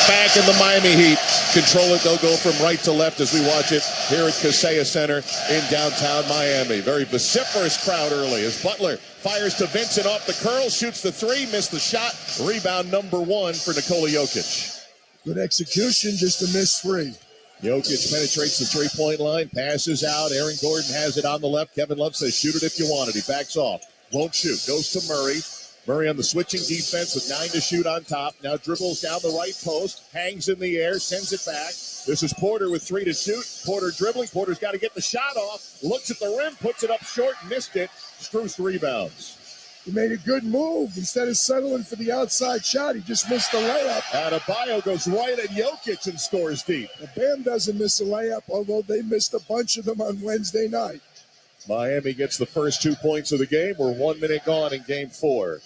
back, and the Miami Heat control it. They'll go from right to left as we watch it here at Kaseya Center in downtown Miami. Very vociferous crowd early as Butler fires to Vincent off the curl, shoots the three, missed the shot. Rebound number one for Nikola Jokic. Good execution, just a missed three. Jokic penetrates the three-point line, passes out. Aaron Gordon has it on the left. Kevin Love says, shoot it if you want it. He backs off. Won't shoot. Goes to Murray. Murray on the switching defense with 9 to shoot on top. Now dribbles down the right post. Hangs in the air. Sends it back. This is Porter with 3 to shoot. Porter dribbling. Porter's got to get the shot off. Looks at the rim. Puts it up short. Missed it. Strus rebounds. He made a good move. Instead of settling for the outside shot, he just missed the layup. Adebayo goes right at Jokic and scores deep. Well, Bam doesn't miss a layup, although they missed a bunch of them on Wednesday night. Miami gets the first 2 points of the game. We're 1 minute gone in game 4.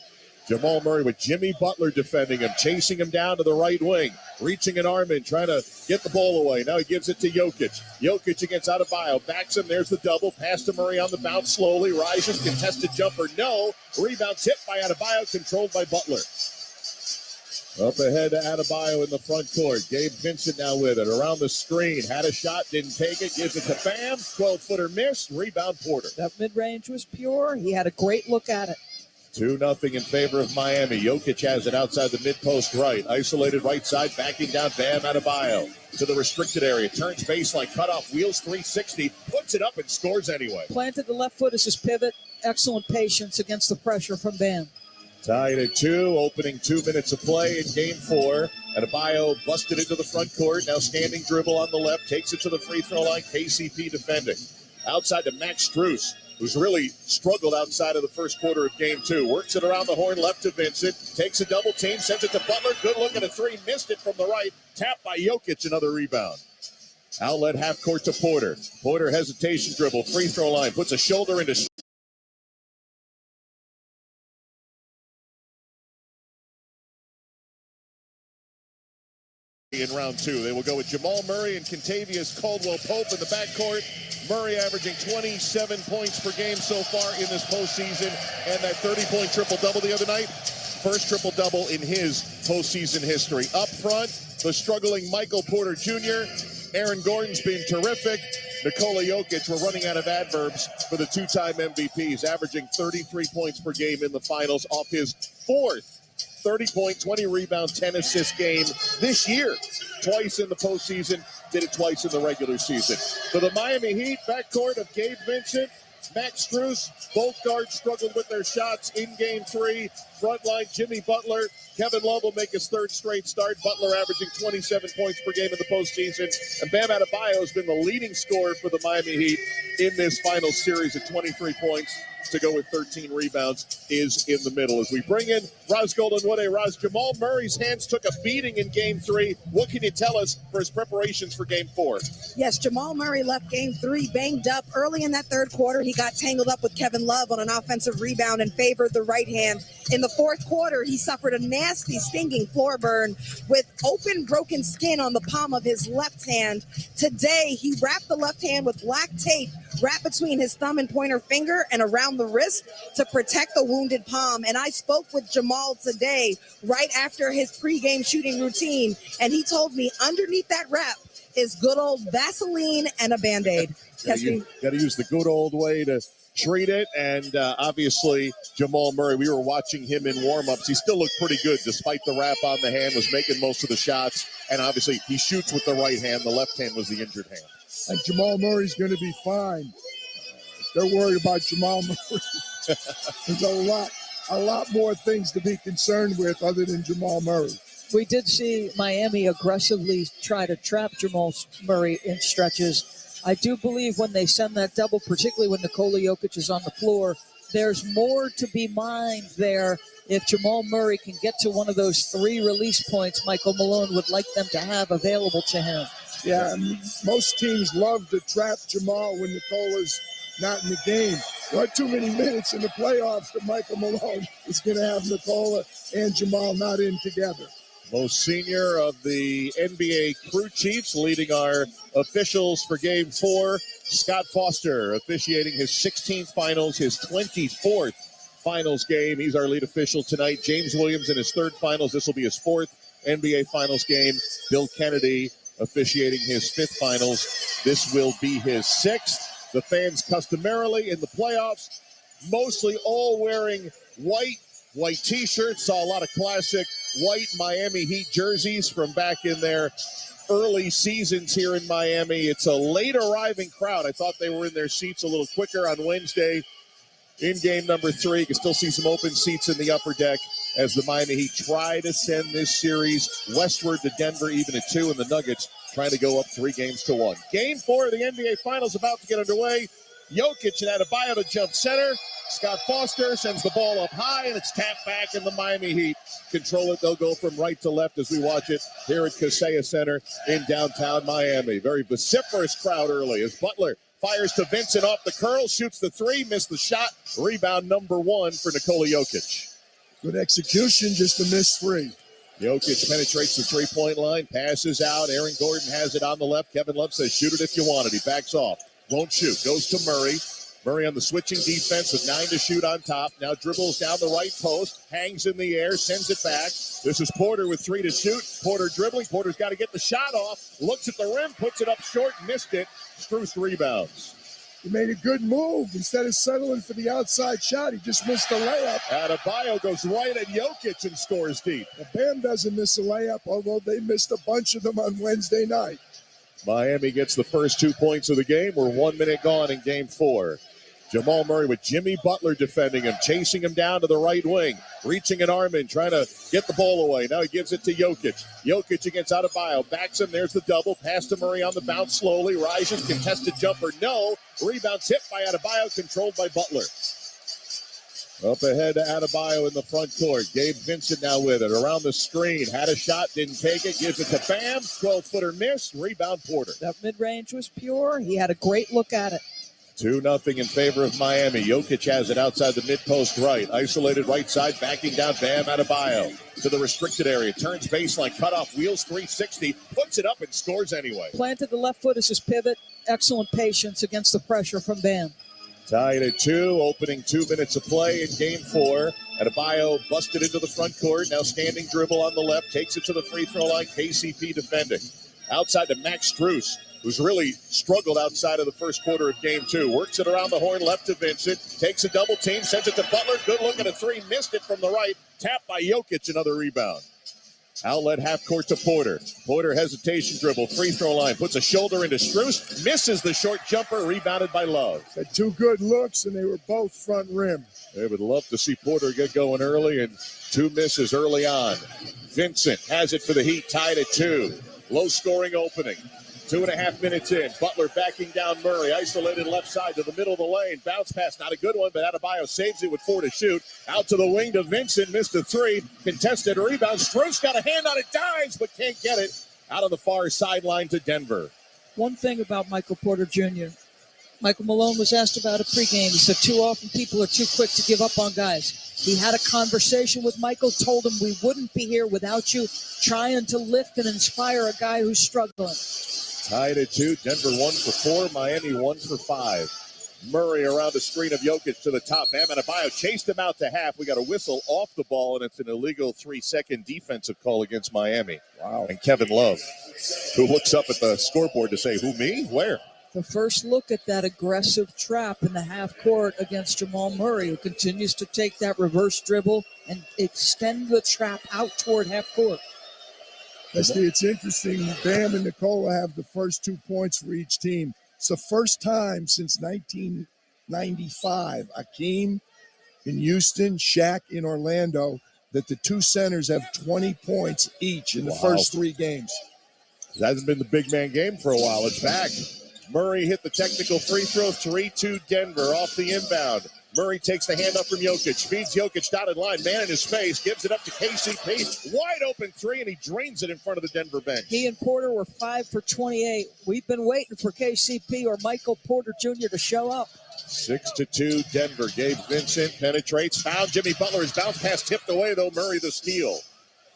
Jamal Murray with Jimmy Butler defending him, chasing him down to the right wing, reaching an arm in, trying to get the ball away. Now he gives it to Jokic. Jokic against Adebayo. Backs him. There's the double. Pass to Murray on the bounce slowly. Rises. Contested jumper. No. Rebound hit by Adebayo. Controlled by Butler. Up ahead to Adebayo in the front court. Gabe Vincent now with it. Around the screen. Had a shot. Didn't take it. Gives it to Bam. 12-footer missed. Rebound Porter. That mid-range was pure. He had a great look at it. 2-0 in favor of Miami. Jokic has it outside the mid-post right. Isolated right side, backing down Bam Adebayo to the restricted area. Turns baseline, cut off, wheels 360, puts it up and scores anyway. Planted the left foot as his pivot. Excellent patience against the pressure from Bam. Tied at 2, opening 2 minutes of play in game 4. Adebayo busted into the front court. Now standing dribble on the left, takes it to the free throw line. KCP defending. Outside to Max Strus, who's really struggled outside of the first quarter of game 2. Works it around the horn, left to Vincent. Takes a double team, sends it to Butler. Good look at a three, missed it from the right. Tapped by Jokic, another rebound. Outlet half court to Porter. Porter hesitation dribble, free throw line, puts a shoulder into in round 2. They will go with Jamal Murray and Kentavious Caldwell-Pope in the backcourt. Murray averaging 27 points per game so far in this postseason, and that 30-point triple-double the other night. First triple-double in his postseason history. Up front, the struggling Michael Porter Jr. Aaron Gordon's been terrific. Nikola Jokic, we're running out of adverbs for the two-time MVPs, averaging 33 points per game in the finals off his 4th 30-point, 20-rebound, 10-assist game this year. Twice in the postseason, did it twice in the regular season. For the Miami Heat, backcourt of Gabe Vincent, Max Strus, both guards struggled with their shots in game 3. Frontline, Jimmy Butler. Kevin Love will make his 3rd straight start. Butler averaging 27 points per game in the postseason. And Bam Adebayo has been the leading scorer for the Miami Heat in this final series at 23 points. To go with 13 rebounds is in the middle. As we bring in Raz Goldenwood. Raz, Jamal Murray's hands took a beating in game 3. What can you tell us for his preparations for game 4? Yes, Jamal Murray left game 3 banged up. Early in that 3rd quarter, he got tangled up with Kevin Love on an offensive rebound and favored the right hand. In the 4th quarter, he suffered a nasty, stinging floor burn with open, broken skin on the palm of his left hand. Today, he wrapped the left hand with black tape wrapped between his thumb and pointer finger and around the wrist to protect the wounded palm. And I spoke with Jamal today right after his pregame shooting routine, and he told me underneath that wrap is good old Vaseline and a Band-Aid. Got to use the good old way to treat it. And obviously, Jamal Murray, we were watching him in warm-ups. He still looked pretty good despite the wrap on the hand, was making most of the shots. And obviously, he shoots with the right hand. The left hand was the injured hand. And Jamal Murray's going to be fine. They're worried about Jamal Murray. There's a lot more things to be concerned with other than Jamal Murray. We did see Miami aggressively try to trap Jamal Murray in stretches. I do believe when they send that double, particularly when Nikola Jokic is on the floor, there's more to be mined there. If Jamal Murray can get to one of those 3 release points Michael Malone would like them to have available to him. Yeah, most teams love to trap Jamal when Nikola's not in the game. Not too many minutes in the playoffs that Michael Malone is going to have Nikola and Jamal not in together. Most senior of the NBA crew chiefs leading our officials for game 4. Scott Foster officiating his 16th finals, his 24th finals game. He's our lead official tonight. James Williams in his 3rd finals. This will be his 4th. NBA Finals game. Bill Kennedy officiating his 5th finals. This will be his 6th. The fans customarily in the playoffs, mostly all wearing white T-shirts. Saw a lot of classic white Miami Heat jerseys from back in their early seasons here in Miami. It's a late arriving crowd. I thought they were in their seats a little quicker on Wednesday in game number 3. You can still see some open seats in the upper deck as the Miami Heat try to send this series westward to Denver, even at 2, and the Nuggets trying to go up 3-1. Game 4 of the NBA Finals about to get underway. Jokic and Adebayo to jump center. Scott Foster sends the ball up high, and it's tapped back, and the Miami Heat control it. They'll go from right to left as we watch it here at Kaseya Center in downtown Miami. Very vociferous crowd early as Butler fires to Vincent off the curl, shoots the 3, missed the shot. Rebound number 1 for Nikola Jokic. Good execution, just a missed 3. Jokic penetrates the 3-point line, passes out. Aaron Gordon has it on the left. Kevin Love says, shoot it if you want it. He backs off. Won't shoot. Goes to Murray. Murray on the switching defense with 9 to shoot on top. Now dribbles down the right post, hangs in the air, sends it back. This is Porter with 3 to shoot. Porter dribbling. Porter's got to get the shot off. Looks at the rim, puts it up short, missed it. Strus rebounds. He made a good move. Instead of settling for the outside shot, he just missed the layup. Adebayo goes right at Jokic and scores deep. Well, Bam doesn't miss a layup, although they missed a bunch of them on Wednesday night. Miami gets the first 2 points of the game. We're 1 minute gone in game 4. Jamal Murray with Jimmy Butler defending him, chasing him down to the right wing, reaching an arm in, trying to get the ball away. Now he gives it to Jokic. Jokic against Adebayo, backs him. There's the double. Pass to Murray on the bounce slowly. Rises, contested jumper, no. Rebound hit by Adebayo, controlled by Butler. Up ahead to Adebayo in the front court. Gabe Vincent now with it. Around the screen. Had a shot, didn't take it. Gives it to Bam. 12-footer miss. Rebound Porter. That mid-range was pure. He had a great look at it. 2-0 in favor of Miami. Jokic has it outside the mid-post right. Isolated right side, backing down Bam Adebayo to the restricted area. Turns baseline, cut off, wheels 360, puts it up and scores anyway. Planted the left foot as his pivot. Excellent patience against the pressure from Bam. Tied at 2, opening 2 minutes of play in game 4. Adebayo busted into the front court. Now standing dribble on the left, takes it to the free throw line. KCP defending. Outside to Max Strus, who's really struggled outside of the first quarter of game 2. Works it around the horn, left to Vincent. Takes a double team, sends it to Butler. Good look at a 3, missed it from the right. Tapped by Jokic, another rebound. Outlet half court to Porter. Porter hesitation dribble, free throw line. Puts a shoulder into Strus. Misses the short jumper, rebounded by Love. Had 2 good looks, and they were both front rim. They would love to see Porter get going early, and 2 misses early on. Vincent has it for the Heat, tied at 2. Low scoring opening. 2.5 minutes in. Butler backing down Murray. Isolated left side to the middle of the lane. Bounce pass, not a good one, but Adebayo saves it with 4 to shoot. Out to the wing to Vincent. Missed a 3. Contested rebound. Strus got a hand on it. Dives, but can't get it. Out on the far sideline to Denver. One thing about Michael Porter Jr., Michael Malone was asked about it pregame. He said too often people are too quick to give up on guys. He had a conversation with Michael, told him we wouldn't be here without you, trying to lift and inspire a guy who's struggling. Tied at 2. Denver 1 for 4. Miami 1 for 5. Murray around the screen of Jokic to the top. Bam Adebayo chased him out to half. We got a whistle off the ball, and it's an illegal 3-second defensive call against Miami. Wow. And Kevin Love, who looks up at the scoreboard to say, who, me? Where? The first look at that aggressive trap in the half court against Jamal Murray, who continues to take that reverse dribble and extend the trap out toward half court. It's interesting. Bam and Nikola have the first 2 points for each team. It's the first time since 1995, Akeem in Houston, Shaq in Orlando, that the 2 centers have 20 points each in the first 3 games. It hasn't been the big man game for a while. It's back. Murray hit the technical free throw, 3-2 Denver off the inbound. Murray takes the hand up from Jokic, feeds Jokic dotted line, man in his face, gives it up to KCP. Wide open 3, and he drains it in front of the Denver bench. He and Porter were 5 for 28. We've been waiting for KCP or Michael Porter Jr. to show up. 6-2 Denver. Gabe Vincent penetrates, found Jimmy Butler. His bounce pass tipped away, though. Murray the steal.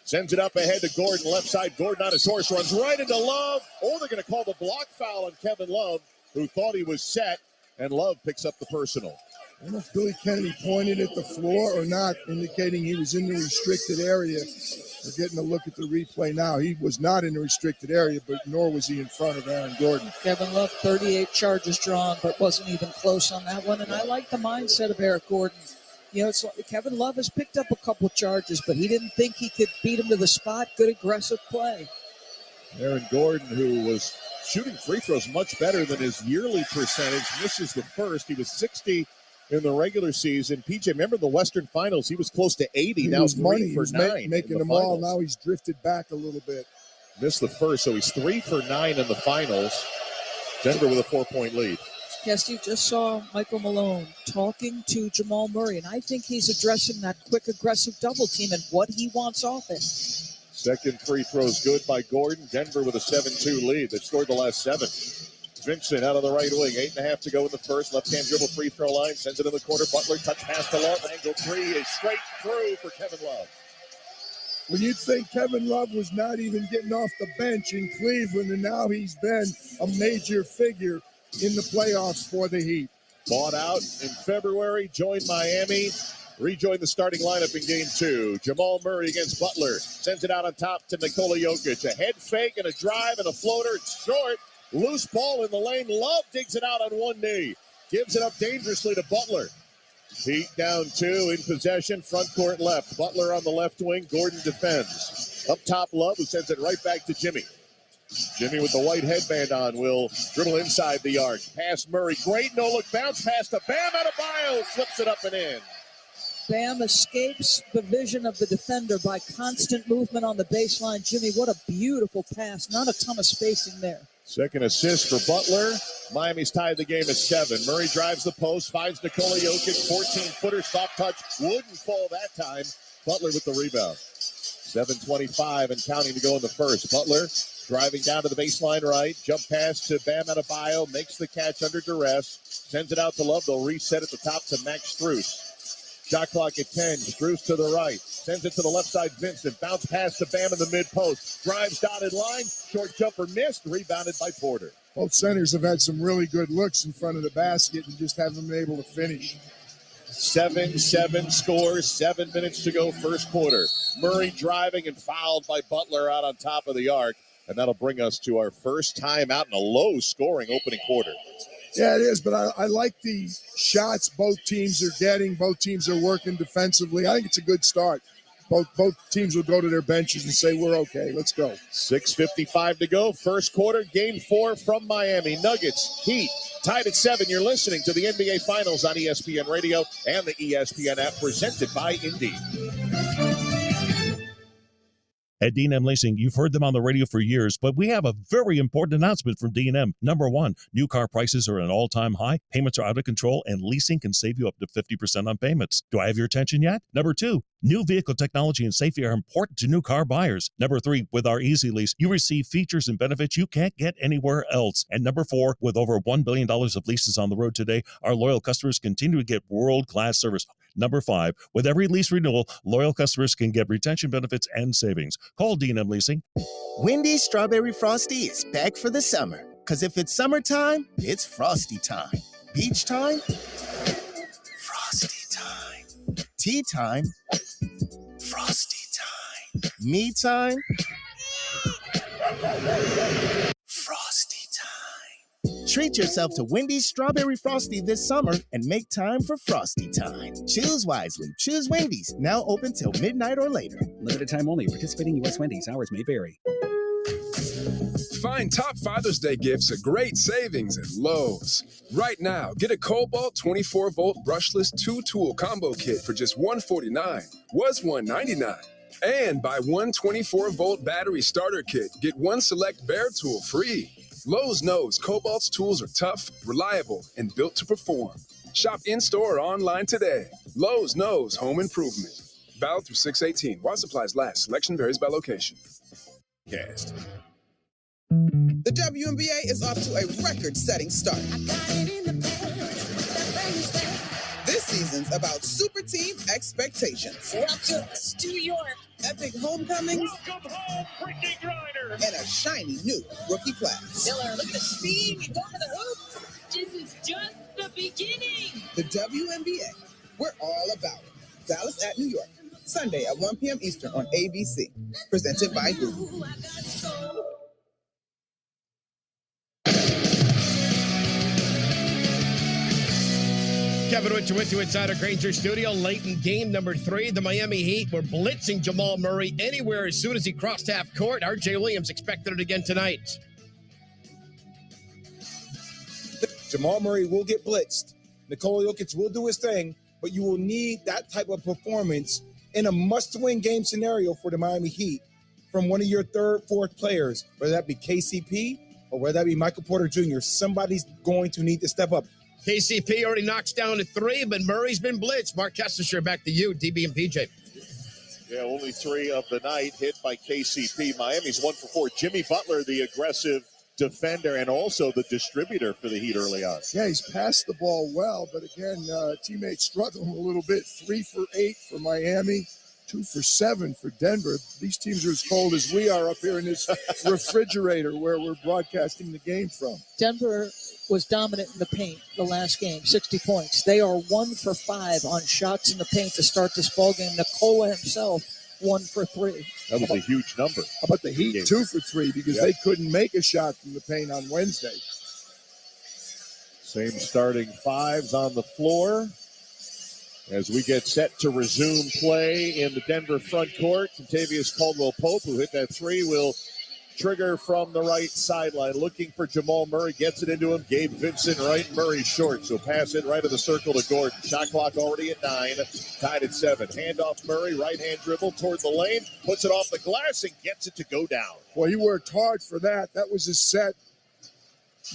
Sends it up ahead to Gordon, left side. Gordon on his horse, runs right into Love. Oh, they're going to call the block foul on Kevin Love, who thought he was set, and Love picks up the personal. I don't know if Billy Kennedy pointed at the floor or not, indicating he was in the restricted area. We're getting a look at the replay now. He was not in the restricted area, but nor was he in front of Aaron Gordon. Kevin Love, 38 charges drawn, but wasn't even close on that one. And I like the mindset of Eric Gordon. You know, it's like Kevin Love has picked up a couple charges, but he didn't think he could beat him to the spot. Good aggressive play. Aaron Gordon, who was shooting free throws much better than his yearly percentage, misses the first. He was 60 in the regular season. PJ, remember the Western Finals? He was close to 80. Now 3 for 9. Making them all. Now he's drifted back a little bit. Missed the first, so he's 3 for 9 in the finals. Denver with a 4-point lead. Yes, you just saw Michael Malone talking to Jamal Murray, and I think he's addressing that quick, aggressive double team and what he wants off it. Second free throw's good by Gordon. Denver with a 7-2 lead. They've scored the last 7. Vincent out of the right wing. 8.5 to go in the first. Left-hand dribble free throw line. Sends it in the corner. Butler touch pass to Love. Angle 3 is straight through for Kevin Love. When you'd think Kevin Love was not even getting off the bench in Cleveland, and now he's been a major figure in the playoffs for the Heat. Bought out in February, joined Miami, rejoined the starting lineup in Game 2. Jamal Murray against Butler. Sends it out on top to Nikola Jokic. A head fake and a drive and a floater. It's short. Loose ball in the lane. Love digs it out on one knee. Gives it up dangerously to Butler. Heat down 2 in possession. Front court left. Butler on the left wing. Gordon defends. Up top, Love, who sends it right back to Jimmy. Jimmy with the white headband on will dribble inside the arc. Pass Murray. Great no-look bounce pass to Bam Adebayo. Flips it up and in. Bam escapes the vision of the defender by constant movement on the baseline. Jimmy, what a beautiful pass. Not a ton of spacing there. Second assist for Butler. Miami's tied the game at 7. Murray drives the post, finds Nikola Jokic. 14-footer, soft touch. Wouldn't fall that time. Butler with the rebound. 7:25 and counting to go in the first. Butler driving down to the baseline right. Jump pass to Bam Adebayo. Makes the catch under duress. Sends it out to Love. They'll reset at the top to Max Strus. Shot clock at 10. Strus to the right. Sends it to the left side. Vincent. Bounce pass to Bam in the mid-post. Drives dotted line. Short jumper missed. Rebounded by Porter. Both centers have had some really good looks in front of the basket and just haven't been able to finish. 7-7 scores. 7 minutes to go first quarter. Murray driving and fouled by Butler out on top of the arc. And that'll bring us to our first time out in a low-scoring opening quarter. Yeah, it is, but I like the shots both teams are getting. Both teams are working defensively. I think it's a good start. Both teams will go to their benches and say, we're okay, let's go. 6:55 to go, first quarter, Game 4 from Miami. Nuggets, Heat, tied at 7. You're listening to the NBA Finals on ESPN Radio and the ESPN app, presented by Indeed. At D&M Leasing, you've heard them on the radio for years, but we have a very important announcement from D&M. Number 1, new car prices are at an all-time high, payments are out of control, and leasing can save you up to 50% on payments. Do I have your attention yet? Number 2, new vehicle technology and safety are important to new car buyers. Number 3, with our Easy Lease, you receive features and benefits you can't get anywhere else. And number 4, with over $1 billion of leases on the road today, our loyal customers continue to get world-class service. Number 5, with every lease renewal, loyal customers can get retention benefits and savings. Call D&M Leasing. Wendy's Strawberry Frosty is back for the summer. Because if it's summertime, it's Frosty time. Beach time? Frosty time. Tea time? Frosty time. Me time? Frosty time. Treat yourself to Wendy's Strawberry Frosty this summer and make time for Frosty time. Choose wisely. Choose Wendy's. Now open till midnight or later. Limited time only. Participating U.S. Wendy's. Hours may vary. Find top Father's Day gifts at great savings at Lowe's. Right now, get a Cobalt 24-volt brushless 2-tool combo kit for just $149. Was $199. And buy one 24-volt battery starter kit. Get one select Bear tool free. Lowe's knows Cobalt's tools are tough, reliable, and built to perform. Shop in-store or online today. Lowe's knows home improvement. Valid through 6/18. While supplies last. Selection varies by location. Cast. The WNBA is off to a record-setting start. This season's about super team expectations. Welcome to New York. Epic homecomings. Welcome home, Brittany Griner. And a shiny new rookie class. Miller, look at the speed. He's over the hoop. This is just the beginning. The WNBA. We're all about it. Dallas at New York. Sunday at 1 p.m. Eastern on ABC. Presented by Google. Kevin Witcher Insider Granger Studio. Late in game number 3, the Miami Heat were blitzing Jamal Murray anywhere as soon as he crossed half court. R.J. Williams expected it again tonight. Jamal Murray will get blitzed. Nikola Jokic will do his thing, but you will need that type of performance in a must-win game scenario for the Miami Heat from one of your third, fourth players, whether that be KCP or whether that be Michael Porter Jr. Somebody's going to need to step up. KCP already knocks down to 3, but Murray's been blitzed. Mark Kesselshire, back to you, DB and PJ. Yeah, only 3 of the night hit by KCP. Miami's 1 for 4. Jimmy Butler, the aggressive defender and also the distributor for the Heat early on. Yeah, he's passed the ball well, but again, teammates struggling a little bit. 3 for 8 for Miami, 2 for 7 for Denver. These teams are as cold as we are up here in this refrigerator where we're broadcasting the game from. Denver was dominant in the paint the last game, 60 points. They are 1 for 5 on shots in the paint to start this ball game. Nikola himself, 1 for 3. That was a huge number. How about the Heat, 2 for 3, because they couldn't make a shot from the paint on Wednesday. Same starting 5s on the floor as we get set to resume play in the Denver front court. Contavious Caldwell-Pope, who hit that 3, will trigger from the right sideline. Looking for Jamal Murray, gets it into him. Gabe Vincent right, Murray short. So pass it right of the circle to Gordon. Shot clock already at 9, tied at 7. Handoff Murray, right-hand dribble toward the lane, puts it off the glass and gets it to go down. Well, he worked hard for that. That was a set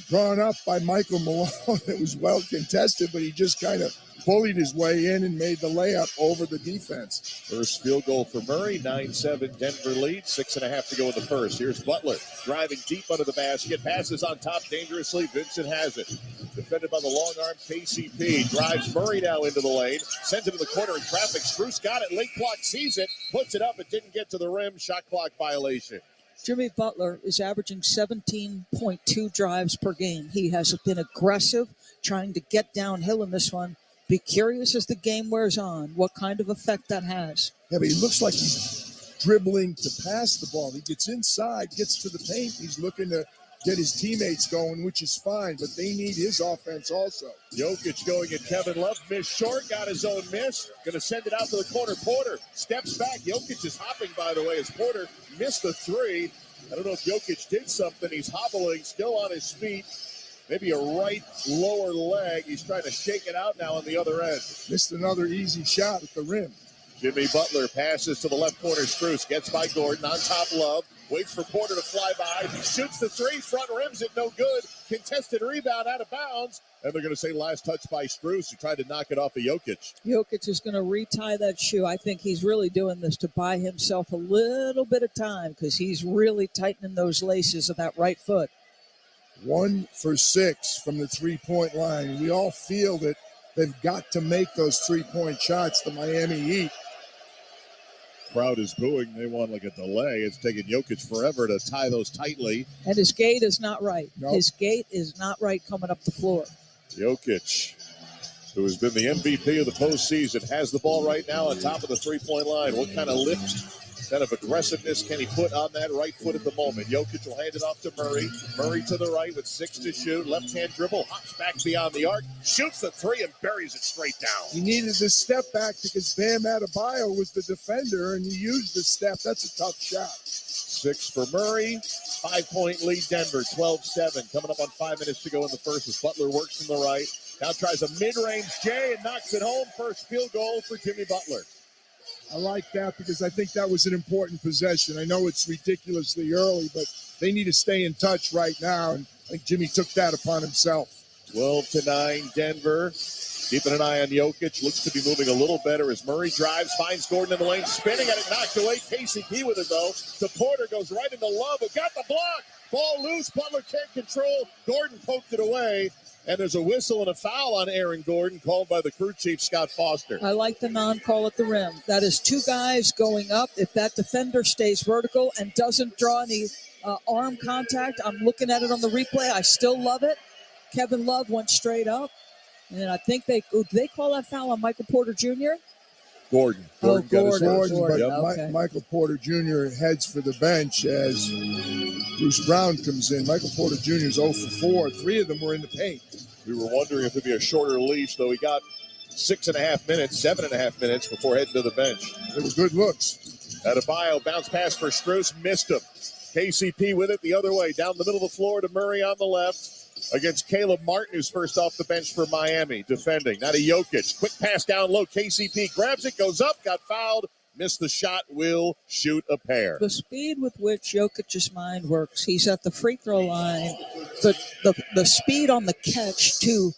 drawn up by Michael Malone. It was well contested, but he just kind of bullied his way in and made the layup over the defense. First field goal for Murray, 9-7 Denver lead, 6.5 to go in the first. Here's Butler driving deep under the basket, passes on top dangerously. Vincent has it. Defended by the long arm KCP. Drives Murray now into the lane, sends it to the corner in traffic. Strus got it, late clock sees it, puts it up, it didn't get to the rim. Shot clock violation. Jimmy Butler is averaging 17.2 drives per game. He has been aggressive, trying to get downhill in this one. Be curious as the game wears on what kind of effect that has. Yeah, but he looks like he's dribbling to pass the ball. He gets inside, gets to the paint. He's looking to get his teammates going, which is fine, but they need his offense also. Jokic going at Kevin Love. Missed short, got his own miss. Going to send it out to the corner. Porter steps back. Jokic is hopping, by the way, as Porter missed the 3. I don't know if Jokic did something. He's hobbling, still on his feet. Maybe a right lower leg. He's trying to shake it out now on the other end. Missed another easy shot at the rim. Jimmy Butler passes to the left corner. Strus gets by Gordon on top. Love waits for Porter to fly by. Shoots the 3. Front rims it. No good. Contested rebound out of bounds. And they're going to say last touch by Strus, who tried to knock it off of Jokic. Jokic is going to retie that shoe. I think he's really doing this to buy himself a little bit of time because he's really tightening those laces of that right foot. 1 for 6 from the three-point line. We all feel that they've got to make those three-point shots, the Miami Heat. Crowd is booing. They want like a delay. It's taking Jokic forever to tie those tightly. And his gait is not right. Nope. His gait is not right coming up the floor. Jokic, who has been the MVP of the postseason, has the ball right now on top of the three-point line. What kind of lift, kind of aggressiveness can he put on that right foot at the moment? Jokic will hand it off to Murray. Murray to the right with 6 to shoot. Left-hand dribble, hops back beyond the arc, shoots the 3 and buries it straight down. He needed to step back because Bam Adebayo was the defender, and he used the step. That's a tough shot. 6 for Murray. 5-point lead Denver, 12-7. Coming up on 5 minutes to go in the first as Butler works from the right. Now tries a mid-range J and knocks it home. First field goal for Jimmy Butler. I like that because I think that was an important possession. I know it's ridiculously early, but they need to stay in touch right now, and I think Jimmy took that upon himself. 12-9 Denver. Keeping an eye on Jokic. Looks to be moving a little better as Murray drives, finds Gordon in the lane, spinning at it, knocked away. KCP with it, though. To Porter, goes right into Love, who got the block. Ball loose. Butler can't control. Gordon poked it away. And there's a whistle and a foul on Aaron Gordon called by the crew chief, Scott Foster. I like the non-call at the rim. That is 2 guys going up. If that defender stays vertical and doesn't draw any arm contact, I'm looking at it on the replay. I still love it. Kevin Love went straight up. And I think they call that foul on Michael Porter Jr.? Gordon. Gordon got his first. Gordon. Yep. But Okay. Michael Porter Jr. heads for the bench as Bruce Brown comes in. Michael Porter Jr. is 0 for 4. 3 of them were in the paint. We were wondering if it'd be a shorter leash, though he got 6.5 minutes, 7.5 minutes before heading to the bench. They were good looks. Adebayo bounce pass for Strus, missed him. KCP with it the other way, down the middle of the floor to Murray on the left against Caleb Martin, who's first off the bench for Miami, defending. Now to Jokic. Quick pass down low. KCP grabs it, goes up, got fouled, missed the shot, will shoot a pair. The speed with which Jokic's mind works, he's at the free throw line. The speed on the catch to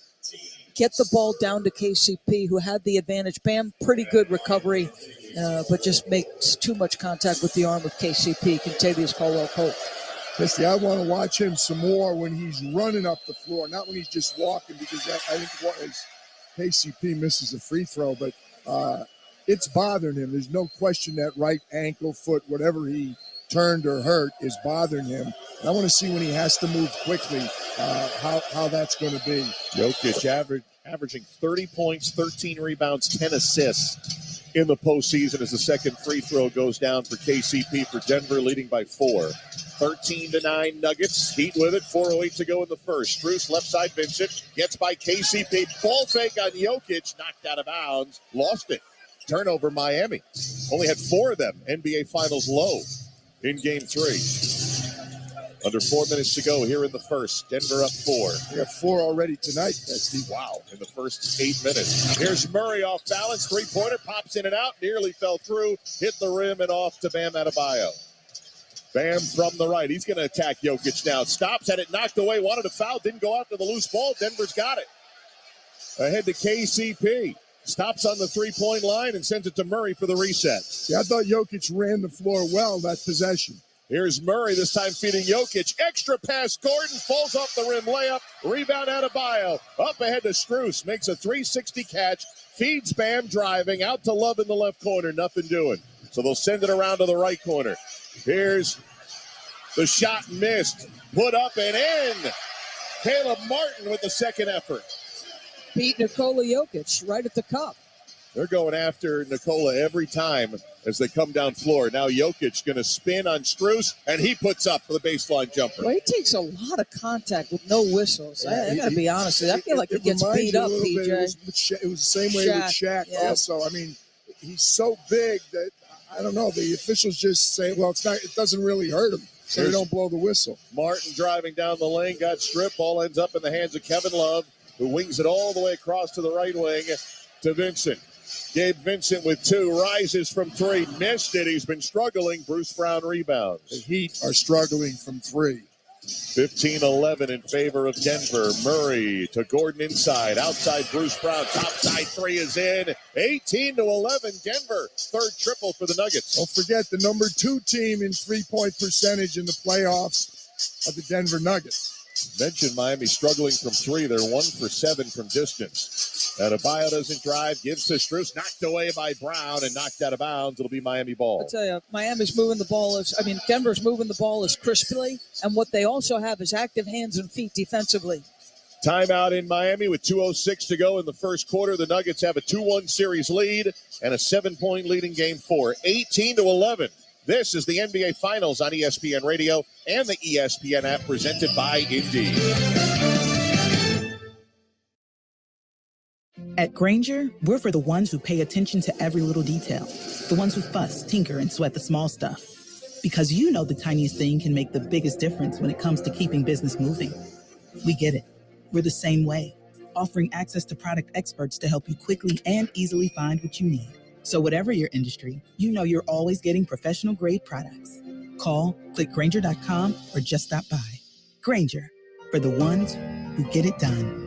get the ball down to KCP, who had the advantage. Bam, pretty good recovery, but just makes too much contact with the arm of KCP, Kentavious Caldwell-Pope. Misty, I want to watch him some more when he's running up the floor, not when he's just walking, because I think as KCP misses a free throw, but it's bothering him. There's no question that right ankle, foot, whatever he turned or hurt is bothering him. And I want to see when he has to move quickly how that's going to be. Jokic averaging 30 points, 13 rebounds, 10 assists in the postseason as the second free throw goes down for KCP for Denver, leading by 4. 13-9 Nuggets. Heat with it. 4:08 to go in the first. Strus left side. Vincent gets by KCP. Ball fake on Jokic. Knocked out of bounds. Lost it. Turnover Miami. Only had 4 of them. NBA Finals low in Game 3. Under 4 minutes to go here in the first. Denver up 4. We have 4 already tonight, Misty. Wow, in the first 8 minutes. Here's Murray off balance. Three-pointer. Pops in and out. Nearly fell through. Hit the rim and off to Bam Adebayo. Bam from the right. He's going to attack Jokic now. Stops, had it knocked away. Wanted a foul. Didn't go after the loose ball. Denver's got it. Ahead to KCP. Stops on the three-point line and sends it to Murray for the reset. Yeah, I thought Jokic ran the floor well that possession. Here's Murray, this time feeding Jokic. Extra pass, Gordon falls off the rim layup. Rebound Adebayo. Up ahead to Strus. Makes a 360 catch. Feeds Bam driving. Out to Love in the left corner. Nothing doing. So they'll send it around to the right corner. Here's the shot missed. Put up and in. Caleb Martin with the second effort. Beat Nikola Jokic right at the cup. They're going after Nikola every time as they come down floor. Now Jokic going to spin on Strus, and he puts up the baseline jumper. Well, he takes a lot of contact with no whistles. I got to be honest with you. I feel like he gets beat up, PJ. It was the same way with Shaq also. I mean, he's so big that, I don't know, the officials just say, well, it doesn't really hurt him, so they don't blow the whistle. Martin driving down the lane, got stripped. Ball ends up in the hands of Kevin Love, who wings it all the way across to the right wing to Vincent. Gabe Vincent with 2, rises from 3, missed it. He's been struggling. Bruce Brown rebounds. The Heat are struggling from 3. 15-11 in favor of Denver. Murray to Gordon inside. Outside Bruce Brown. Top side 3 is in. 18-11 Denver. Third triple for the Nuggets. Don't forget the number 2 team in three-point percentage in the playoffs are the Denver Nuggets. Mentioned Miami struggling from 3. They're 1 for 7 from distance. Adebayo doesn't drive. Gives to Strus. Knocked away by Brown and knocked out of bounds. It'll be Miami ball. I tell you, Denver's moving the ball as crisply, and what they also have is active hands and feet defensively. Timeout in Miami with 2:06 to go in the first quarter. The Nuggets have a 2-1 series lead and a 7-point lead in Game 4. 18-11. This is the NBA Finals on ESPN Radio and the ESPN app presented by Indeed. At Grainger, we're for the ones who pay attention to every little detail. The ones who fuss, tinker, and sweat the small stuff. Because you know the tiniest thing can make the biggest difference when it comes to keeping business moving. We get it. We're the same way, offering access to product experts to help you quickly and easily find what you need. So whatever your industry, you know you're always getting professional-grade products. Call, click Grainger.com, or just stop by. Grainger, for the ones who get it done.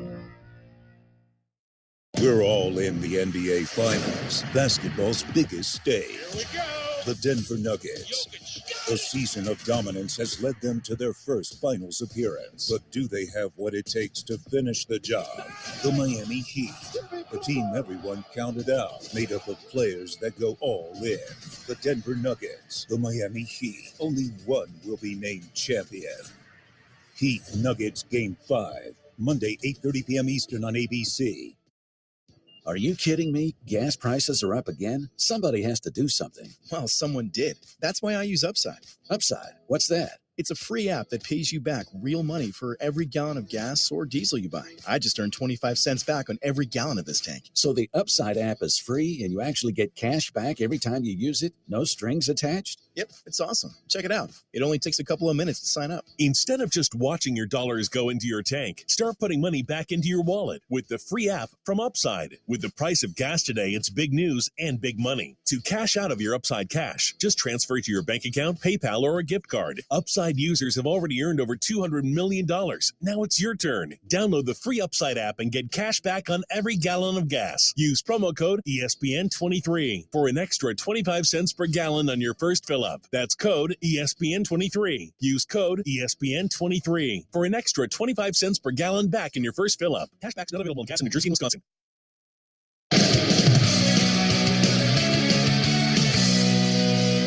We're all in the NBA Finals, basketball's biggest stage. Here we go. The Denver Nuggets. A season of dominance has led them to their first finals appearance. But do they have what it takes to finish the job? The Miami Heat, a team everyone counted out, made up of players that go all in. The Denver Nuggets, the Miami Heat. Only one will be named champion. Heat Nuggets Game 5, Monday, 8:30 p.m. Eastern on ABC. Are you kidding me? Gas prices are up again? Somebody has to do something. Well, someone did. That's why I use Upside. Upside? What's that? It's a free app that pays you back real money for every gallon of gas or diesel you buy. I just earned 25 cents back on every gallon of this tank. So the Upside app is free and you actually get cash back every time you use it? No strings attached? Yep, it's awesome. Check it out. It only takes a couple of minutes to sign up. Instead of just watching your dollars go into your tank, start putting money back into your wallet with the free app from Upside. With the price of gas today, it's big news and big money. To cash out of your Upside cash, just transfer it to your bank account, PayPal, or a gift card. Upside users have already earned over $200 million. Now it's your turn. Download the free Upside app and get cash back on every gallon of gas. Use promo code ESPN23 for an extra 25 cents per gallon on your first fill-up. That's code ESPN23. Use code ESPN23 for an extra 25 cents per gallon back in your first fill-up. Cashback's not available in gas in New Jersey and Wisconsin.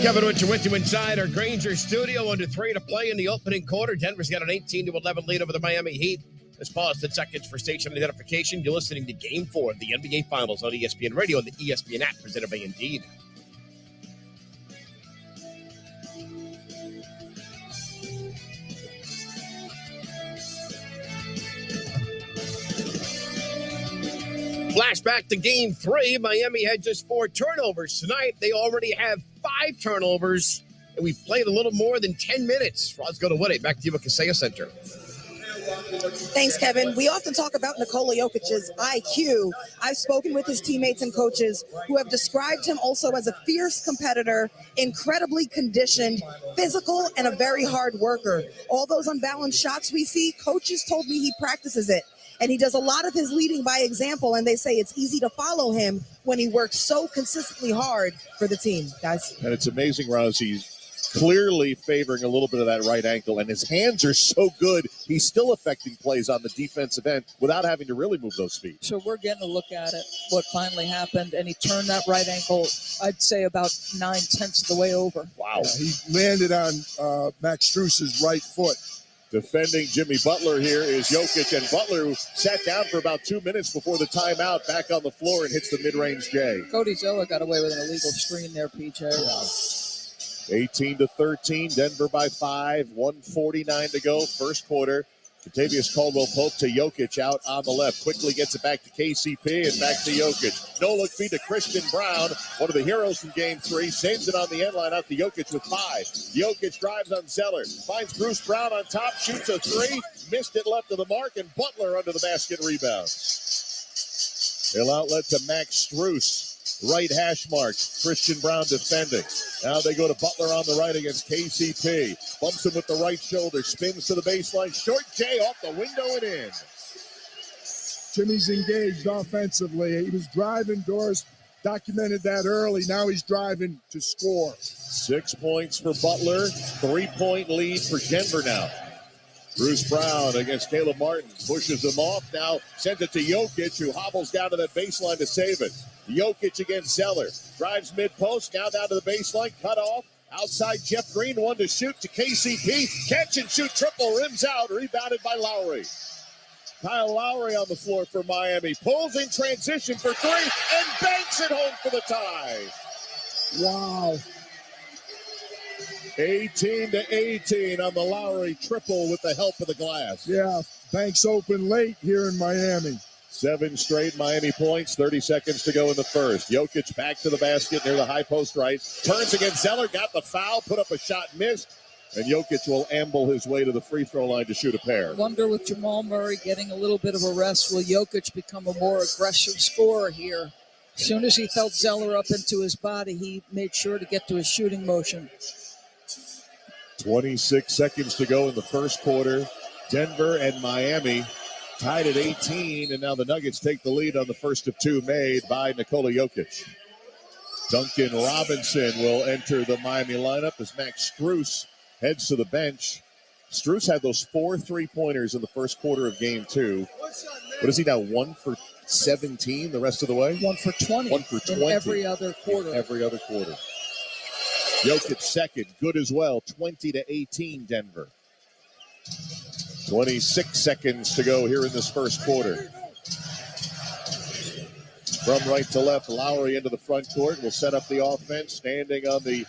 Kevin Richard with you inside our Granger studio. Under 3 to play in the opening quarter. Denver's got an 18-11 lead over the Miami Heat. Let's pause 10 seconds for station identification. You're listening to Game 4 of the NBA Finals on ESPN Radio and the ESPN app presented by Indeed. Flashback to Game 3. Miami had just 4 turnovers tonight. They already have 5 turnovers, and we've played a little more than 10 minutes. Let's go to Woody. Back to you at Kaseya Center. Thanks, Kevin. We often talk about Nikola Jokic's IQ. I've spoken with his teammates and coaches who have described him also as a fierce competitor, incredibly conditioned, physical, and a very hard worker. All those unbalanced shots we see, coaches told me he practices it. And he does a lot of his leading by example, and they say it's easy to follow him when he works so consistently hard for the team, guys. And it's amazing, Roz. He's clearly favoring a little bit of that right ankle, and his hands are so good, he's still affecting plays on the defensive end without having to really move those feet. So we're getting a look at it, what finally happened, and he turned that right ankle, I'd say, about 9/10 of the way over. Wow. Yeah, he landed on Max Strus's right foot. Defending Jimmy Butler here is Jokic, and Butler, who sat down for about 2 minutes before the timeout, back on the floor and hits the mid-range J. Cody Zeller got away with an illegal screen there, PJ. 18-13, Denver by 5, 1:49 to go, first quarter. Kentavious Caldwell-Pope to Jokic out on the left. Quickly gets it back to KCP and back to Jokic. No-look feed to Christian Brown, one of the heroes from Game 3. Saves it on the end line out to Jokic with 5. Jokic drives on Zeller. Finds Bruce Brown on top, shoots a 3. Missed it left of the mark, and Butler under the basket rebound. He'll outlet to Max Strus. Right hash mark. Christian Brown defending. Now they go to Butler on the right against KCP. Bumps him with the right shoulder. Spins to the baseline. Short J off the window and in. Jimmy's engaged offensively. He was driving. Doris documented that early. Now he's driving to score. 6 points for Butler. 3-point lead for Denver now. Bruce Brown against Caleb Martin. Pushes him off now. Sends it to Jokic, who hobbles down to that baseline to save it. Jokic against Zeller. Drives mid-post. Now down to the baseline. Cut off. Outside Jeff Green. One to shoot to KCP. Catch and shoot. Triple. Rims out. Rebounded by Lowry. Kyle Lowry on the floor for Miami. Pulls in transition for 3 and banks it home for the tie. Wow. 18-18 on the Lowry triple with the help of the glass. Yeah, Banks open late here in Miami. 7 straight Miami points, 30 seconds to go in the first. Jokic back to the basket near the high post right. Turns against Zeller, got the foul, put up a shot, missed. And Jokic will amble his way to the free throw line to shoot a pair. Wonder with Jamal Murray getting a little bit of a rest, will Jokic become a more aggressive scorer here? As soon as he felt Zeller up into his body, he made sure to get to his shooting motion. 26 seconds to go in the first quarter. Denver and Miami tied at 18, and now the Nuggets take the lead on the first of 2 made by Nikola Jokic. Duncan Robinson will enter the Miami lineup as Max Strus heads to the bench. Strus had those 4 3-pointers in the first quarter of Game 2. What is he now, 1 for 17 the rest of the way? 1 for 20. 1 for 20. In every other quarter. Every other quarter. Jokic second, good as well, 20-18 Denver. 26 seconds to go here in this first quarter. From right to left, Lowry into the front court will set up the offense, standing on the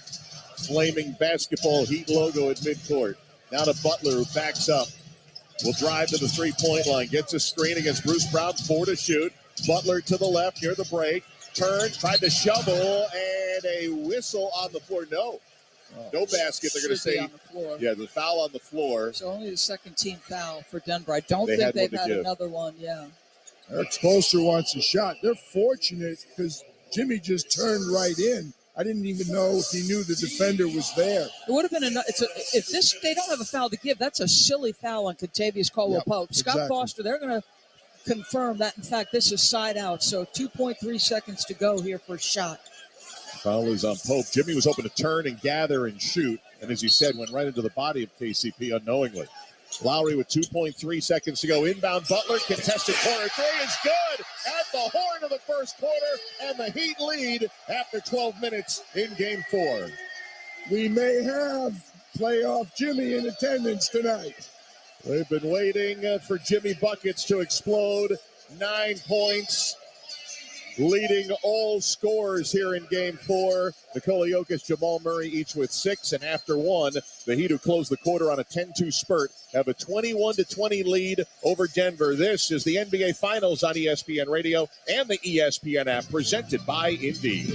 flaming basketball Heat logo at midcourt. Now to Butler, who backs up. Will drive to the three-point line, gets a screen against Bruce Brown, 4 to shoot. Butler to the left near the break. Turns, tried to shovel, and a whistle on the floor. No basket. They're going to say, on the floor. Yeah, the foul on the floor. So only the second team foul for Denver. I don't think had they've one to had give. another one. Yeah. Eric Spoelstra wants a shot. They're fortunate because Jimmy just turned right in. I didn't even know if he knew the defender was there. It would have been enough. If they don't have a foul to give, that's a silly foul on Contavious Caldwell-Pope. Scott exactly. Foster, they're going to confirm that. In fact, this is side out. So 2.3 seconds to go here for a shot. Foul is on Pope. Jimmy was open to turn and gather and shoot. And as you said, went right into the body of KCP unknowingly. Lowry with 2.3 seconds to go. Inbound Butler, contested corner three is good at the horn of the first quarter, and the Heat lead after 12 minutes in Game 4. We may have playoff Jimmy in attendance tonight. They've been waiting for Jimmy buckets to explode. 9 points, leading all scorers here in Game 4. Nikola Jokic, Jamal Murray, each with 6. And after one, the Heat, who closed the quarter on a 10-2 spurt, have a 21-20 lead over Denver. This is the NBA Finals on ESPN Radio and the ESPN app, presented by Indeed.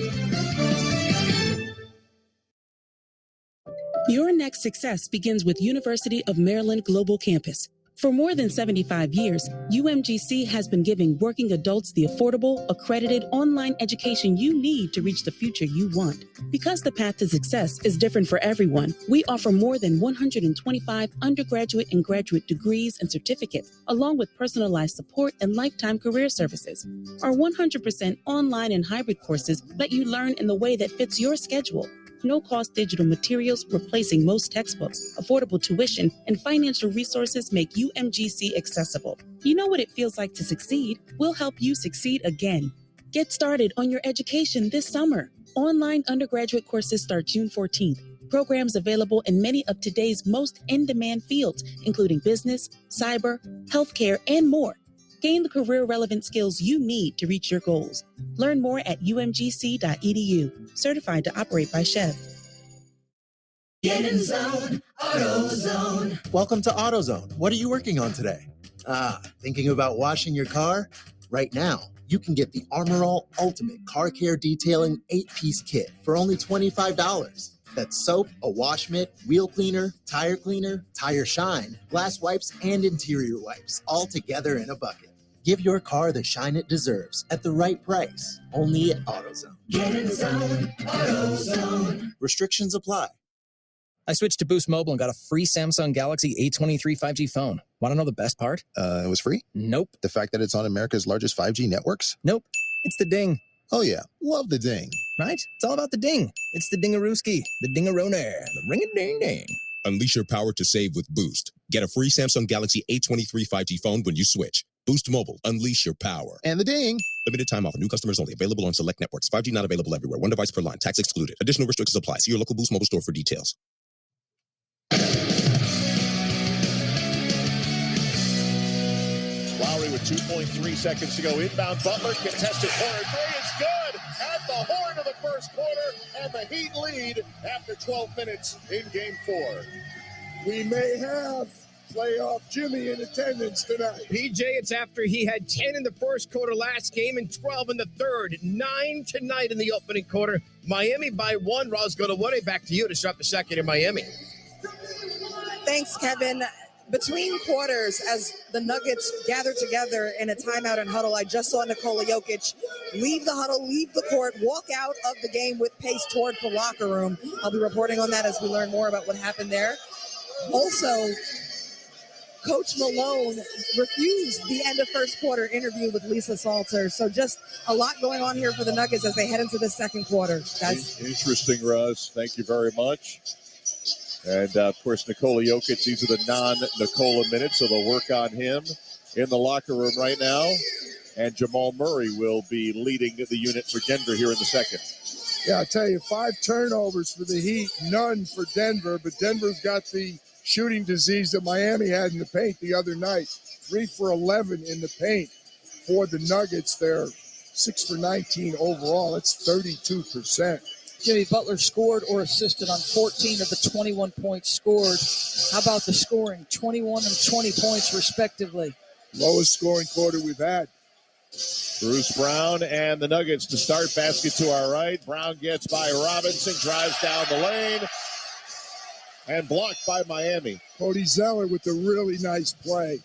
Your next success begins with University of Maryland Global Campus. For more than 75 years, UMGC has been giving working adults the affordable, accredited online education you need to reach the future you want. Because the path to success is different for everyone, we offer more than 125 undergraduate and graduate degrees and certificates, along with personalized support and lifetime career services. Our 100% online and hybrid courses let you learn in the way that fits your schedule. No-cost digital materials replacing most textbooks, affordable tuition, and financial resources make UMGC accessible. You know what it feels like to succeed? We'll help you succeed again. Get started on your education this summer. Online undergraduate courses start June 14th. Programs available in many of today's most in-demand fields, including business, cyber, healthcare, and more. Gain the career-relevant skills you need to reach your goals. Learn more at umgc.edu. Certified to operate by Chev. Get in zone, AutoZone. Welcome to AutoZone. What are you working on today? Thinking about washing your car? Right now, you can get the Armor All Ultimate Car Care Detailing 8-piece kit for only $25. That's soap, a wash mitt, wheel cleaner, tire shine, glass wipes, and interior wipes, all together in a bucket. Give your car the shine it deserves at the right price. Only at AutoZone. Get in zone, AutoZone. Restrictions apply. I switched to Boost Mobile and got a free Samsung Galaxy A23 5G phone. Want to know the best part? It was free? Nope. The fact that it's on America's largest 5G networks? Nope. It's the ding. Oh, yeah. Love the ding. Right? It's all about the ding. It's the dingarooski, the dingaroner, the ring-a-ding-ding. Unleash your power to save with Boost. Get a free Samsung Galaxy A23 5G phone when you switch. Boost Mobile. Unleash your power. And the ding. Limited time offer. New customers only. Available on select networks. 5G not available everywhere. One device per line. Tax excluded. Additional restrictions apply. See your local Boost Mobile store for details. Lowry with 2.3 seconds to go. Inbound Butler, contested corner three is good at the horn of the first quarter, and the Heat lead after 12 minutes in Game 4. We may have playoff Jimmy in attendance tonight. PJ, it's after he had 10 in the first quarter last game and 12 in the third. 9 tonight in the opening quarter. Miami by 1. Roz Golawode, back to you to start the second in Miami. Thanks, Kevin. Between quarters, as the Nuggets gather together in a timeout and huddle, I just saw Nikola Jokic leave the huddle, leave the court, walk out of the game with pace toward the locker room. I'll be reporting on that as we learn more about what happened there. Also, Coach Malone refused the end of first quarter interview with Lisa Salter. So just a lot going on here for the Nuggets as they head into the second quarter. Guys. Interesting, Roz. Thank you very much. And, of course, Nikola Jokic, these are the non-Nikola minutes, so they'll work on him in the locker room right now. And Jamal Murray will be leading the unit for Denver here in the second. Yeah, I tell you, 5 turnovers for the Heat, none for Denver. But Denver's got the shooting disease that Miami had in the paint the other night. 3 for 11 in the paint for the Nuggets. They're 6 for 19 overall. That's 32%. Jimmy Butler scored or assisted on 14 of the 21 points scored. How about the scoring? 21 and 20 points respectively. Lowest scoring quarter we've had. Bruce Brown and the Nuggets to start. Basket to our right. Brown gets by Robinson, drives down the lane, and blocked by Miami. Cody Zeller with a really nice play.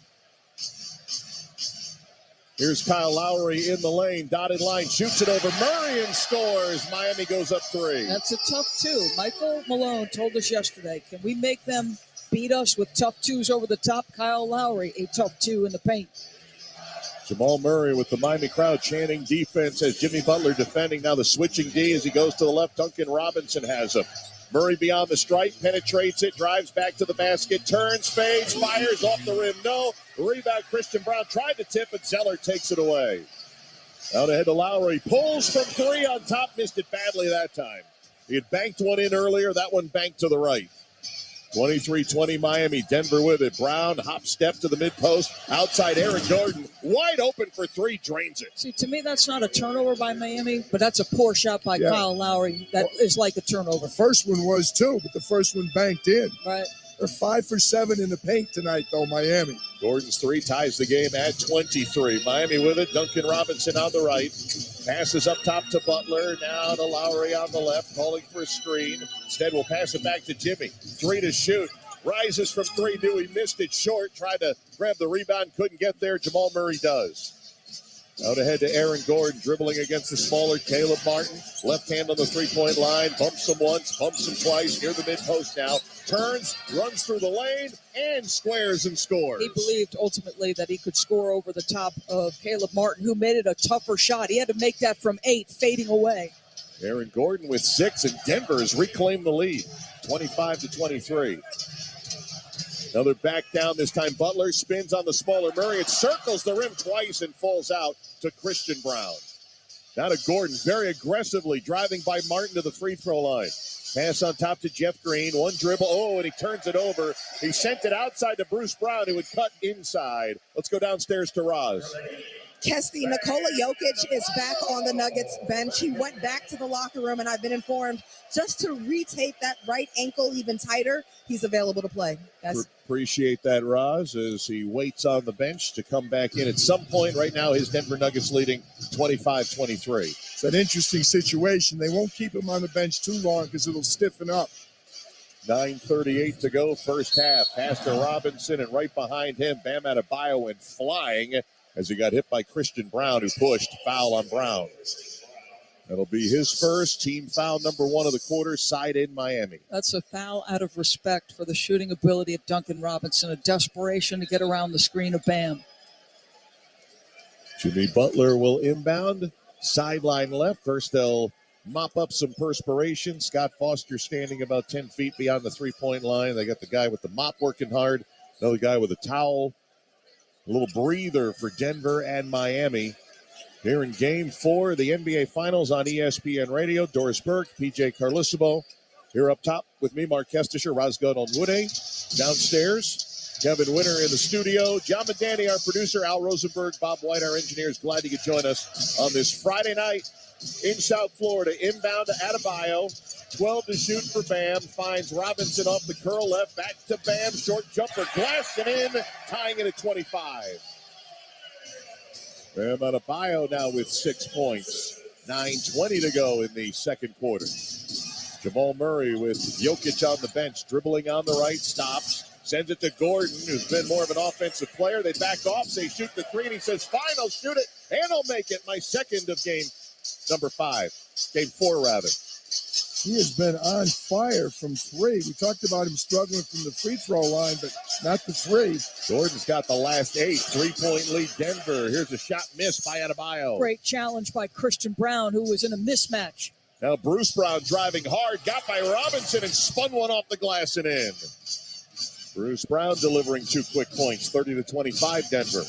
Here's Kyle Lowry in the lane. Dotted line, shoots it over Murray and scores. Miami goes up 3. That's a tough 2. Michael Malone told us yesterday, can we make them beat us with tough 2s over the top? Kyle Lowry, a tough 2 in the paint. Jamal Murray with the Miami crowd chanting defense as Jimmy Butler defending. Now the switching D as he goes to the left. Duncan Robinson has him. Murray beyond the stripe, penetrates it, drives back to the basket, turns, fades, fires off the rim. No. Rebound, Christian Brown tried to tip, and Zeller takes it away. Out ahead to Lowry. Pulls from 3 on top, missed it badly that time. He had banked one in earlier. That one banked to the right. 23-20 Miami. Denver with it. Brown, hop step to the mid-post. Outside Aaron Gordon. Wide open for 3. Drains it. See, to me, that's not a turnover by Miami, but that's a poor shot by Kyle Lowry. That is like a turnover. The first one was too, but the first one banked in. Right. They're 5 for 7 in the paint tonight, though, Miami. Gordon's 3 ties the game at 23. Miami with it. Duncan Robinson on the right. Passes up top to Butler. Now to Lowry on the left, calling for a screen. Instead, we'll pass it back to Jimmy. 3 to shoot. Rises from 3. Dewey missed it short. Tried to grab the rebound. Couldn't get there. Jamal Murray does. Out ahead to Aaron Gordon, dribbling against the smaller Caleb Martin. Left hand on the three-point line. Bumps him once, bumps him twice. Near the mid-post now. Turns, runs through the lane, and squares and scores. He believed ultimately that he could score over the top of Caleb Martin, who made it a tougher shot. He had to make that from 8, fading away. Aaron Gordon with 6, and Denver has reclaimed the lead, 25-23. Another back down, this time Butler spins on the smaller Murray. It circles the rim twice and falls out to Christian Brown. Now to Gordon, very aggressively driving by Martin to the free throw line. Pass on top to Jeff Green, one dribble, and he turns it over. He sent it outside to Bruce Brown, who would cut inside. Let's go downstairs to Roz. Kesty, Nikola Jokic is back on the Nuggets bench. He went back to the locker room, and I've been informed just to retape that right ankle even tighter, he's available to play. Appreciate that, Roz, as he waits on the bench to come back in at some point. Right now, his Denver Nuggets leading 25-23. It's an interesting situation. They won't keep him on the bench too long because it'll stiffen up. 9:38 to go, first half. Pass to Robinson, and right behind him, Bam Adebayo went flying as he got hit by Christian Brown, who pushed. Foul on Brown. That'll be his first team foul, number 1 of the quarter, side in Miami. That's a foul out of respect for the shooting ability of Duncan Robinson, a desperation to get around the screen of Bam. Jimmy Butler will inbound, sideline left. First, they'll mop up some perspiration. Scott Foster standing about 10 feet beyond the three-point line. They got the guy with the mop working hard, another guy with a towel. A little breather for Denver and Miami. Here in Game 4 of the NBA Finals on ESPN Radio. Doris Burke, PJ Carlissimo. Here up top with me, Mark Kestisher, Razgad Onwude. Downstairs, Kevin Winter in the studio. John Madani, our producer. Al Rosenberg, Bob White, our engineers. Glad you could join us on this Friday night in South Florida. Inbound to Adebayo. 12 to shoot for Bam. Finds Robinson off the curl left. Back to Bam. Short jumper. Blasting in. Tying it at 25. Bam Adebayo now with 6 points. 9:20 to go in the second quarter. Jamal Murray with Jokic on the bench. Dribbling on the right. Stops. Sends it to Gordon, who's been more of an offensive player. They back off. They shoot the 3. And he says, fine, I'll shoot it. And I'll make it. My second of game number 5. Game 4, rather. He has been on fire from 3. We talked about him struggling from the free throw line, but not the 3. Gordon's got the last 8. 3-point lead Denver. Here's a shot missed by Adebayo. Great challenge by Christian Brown, who was in a mismatch. Now Bruce Brown driving hard. Got by Robinson and spun one off the glass and in. Bruce Brown delivering 2 quick points. 30-25 Denver.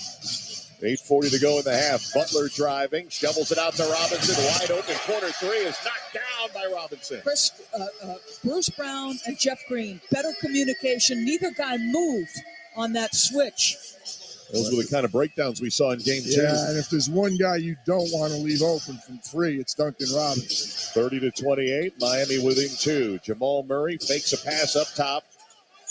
8:40 to go in the half. Butler driving, shovels it out to Robinson. Wide open corner three is knocked down by Robinson. Bruce Brown and Jeff Green, better communication. Neither guy moved on that switch. Those were the kind of breakdowns we saw in game 2. Yeah, and if there's one guy you don't want to leave open from 3, it's Duncan Robinson. 30-28, Miami within 2. Jamal Murray fakes a pass up top.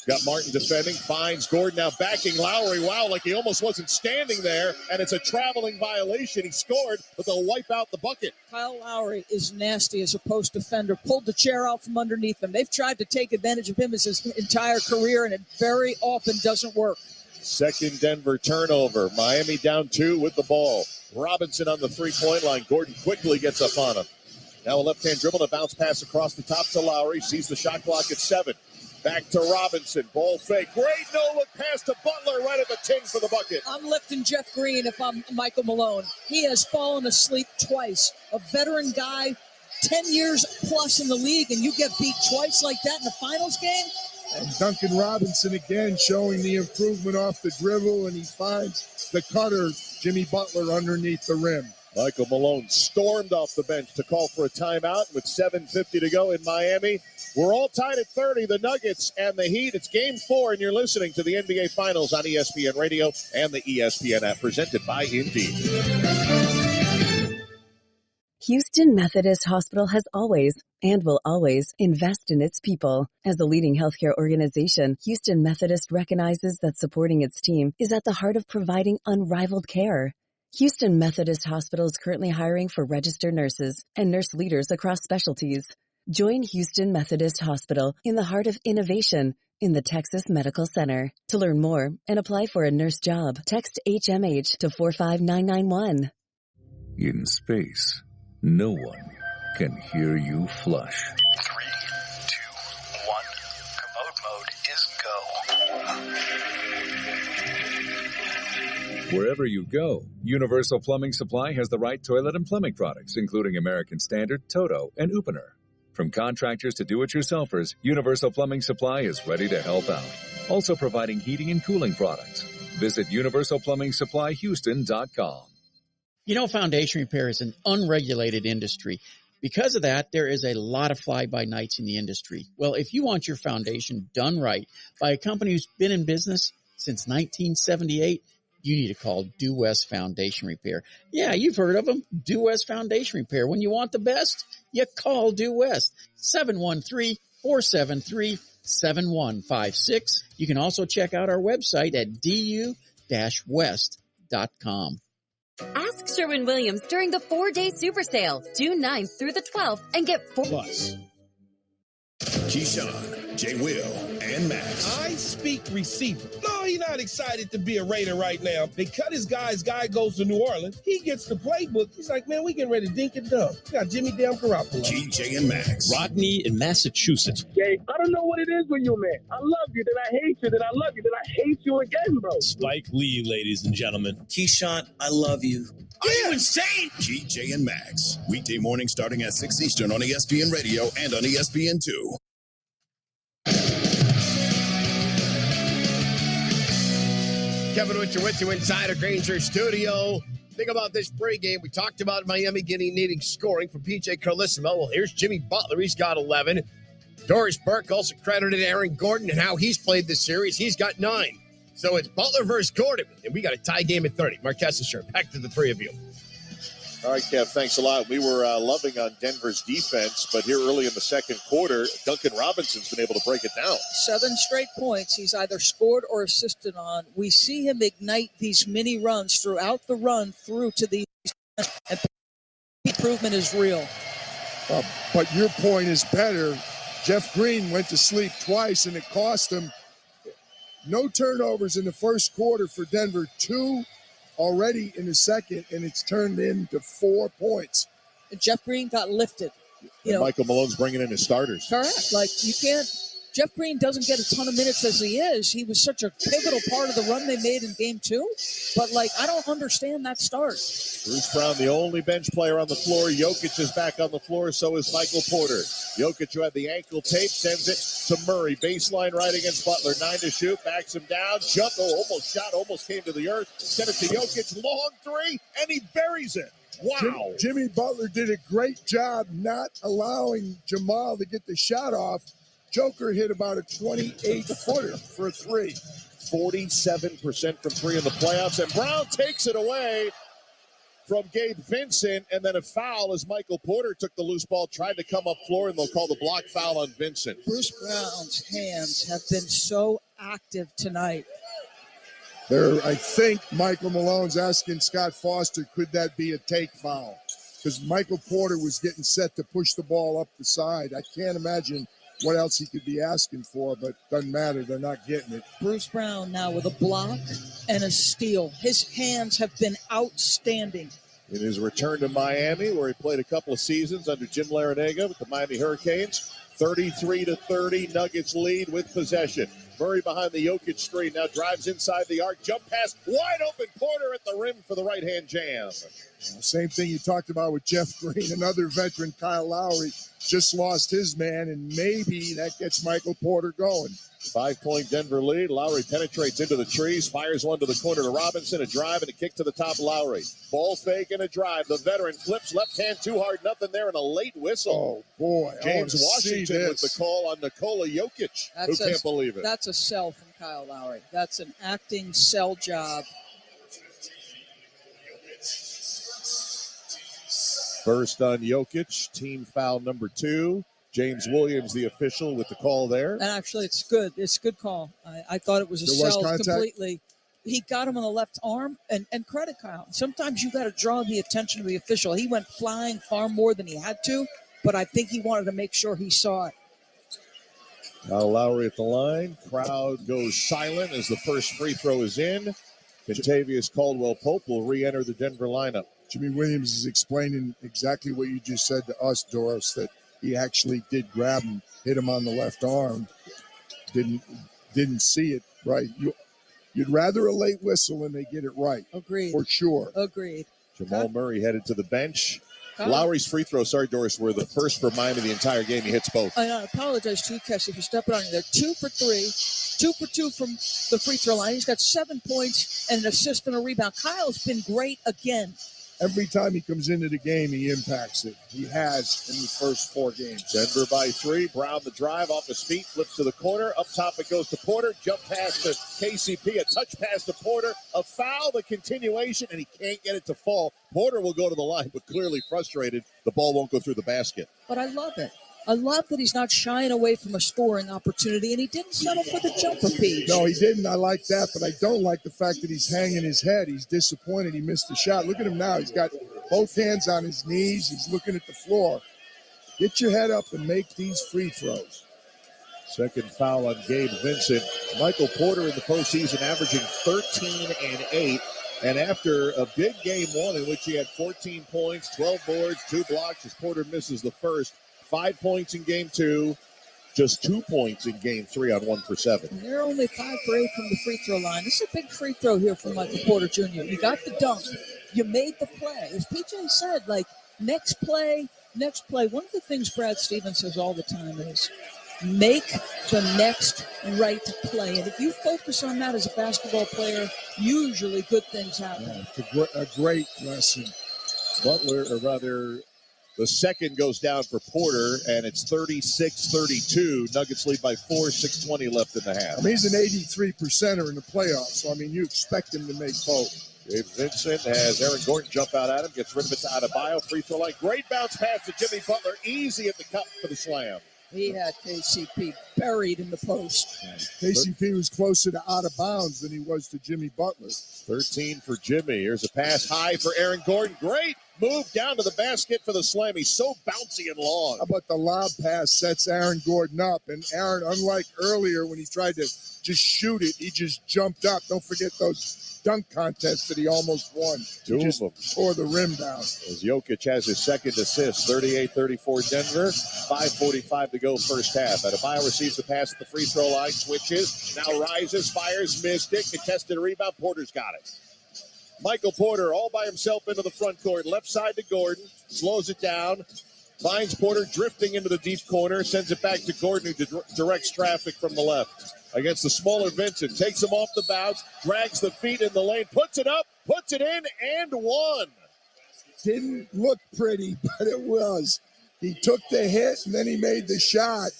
Got Martin defending, finds Gordon now backing Lowry. Wow, like he almost wasn't standing there, and it's a traveling violation. He scored, but they'll wipe out the bucket. Kyle Lowry is nasty as a post defender. Pulled the chair out from underneath him. They've tried to take advantage of him his entire career, and it very often doesn't work. Second Denver turnover. Miami down 2 with the ball. Robinson on the three-point line. Gordon quickly gets up on him. Now a left-hand dribble, a bounce pass across the top to Lowry. Sees the shot clock at 7. Back to Robinson. Ball fake. Great no-look pass to Butler right at the tin for the bucket. I'm lifting Jeff Green if I'm Michael Malone. He has fallen asleep twice. A veteran guy, 10 years plus in the league, and you get beat twice like that in the finals game? And Duncan Robinson again showing the improvement off the dribble, and he finds the cutter, Jimmy Butler, underneath the rim. Michael Malone stormed off the bench to call for a timeout with 7:50 to go in Miami. We're all tied at 30, the Nuggets and the Heat. It's game 4, and you're listening to the NBA Finals on ESPN Radio and the ESPN app, presented by Indeed. Houston Methodist Hospital has always and will always invest in its people. As a leading healthcare organization, Houston Methodist recognizes that supporting its team is at the heart of providing unrivaled care. Houston Methodist Hospital is currently hiring for registered nurses and nurse leaders across specialties. Join Houston Methodist Hospital in the heart of innovation in the Texas Medical Center. To learn more and apply for a nurse job, text HMH to 45991. In space, no one can hear you flush. 3, 2, 1. Commode mode is go. Wherever you go, Universal Plumbing Supply has the right toilet and plumbing products, including American Standard, Toto, and Upener. From contractors to do-it-yourselfers, Universal Plumbing Supply is ready to help out. Also providing heating and cooling products. Visit universalplumbingsupplyhouston.com. You know, foundation repair is an unregulated industry. Because of that, there is a lot of fly-by-nights in the industry. Well, if you want your foundation done right by a company who's been in business since 1978, you need to call Due West Foundation Repair. Yeah, you've heard of them, Due West Foundation Repair. When you want the best, you call Due West, 713-473-7156. You can also check out our website at du-west.com. Ask Sherwin-Williams during the 4-day super sale, June 9th through the 12th, and get 4 Plus. Keyshawn, J. Will, and Max. I speak receiver. No, he's not excited to be a Raider right now. They cut his guy goes to New Orleans. He gets the playbook. He's like, man, we getting ready to dink and dunk. We got Jimmy Damn Garoppolo. KJ and Max. Rodney in Massachusetts. Jay, I don't know what it is with you, man. I love you, then I hate you, then I love you, then I hate you again, bro. Spike Lee, ladies and gentlemen. Keyshawn, I love you. Are you insane? KJ and Max. Weekday morning starting at 6 Eastern on ESPN Radio and on ESPN2. Kevin Winter with you inside a Granger studio. Think about this pregame. We talked about Miami needing scoring from P.J. Carlissimo. Well, here's Jimmy Butler. He's got 11. Doris Burke also credited Aaron Gordon and how he's played this series. He's got 9. So it's Butler versus Gordon. And we got a tie game at 30. Marquez and Sher, back to the three of you. All right, Kev, thanks a lot. We were loving on Denver's defense, but here early in the second quarter, Duncan Robinson's been able to break it down. 7 straight points he's either scored or assisted on. We see him ignite these mini runs throughout the run through to the and improvement is real. But your point is better. Jeff Green went to sleep twice, and it cost him. No turnovers in the first quarter for Denver. 2 already in the second, and it's turned into 4 points. And Jeff Green got lifted. Michael Malone's bringing in his starters. Correct. Like, you can't Jeff Green doesn't get a ton of minutes as he is. He was such a pivotal part of the run they made in game 2. But, I don't understand that start. Bruce Brown, the only bench player on the floor. Jokic is back on the floor. So is Michael Porter. Jokic, who had the ankle tape, sends it to Murray. Baseline right against Butler. 9 to shoot. Backs him down. Jump. Almost came to the earth. Sent it to Jokic. Long 3. And he buries it. Wow. Jimmy Butler did a great job not allowing Jamal to get the shot off. Joker hit about a 28-footer for a 3. 47% from 3 in the playoffs. And Brown takes it away from Gabe Vincent. And then a foul as Michael Porter took the loose ball, tried to come up floor, and they'll call the block foul on Vincent. Bruce Brown's hands have been so active tonight. I think Michael Malone's asking Scott Foster, could that be a take foul? Because Michael Porter was getting set to push the ball up the side. I can't imagine what else he could be asking for, but doesn't matter. They're not getting it. Bruce Brown now with a block and a steal. His hands have been outstanding. In his return to Miami, where he played a couple of seasons under Jim Larinaga with the Miami Hurricanes, 33-30, Nuggets lead with possession. Murray behind the Jokic screen, now drives inside the arc, jump pass, wide open, Porter at the rim for the right-hand jam. Same thing you talked about with Jeff Green. Another veteran, Kyle Lowry, just lost his man, and maybe that gets Michael Porter going. 5-point Denver lead. Lowry penetrates into the trees, fires one to the corner to Robinson, a drive and a kick to the top. Lowry. Ball fake and a drive. The veteran flips left hand too hard, nothing there, and a late whistle. Oh, boy. James Washington with the call on Nikola Jokic. Who can't believe it? That's a sell from Kyle Lowry. That's an acting sell job. First on Jokic, team foul number 2. James Williams, the official, with the call there. And actually, it's good. It's a good call. I thought it was a There was sell contact? completely. He got him on the left arm, and credit Kyle. Sometimes you got to draw the attention of the official. He went flying far more than he had to, but I think he wanted to make sure he saw it. Kyle Lowry at the line. Crowd goes silent as the first free throw is in. Contavious Caldwell-Pope will re-enter the Denver lineup. Jimmy Williams is explaining exactly what you just said to us, Doris, that he actually did grab him, hit him on the left arm. Didn't see it right. You'd rather a late whistle when they get it right. Agreed. For sure. Agreed. Jamal Murray headed to the bench. Kyle? Lowry's free throws, sorry, Doris, were the first for Miami the entire game. He hits both. I apologize to you, Kessie, for stepping on you there. 2 for 3, 2 for 2 from the free throw line. He's got 7 points and an assist and a rebound. Kyle's been great again. Every time he comes into the game, he impacts it. He has in the first 4 games. Denver by 3. Brown the drive off his feet, flips to the corner. Up top it goes to Porter. Jump pass to KCP. A touch pass to Porter. A foul, the continuation, and he can't get it to fall. Porter will go to the line, but clearly frustrated. The ball won't go through the basket. But I love it. I love that he's not shying away from a scoring opportunity, and he didn't settle for the jumper piece. No, he didn't. I like that, but I don't like the fact that he's hanging his head. He's disappointed he missed the shot. Look at him now. He's got both hands on his knees. He's looking at the floor. Get your head up and make these free throws. Second foul on Gabe Vincent. Michael Porter in the postseason averaging 13 and 8. And after a big game 1 in which he had 14 points, 12 boards, 2 blocks, as Porter misses the first, 5 points in game 2, just 2 points in game 3 on 1 for 7. And they're only 5 for 8 from the free throw line. This is a big free throw here from Michael Porter Jr. You got the dunk. You made the play. As PJ said, next play. One of the things Brad Stevens says all the time is make the next right play. And if you focus on that as a basketball player, usually good things happen. Yeah, it's a great lesson. Butler, or rather, the second goes down for Porter, and it's 36-32. Nuggets lead by 4, 6:20 left in the half. I mean, he's an 83%er in the playoffs, so, you expect him to make both. Gabe Vincent has Aaron Gordon jump out at him, gets rid of it to Adebayo, free throw line. Great bounce pass to Jimmy Butler, easy at the cup for the slam. He had KCP buried in the post. KCP was closer to out of bounds than he was to Jimmy Butler. 13 for Jimmy. Here's a pass high for Aaron Gordon. Great move down to the basket for the slam. He's so bouncy and long. How about the lob pass sets Aaron Gordon up? And Aaron, unlike earlier when he tried to just shoot it, he just jumped up. Don't forget those dunk contests that he almost won. Two just of them. tore the rim down. As Jokic has his second assist, 38-34 Denver, 5:45 to go first half. Adebayo receives the pass at the free throw line, switches, now rises, fires, missed it, contested rebound, Porter's got it. Michael Porter all by himself into the front court, left side to Gordon, slows it down, finds Porter drifting into the deep corner, sends it back to Gordon, who directs traffic from the left. Against the smaller Vincent, takes him off the bounce, drags the feet in the lane, puts it up, puts it in, and one. Didn't look pretty, but it was. He took the hit, and then he made the shot.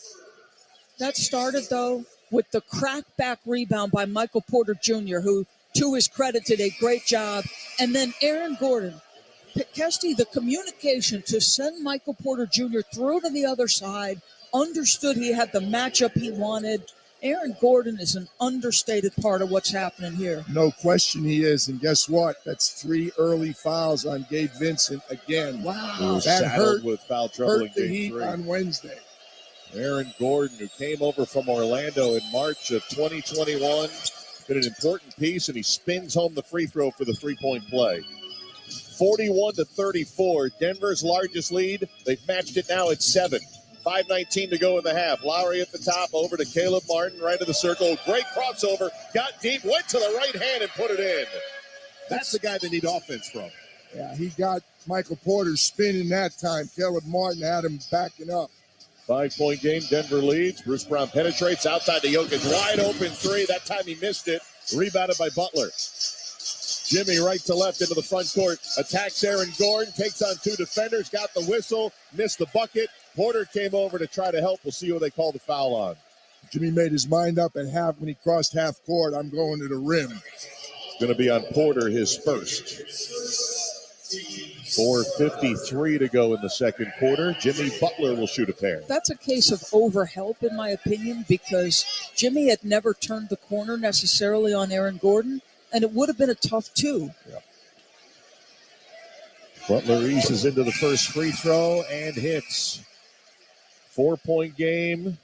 That started, though, with the crackback rebound by Michael Porter Jr., who, to his credit, did a great job. And then Aaron Gordon. Kesty, the communication to send Michael Porter Jr. through to the other side, understood he had the matchup he wanted. Aaron Gordon is an understated part of what's happening here. No question he is. And guess what? That's 3 early fouls on Gabe Vincent again. Wow. That hurt, with foul trouble in hurt the game Heat 3. on Wednesday. Aaron Gordon, who came over from Orlando in March of 2021, been an important piece, and he spins home the free throw for the three-point play. 41-34, Denver's largest lead. They've matched it now at 7. 5:19 to go in the half. Lowry at the top, over to Caleb Martin, right of the circle. Great crossover, got deep, went to the right hand and put it in. That's the guy they need offense from. Yeah, he got Michael Porter spinning that time. Caleb Martin had him backing up. 5-point game, Denver leads. Bruce Brown penetrates outside the Jokic. Wide open three. That time he missed it. Rebounded by Butler. Jimmy right to left into the front court. Attacks Aaron Gordon. Takes on 2 defenders. Got the whistle. Missed the bucket. Porter came over to try to help. We'll see who they call the foul on. Jimmy made his mind up at half when he crossed half court. I'm going to the rim. It's going to be on Porter, his first. 4:53 to go in the second quarter. Jimmy Butler will shoot a pair. That's a case of overhelp, in my opinion, because Jimmy had never turned the corner necessarily on Aaron Gordon, and it would have been a tough 2. Yeah. Butler eases into the first free throw and hits. 4-point game.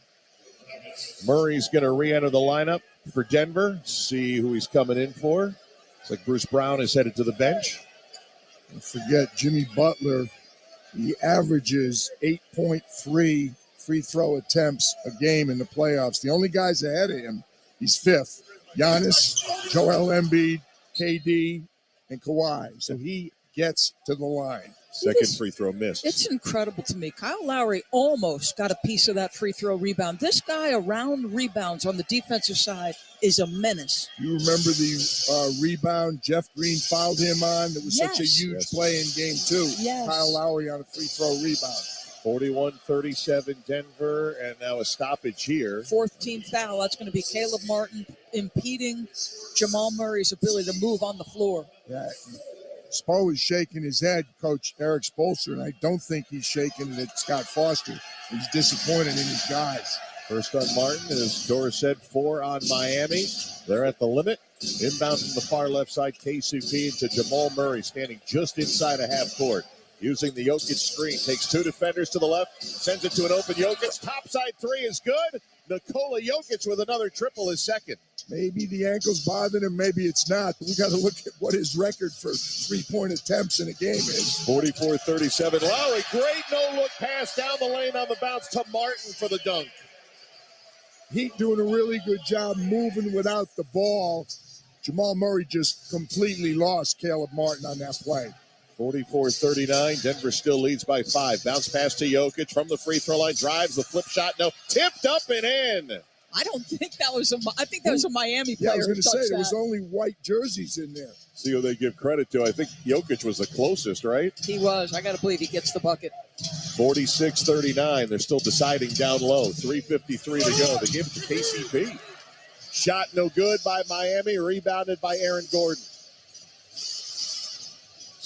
Murray's going to re-enter the lineup for Denver. See who he's coming in for. Looks like Bruce Brown is headed to the bench. Don't forget, Jimmy Butler, he averages 8.3 free throw attempts a game in the playoffs. The only guys ahead of him, he's 5th. Giannis, Joel Embiid, KD, and Kawhi. So he gets to the line. Second free throw missed. It's incredible to me. Kyle Lowry almost got a piece of that free throw rebound. This guy around rebounds on the defensive side is a menace. You remember the rebound Jeff Green fouled him on? That was such a huge play in game 2. Yes. Kyle Lowry on a free throw rebound. 41-37 Denver, and now a stoppage here. 4th team foul. That's going to be Caleb Martin impeding Jamal Murray's ability to move on the floor. Yeah. Spo is shaking his head, Coach Eric Spoelstra, and I don't think he's shaking it at Scott Foster. He's disappointed in his guys. First on Martin, as Doris said, 4 on Miami. They're at the limit. Inbound from the far left side, KCP into Jamal Murray, standing just inside of half court. Using the Jokic screen, takes 2 defenders to the left, sends it to an open Jokic. Topside 3 is good. Nikola Jokic with another triple, his second. Maybe the ankle's bothering him, maybe it's not. But we got to look at what his record for 3-point attempts in a game is. 44-37. Lowry, great no-look pass down the lane on the bounce to Martin for the dunk. Heat doing a really good job moving without the ball. Jamal Murray just completely lost Caleb Martin on that play. 44-39. Denver still leads by 5. Bounce pass to Jokic from the free throw line. Drives the flip shot. No. Tipped up and in. I don't think that was I think that was a Miami player. Yeah, I was going to say, there was only white jerseys in there. See who they give credit to. I think Jokic was the closest, right? He was. I got to believe he gets the bucket. 46-39. They're still deciding down low. 3:53 to go. They give it to KCP. Shot no good by Miami. Rebounded by Aaron Gordon.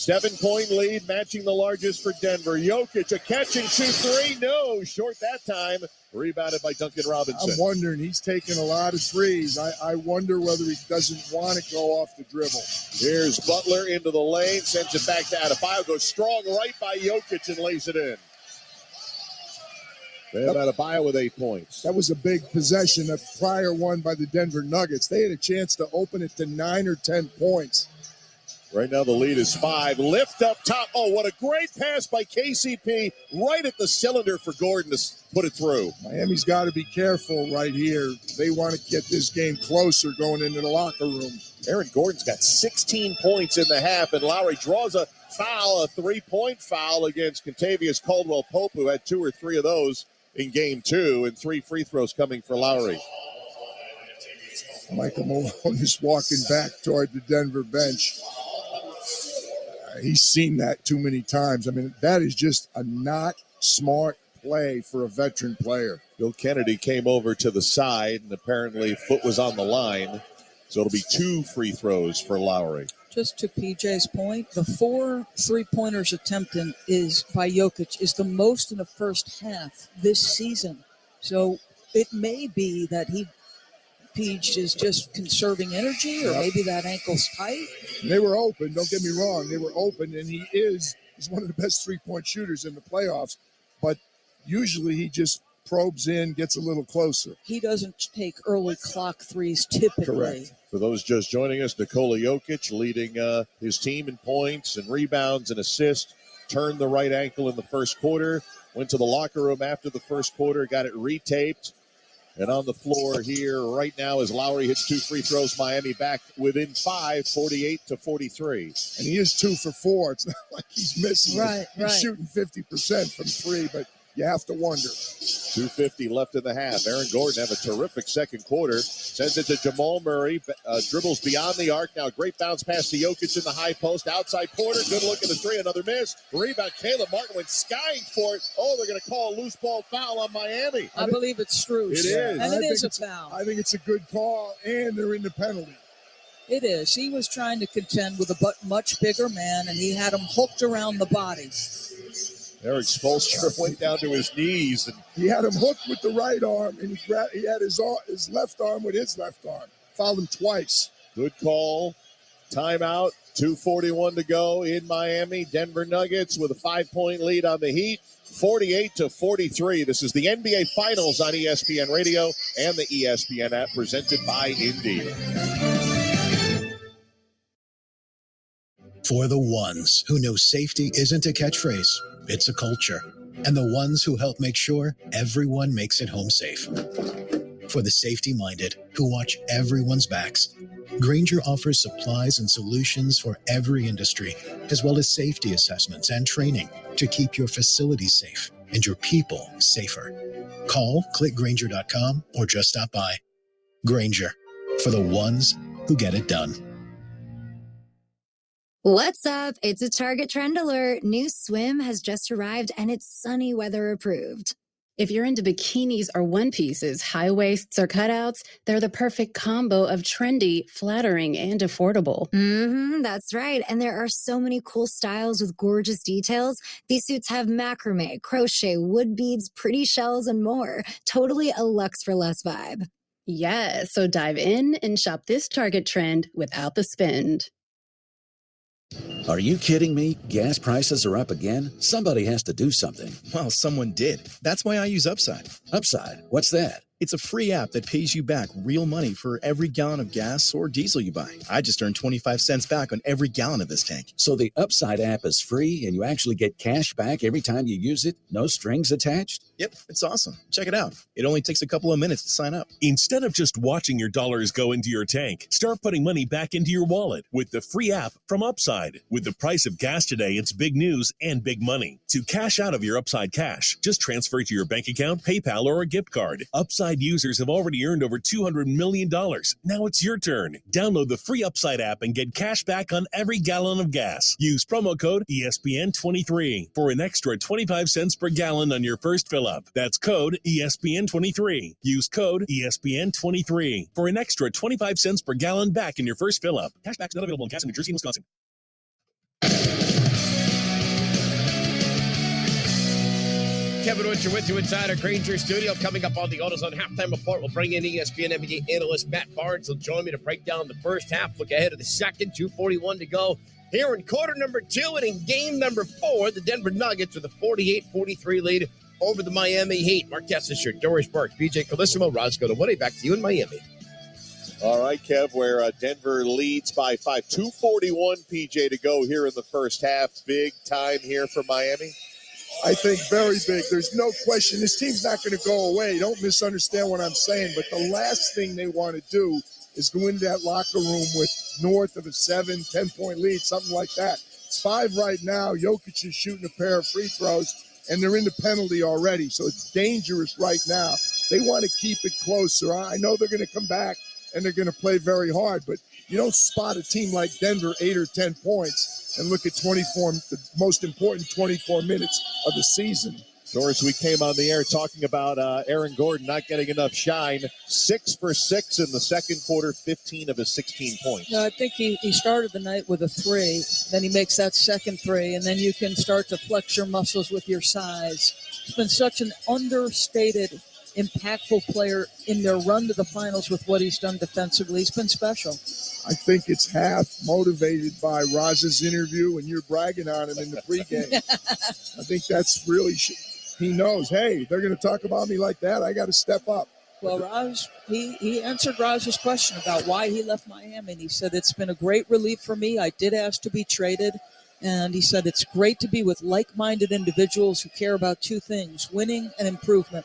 7-point lead, matching the largest for Denver. Jokic, a catch and shoot three. No, short that time. Rebounded by Duncan Robinson. I'm wondering, he's taking a lot of threes. I wonder whether he doesn't want to go off the dribble. Here's Butler into the lane, sends it back to Adebayo, goes strong right by Jokic and lays it in. They have Adebayo with 8 points. That was a big possession, a prior one by the Denver Nuggets. They had a chance to open it to 9 or 10 points. Right now the lead is 5. Lift up top. Oh, what a great pass by KCP right at the cylinder for Gordon to put it through. Miami's got to be careful right here. They want to get this game closer going into the locker room. Aaron Gordon's got 16 points in the half, and Lowry draws a foul, a 3-point foul against Kentavious Caldwell-Pope, who had 2 or 3 of those in game 2, and 3 free throws coming for Lowry. Michael Malone is walking back toward the Denver bench. He's seen that too many times. I mean, that is just a not smart play for a veteran player. Bill Kennedy came over to the side, and apparently foot was on the line. So it'll be 2 free throws for Lowry. Just to PJ's point, the 4 3-pointers attempted is by Jokic is the most in the first half this season. So it may be that Peach is just conserving energy, or maybe that ankle's tight. They were open, don't get me wrong. They were open, and he's one of the best 3-point shooters in the playoffs. But usually he just probes in, gets a little closer. He doesn't take early clock threes typically. Correct. For those just joining us, Nikola Jokic leading his team in points and rebounds and assists. Turned the right ankle in the first quarter. Went to the locker room after the first quarter, got it retaped. And on the floor here right now as Lowry hits 2 free throws, Miami back within 5, 48-43. And he is 2 for 4. It's not like he's missing. Right. He's shooting 50% from 3, but you have to wonder. 2:50 left in the half. Aaron Gordon have a terrific second quarter. Sends it to Jamal Murray. Dribbles beyond the arc. Now great bounce pass to Jokic in the high post. Outside Porter. Good look at the 3. Another miss. Rebound. Caleb Martin went skying for it. Oh, they're going to call a loose ball foul on Miami. I believe it's Strus. It is. And it is a foul. I think it's a good call, and they're in the penalty. It is. He was trying to contend with a much bigger man, and he had him hooked around the body. Eric Spoelstra went down to his knees. And he had him hooked with the right arm, and he had his left arm with his left arm. Fouled him twice. Good call. Timeout. 2:41 to go in Miami. Denver Nuggets with a 5-point lead on the Heat. 48-43. This is the NBA Finals on ESPN Radio and the ESPN app, presented by Indeed. For the ones who know safety isn't a catchphrase, it's a culture. And the ones who help make sure everyone makes it home safe. For the safety-minded who watch everyone's backs, Grainger offers supplies and solutions for every industry, as well as safety assessments and training to keep your facilities safe and your people safer. Call, clickgrainger.com, or just stop by. Grainger, for the ones who get it done. What's up? It's a Target Trend Alert. New swim has just arrived and it's sunny weather approved. If you're into bikinis or one pieces, high waists or cutouts, they're the perfect combo of trendy, flattering, and affordable. That's right. And there are so many cool styles with gorgeous details. These suits have macrame, crochet, wood beads, pretty shells, and more. Totally a luxe for less vibe. Yeah, so dive in and shop this Target trend without the spend. Are you kidding me? Gas prices are up again? Somebody has to do something. Well, someone did. That's why I use Upside. Upside? What's that? It's a free app that pays you back real money for every gallon of gas or diesel you buy. I just earned 25 cents back on every gallon of this tank. So the Upside app is free and you actually get cash back every time you use it? No strings attached? Yep, it's awesome. Check it out. It only takes a couple of minutes to sign up. Instead of just watching your dollars go into your tank, start putting money back into your wallet with the free app from Upside. With the price of gas today, it's big news and big money. To cash out of your Upside cash, just transfer it to your bank account, PayPal, or a gift card. Upside users have already earned over $200 million. Now it's your turn. Download the free Upside app and get cash back on every gallon of gas. Use promo code ESPN23 for an extra 25 cents per gallon on your first fill up. That's code ESPN23. Use code ESPN23 for an extra 25 cents per gallon back in your first fill up. Cashback's not available in Wisconsin, New Jersey, and Wisconsin. Kevin Winter with you inside our Granger studio. Coming up on the AutoZone Halftime Report, we'll bring in ESPN NBA analyst Matt Barnes. He'll join me to break down the first half, look ahead of the second, 2:41 to go. Here in quarter number 2 and in game number 4, the Denver Nuggets with a 48-43 lead over the Miami Heat. Mark Kessler, Doris Burke, PJ Calissimo, Roscoe DeWoody. Back to you in Miami. All right, Kev, where Denver leads by 5. 2:41, PJ, to go here in the first half. Big time here for Miami. I think very big. There's no question. This team's not going to go away. Don't misunderstand what I'm saying. But the last thing they want to do is go into that locker room with north of a 7, 10-point lead, something like that. It's 5 right now. Jokic is shooting a pair of free throws, and they're in the penalty already. So it's dangerous right now. They want to keep it closer. I know they're going to come back, and they're going to play very hard. But you don't spot a team like Denver 8 or 10 points and look at the most important 24 minutes of the season. Doris, we came on the air talking about Aaron Gordon not getting enough shine. 6 for 6 in the second quarter, 15 of his 16 points. No, I think he started the night with a 3. Then he makes that second 3, and then you can start to flex your muscles with your size. He's been such an understated, impactful player in their run to the finals with what he's done defensively. He's been special. I think it's half motivated by Raz's interview, and you're bragging on him in the pregame. I think that's really, he knows, hey, they're going to talk about me like that. I got to step up. Well, Raz, he answered Raz's question about why he left Miami, and he said, it's been a great relief for me. I did ask to be traded, and he said, it's great to be with like-minded individuals who care about 2 things, winning and improvement.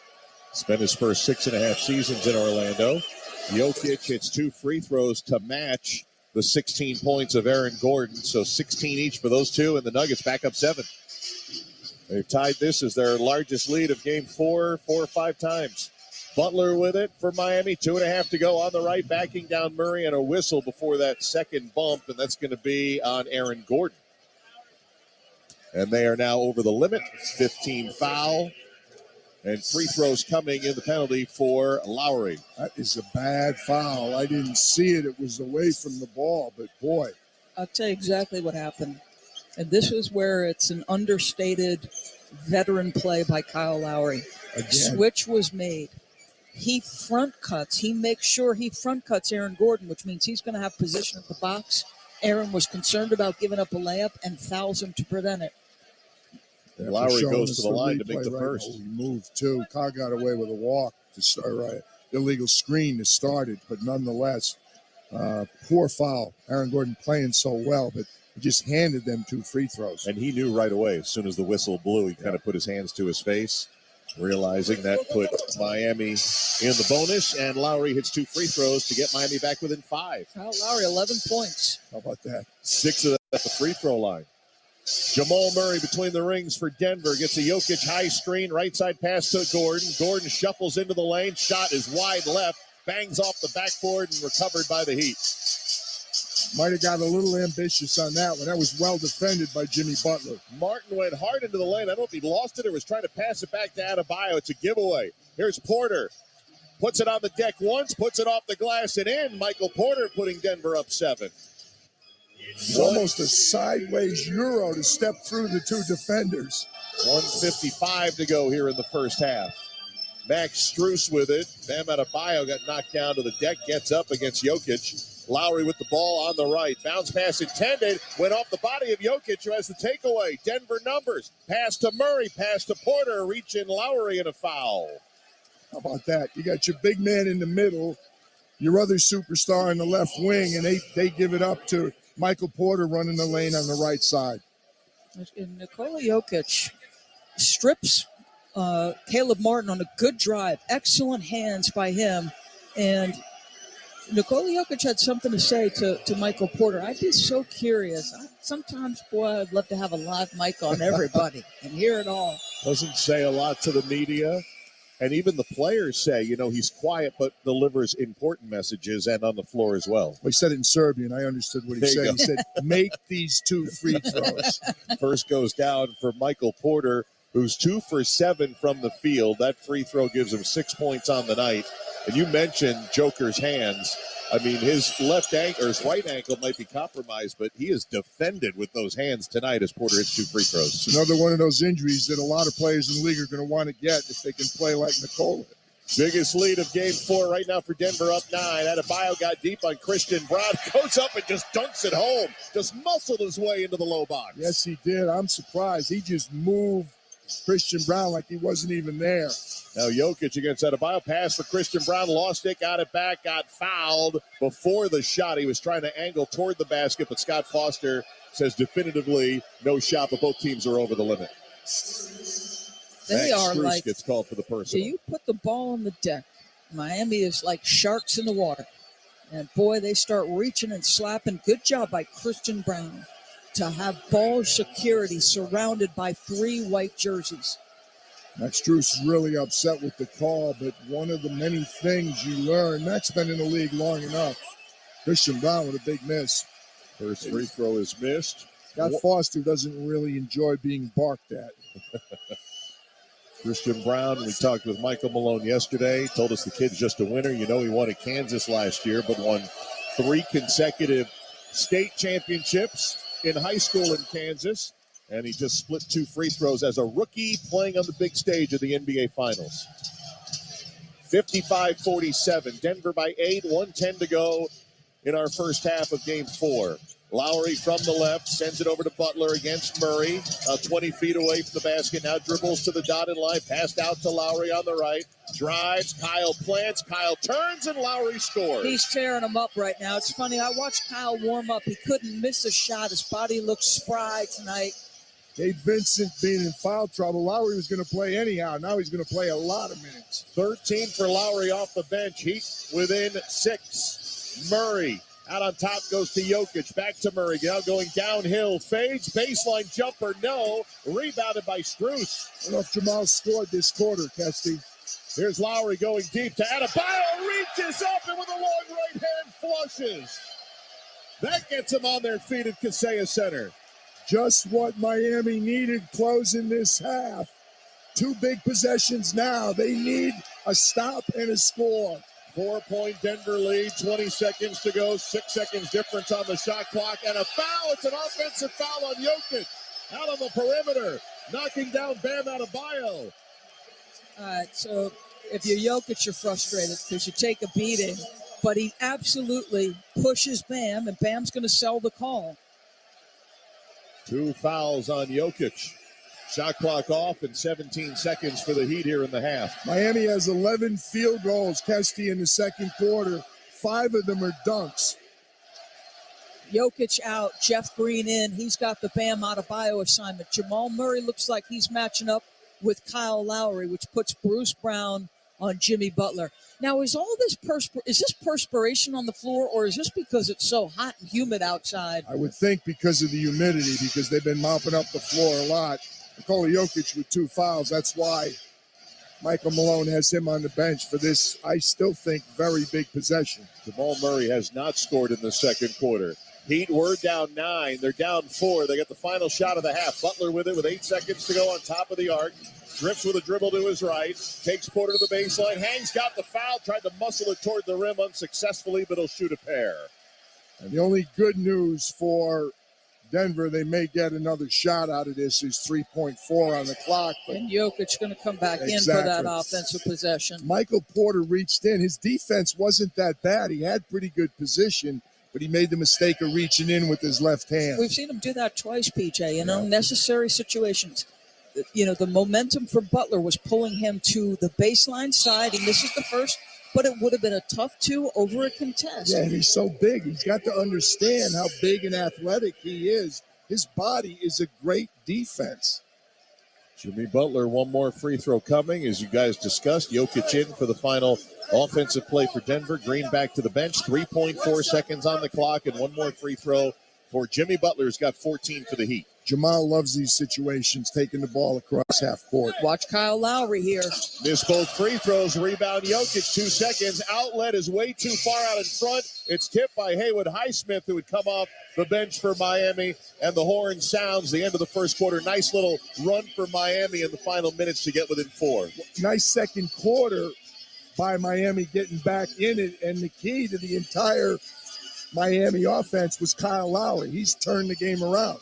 Spent his first 6.5 seasons in Orlando. Jokic hits 2 free throws to match the 16 points of Aaron Gordon. So 16 each for those 2, and the Nuggets back up 7. They've tied this as their largest lead of game 4 or 5 times. Butler with it for Miami. 2.5 to go on the right, backing down Murray, and a whistle before that second bump, and that's going to be on Aaron Gordon. And they are now over the limit. 15 foul. And free throws coming in the penalty for Lowry. That is a bad foul. I didn't see it. It was away from the ball, but boy. I'll tell you exactly what happened. And this is where it's an understated veteran play by Kyle Lowry. Again. Switch was made. He front cuts. He makes sure he front cuts Aaron Gordon, which means he's going to have position at the box. Aaron was concerned about giving up a layup and fouls him to prevent it. Lowry goes to the line to make the first. He moved too. Carr got away with a walk to start right. Illegal screen to start it, but nonetheless, poor foul. Aaron Gordon playing so well, but he just handed them 2 free throws. And he knew right away, as soon as the whistle blew, he kind of put his hands to his face, realizing that put Miami in the bonus, and Lowry hits 2 free throws to get Miami back within 5. Kyle Lowry, 11 points. How about that? 6 of them at the free throw line. Jamal Murray between the rings for Denver. Gets a Jokic high screen. Right side pass to Gordon. Gordon shuffles into the lane. Shot is wide left. Bangs off the backboard and recovered by the Heat. Might have got a little ambitious on that one. That was well defended by Jimmy Butler. Martin went hard into the lane. I don't know if he lost it or was trying to pass it back to Adebayo. It's a giveaway. Here's Porter. Puts it on the deck once. Puts it off the glass and in. Michael Porter putting Denver up 7. It's almost a sideways Euro to step through the 2 defenders. 1:55 to go here in the first half. Max Strus with it. Bam Adebayo got knocked down to the deck. Gets up against Jokic. Lowry with the ball on the right. Bounce pass intended. Went off the body of Jokic, who has the takeaway. Denver numbers. Pass to Murray. Pass to Porter. Reaching Lowry and a foul. How about that? You got your big man in the middle, your other superstar in the left wing, and they give it up to Michael Porter running the lane on the right side. Nikola Jokic strips Caleb Martin on a good drive. Excellent hands by him. And Nikola Jokic had something to say to Michael Porter. I'd be so curious. Sometimes, boy, I'd love to have a live mic on everybody and hear it all. Doesn't say a lot to the media. And even the players say, he's quiet but delivers important messages and on the floor as well. He said it in Serbian. I understood what he said. He said, make these 2 free throws. First goes down for Michael Porter. who's 2 for 7 from the field. That free throw gives him 6 points on the night. And you mentioned Joker's hands. I mean, his left ankle or his right ankle might be compromised, but he is defended with those hands tonight as Porter hits 2 free throws. It's another one of those injuries that a lot of players in the league are going to want to get if they can play like Nikola. Biggest lead of game 4 right now for Denver, up 9. Adebayo got deep on Christian Brown, goes up and just dunks it home. Just muscled his way into the low box. Yes, he did. I'm surprised. He just moved Christian Brown like he wasn't even there. Now Jokic against Adebayo. Pass for Christian Brown. Lost it, got it back, got fouled before the shot. He was trying to angle toward the basket, but Scott Foster says definitively no shot, but both teams are over the limit. They Max are Strus like, gets called for the personal. you put the ball on the deck. Miami is like sharks in the water. And boy, they start reaching and slapping. Good job by Christian Brown to have ball security surrounded by 3 white jerseys. Max Strus is really upset with the call, but one of the many things you learn, Max been in the league long enough. Christian Brown with a big miss. First free throw is missed. Scott Foster doesn't really enjoy being barked at. Christian Brown, we talked with Michael Malone yesterday, told us the kid's just a winner. You know, he won at Kansas last year, but won 3 consecutive state championships in high school in Kansas. And he just split 2 free throws as a rookie playing on the big stage of the NBA Finals. 55-47, Denver by 8, 1:10 to go in our first half of game 4. Lowry from the left sends it over to Butler against Murray. 20 feet away from the basket. Now dribbles to the dotted line. Passed out to Lowry on the right. Drives. Kyle plants. Kyle turns, and Lowry scores. He's tearing them up right now. It's funny. I watched Kyle warm up. He couldn't miss a shot. His body looks spry tonight. Gabe Vincent being in foul trouble. Lowry was going to play anyhow. Now he's going to play a lot of minutes. 13 for Lowry off the bench. Heat within 6. Murray. Out on top goes to Jokic. Back to Murray. Now going downhill. Fades. Baseline jumper. No. Rebounded by Strus. I don't know if Jamal scored this quarter, Kesty. Here's Lowry going deep to Adebayo. Reaches up and with a long right hand flushes. That gets him on their feet at Kaseya Center. Just what Miami needed closing this half. 2 big possessions now. They need a stop and a score. 4-point Denver lead, 20 seconds to go, 6 seconds difference on the shot clock, and a foul. It's an offensive foul on Jokic. Out on the perimeter, knocking down Bam Adebayo. All right, so if you're Jokic, you're frustrated because you take a beating, but he absolutely pushes Bam, and Bam's going to sell the call. 2 fouls on Jokic. Shot clock off and 17 seconds for the Heat here in the half. Miami has 11 field goals, Kesty, in the second quarter. 5 of them are dunks. Jokic out, Jeff Green in. He's got the Bam Adebayo assignment. Jamal Murray looks like he's matching up with Kyle Lowry, which puts Bruce Brown on Jimmy Butler. Now, is all this perspiration on the floor, or is this because it's so hot and humid outside? I would think because of the humidity, because they've been mopping up the floor a lot. Nikola Jokic with 2 fouls. That's why Michael Malone has him on the bench for this, I still think, very big possession. Jamal Murray has not scored in the second quarter. Heat were down 9. They're down 4. They got the final shot of the half. Butler with it with 8 seconds to go on top of the arc. Drifts with a dribble to his right. Takes Porter to the baseline. Hangs, got the foul. Tried to muscle it toward the rim unsuccessfully, but he'll shoot a pair. And the only good news for Denver, they may get another shot out of this, is 3.4 on the clock. And Jokic going to come back in for that offensive possession. Michael Porter reached in. His defense wasn't that bad. He had pretty good position, but he made the mistake of reaching in with his left hand. We've seen him do that twice, PJ, in unnecessary situations. You know, the momentum for Butler was pulling him to the baseline side, and this is the first, but it would have been a tough 2 over a contest. Yeah, and he's so big. He's got to understand how big and athletic he is. His body is a great defense. Jimmy Butler, one more free throw coming, as you guys discussed. Jokic in for the final offensive play for Denver. Green back to the bench. 3.4 seconds on the clock, and one more free throw for Jimmy Butler, who's got 14 for the Heat. Jamal loves these situations, taking the ball across half court. Watch Kyle Lowry here. Missed both free throws. Rebound Jokic, 2 seconds. Outlet is way too far out in front. It's tipped by Haywood Highsmith, who would come off the bench for Miami. And the horn sounds the end of the first quarter. Nice little run for Miami in the final minutes to get within 4. Nice second quarter by Miami getting back in it. And the key to the entire Miami offense was Kyle Lowry. He's turned the game around.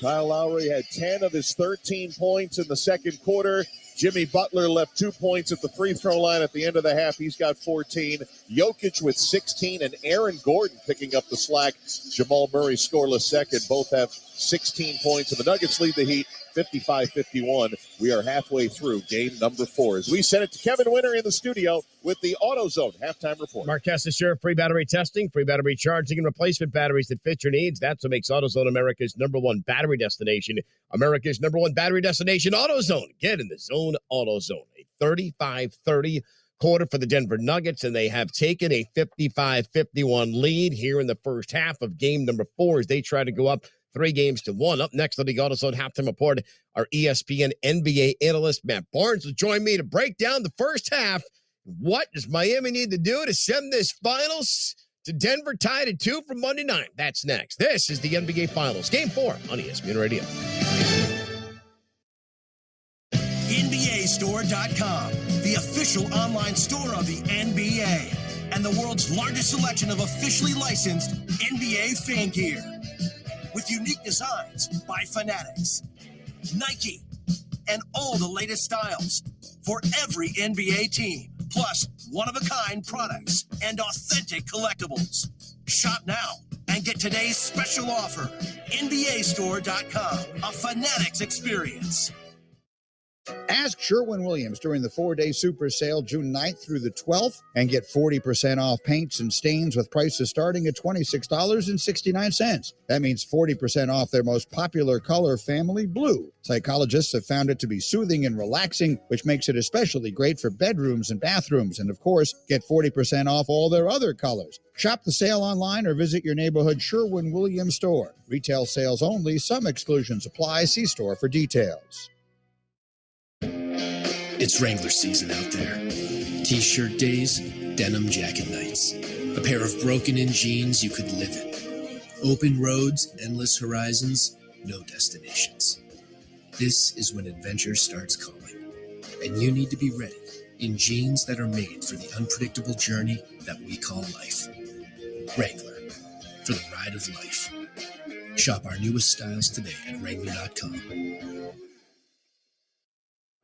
Kyle Lowry had 10 of his 13 points in the second quarter. Jimmy Butler left 2 points at the free throw line at the end of the half. He's got 14. Jokic with 16, and Aaron Gordon picking up the slack. Jamal Murray scoreless second. Both have 16 points, and the Nuggets lead the Heat 55-51. We are halfway through game number 4. As we send it to Kevin Winter in the studio with the AutoZone halftime report. Marquez is sure free battery testing, free battery charging, and replacement batteries that fit your needs. That's what makes AutoZone America's #1 battery destination. America's #1 battery destination, AutoZone. Get in the zone, AutoZone. A 35-30 quarter for the Denver Nuggets, and they have taken a 55-51 lead here in the first half of game number 4 as they try to go up 3-1. Up next on the AutoZone halftime report, our ESPN NBA analyst Matt Barnes will join me to break down the first half. What does Miami need to do to send this finals to Denver tied at 2 from Monday night? That's next. This is the NBA Finals, Game 4 on ESPN Radio. NBAstore.com, the official online store of the NBA, and the world's largest selection of officially licensed NBA fan gear. With unique designs by Fanatics, Nike, and all the latest styles for every NBA team, plus one-of-a-kind products and authentic collectibles. Shop now and get today's special offer. NBAstore.com, a Fanatics experience. Ask Sherwin-Williams during the 4-day super sale June 9th through the 12th and get 40% off paints and stains with prices starting at $26.69. That means 40% off their most popular color family, blue. Psychologists have found it to be soothing and relaxing, which makes it especially great for bedrooms and bathrooms. And of course, get 40% off all their other colors. Shop the sale online or visit your neighborhood Sherwin-Williams store. Retail sales only. Some exclusions apply. See store for details. It's Wrangler season out there. T-shirt days, denim jacket nights. A pair of broken-in jeans you could live in. Open roads, endless horizons, no destinations. This is when adventure starts calling. And you need to be ready in jeans that are made for the unpredictable journey that we call life. Wrangler, for the ride of life. Shop our newest styles today at Wrangler.com.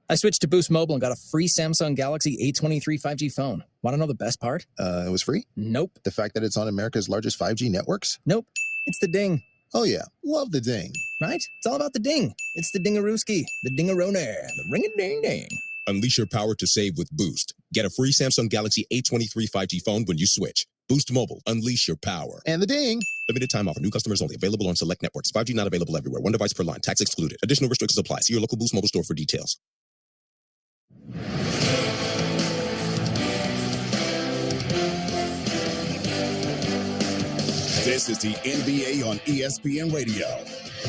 I switched to Boost Mobile and got a free Samsung Galaxy A23 5G phone. Want to know the best part? It was free? Nope. The fact that it's on America's largest 5G networks? Nope. It's the ding. Oh, yeah. Love the ding. Right? It's all about the ding. It's the dingarooski, the dingarone, the ring-a-ding-ding. Unleash your power to save with Boost. Get a free Samsung Galaxy A23 5G phone when you switch. Boost Mobile. Unleash your power. And the ding. Limited time offer. New customers only. Available on select networks. 5G not available everywhere. One device per line. Tax excluded. Additional restrictions apply. See your local Boost Mobile store for details. This is the NBA on ESPN Radio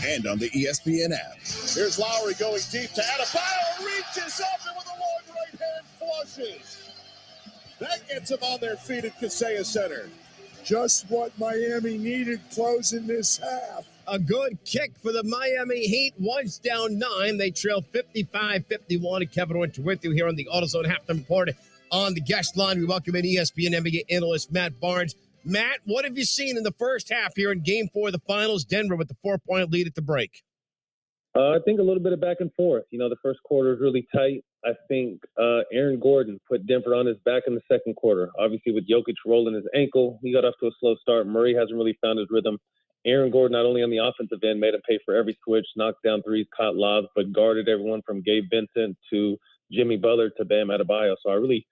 and on the ESPN app. Here's Lowry going deep to Adebayo. Reaches up and with a long right hand flushes. That gets them on their feet at Kaseya Center. Just what Miami needed closing this half. A good kick for the Miami Heat. Once down 9, they trail 55-51. Kevin Winter with you here on the AutoZone halftime report. On the guest line, we welcome in ESPN NBA analyst Matt Barnes. Matt, what have you seen in the first half here in Game 4 of the Finals? Denver with the 4-point lead at the break. I think a little bit of back and forth. You know, the first quarter was really tight. I think Aaron Gordon put Denver on his back in the second quarter. Obviously, with Jokic rolling his ankle, he got off to a slow start. Murray hasn't really found his rhythm. Aaron Gordon, not only on the offensive end, made him pay for every switch, knocked down threes, caught lobs, but guarded everyone from Gabe Vincent to Jimmy Butler to Bam Adebayo. So I really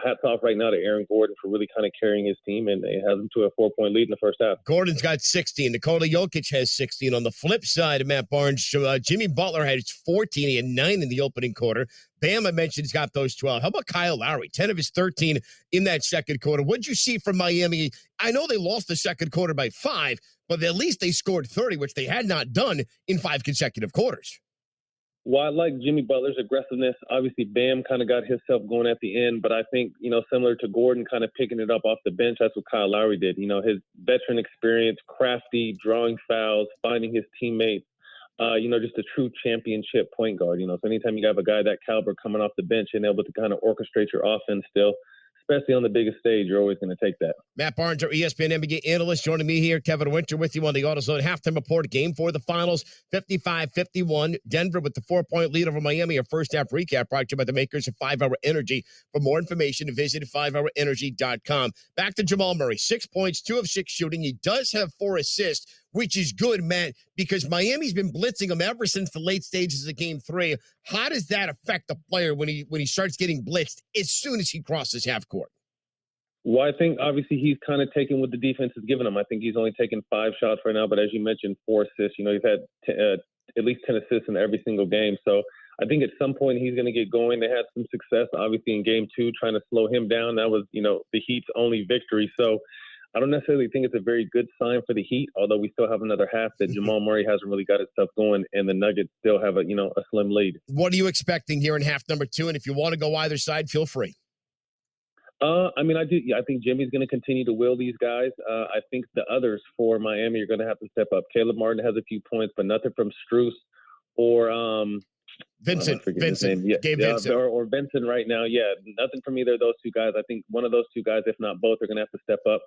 hats off right now to Aaron Gordon for really kind of carrying his team, and it has them to a 4-point lead in the first half. Gordon's got 16. Nikola Jokic has 16. On the flip side of Matt Barnes, Jimmy Butler had 14. He had 9 in the opening quarter. Bam, I mentioned, he's got those 12. How about Kyle Lowry? 10 of his 13 in that second quarter. What'd you see from Miami? I know they lost the second quarter by 5, but at least they scored 30, which they had not done in 5 consecutive quarters. Well, I like Jimmy Butler's aggressiveness. Obviously, Bam kind of got himself going at the end, but I think, similar to Gordon kind of picking it up off the bench, that's what Kyle Lowry did. His veteran experience, crafty, drawing fouls, finding his teammates, just a true championship point guard. So anytime you have a guy that caliber coming off the bench and able to kind of orchestrate your offense still, especially on the biggest stage, you're always going to take that. Matt Barnes, our ESPN NBA analyst, joining me here. Kevin Winter with you on the AutoZone halftime report. Game 4 the finals, 55-51. Denver with the 4-point lead over Miami. Our first half recap brought to you by the makers of 5-Hour Energy. For more information, visit 5hourenergy.com. Back to Jamal Murray. 6 points, 2 of 6 shooting. He does have 4 assists, which is good, Matt, because Miami's been blitzing him ever since the late stages of Game 3. How does that affect the player when he starts getting blitzed as soon as he crosses half court? Well, I think obviously he's kind of taking what the defense has given him. I think he's only taken 5 shots right now, but as you mentioned, 4 assists. He's had at least 10 assists in every single game. So I think at some point he's going to get going. They had some success, obviously, in Game 2, trying to slow him down. That was, the Heat's only victory. So I don't necessarily think it's a very good sign for the Heat, although we still have another half that Jamal Murray hasn't really got his stuff going, and the Nuggets still have a slim lead. What are you expecting here in half number 2? And if you want to go either side, feel free. I do. Yeah, I think Jimmy's going to continue to will these guys. I think the others for Miami are going to have to step up. Caleb Martin has a few points, but nothing from Strus or Vincent. Yeah, Vincent. Or Vincent right now. Yeah, nothing from either of those two guys. I think one of those two guys, if not both, are going to have to step up.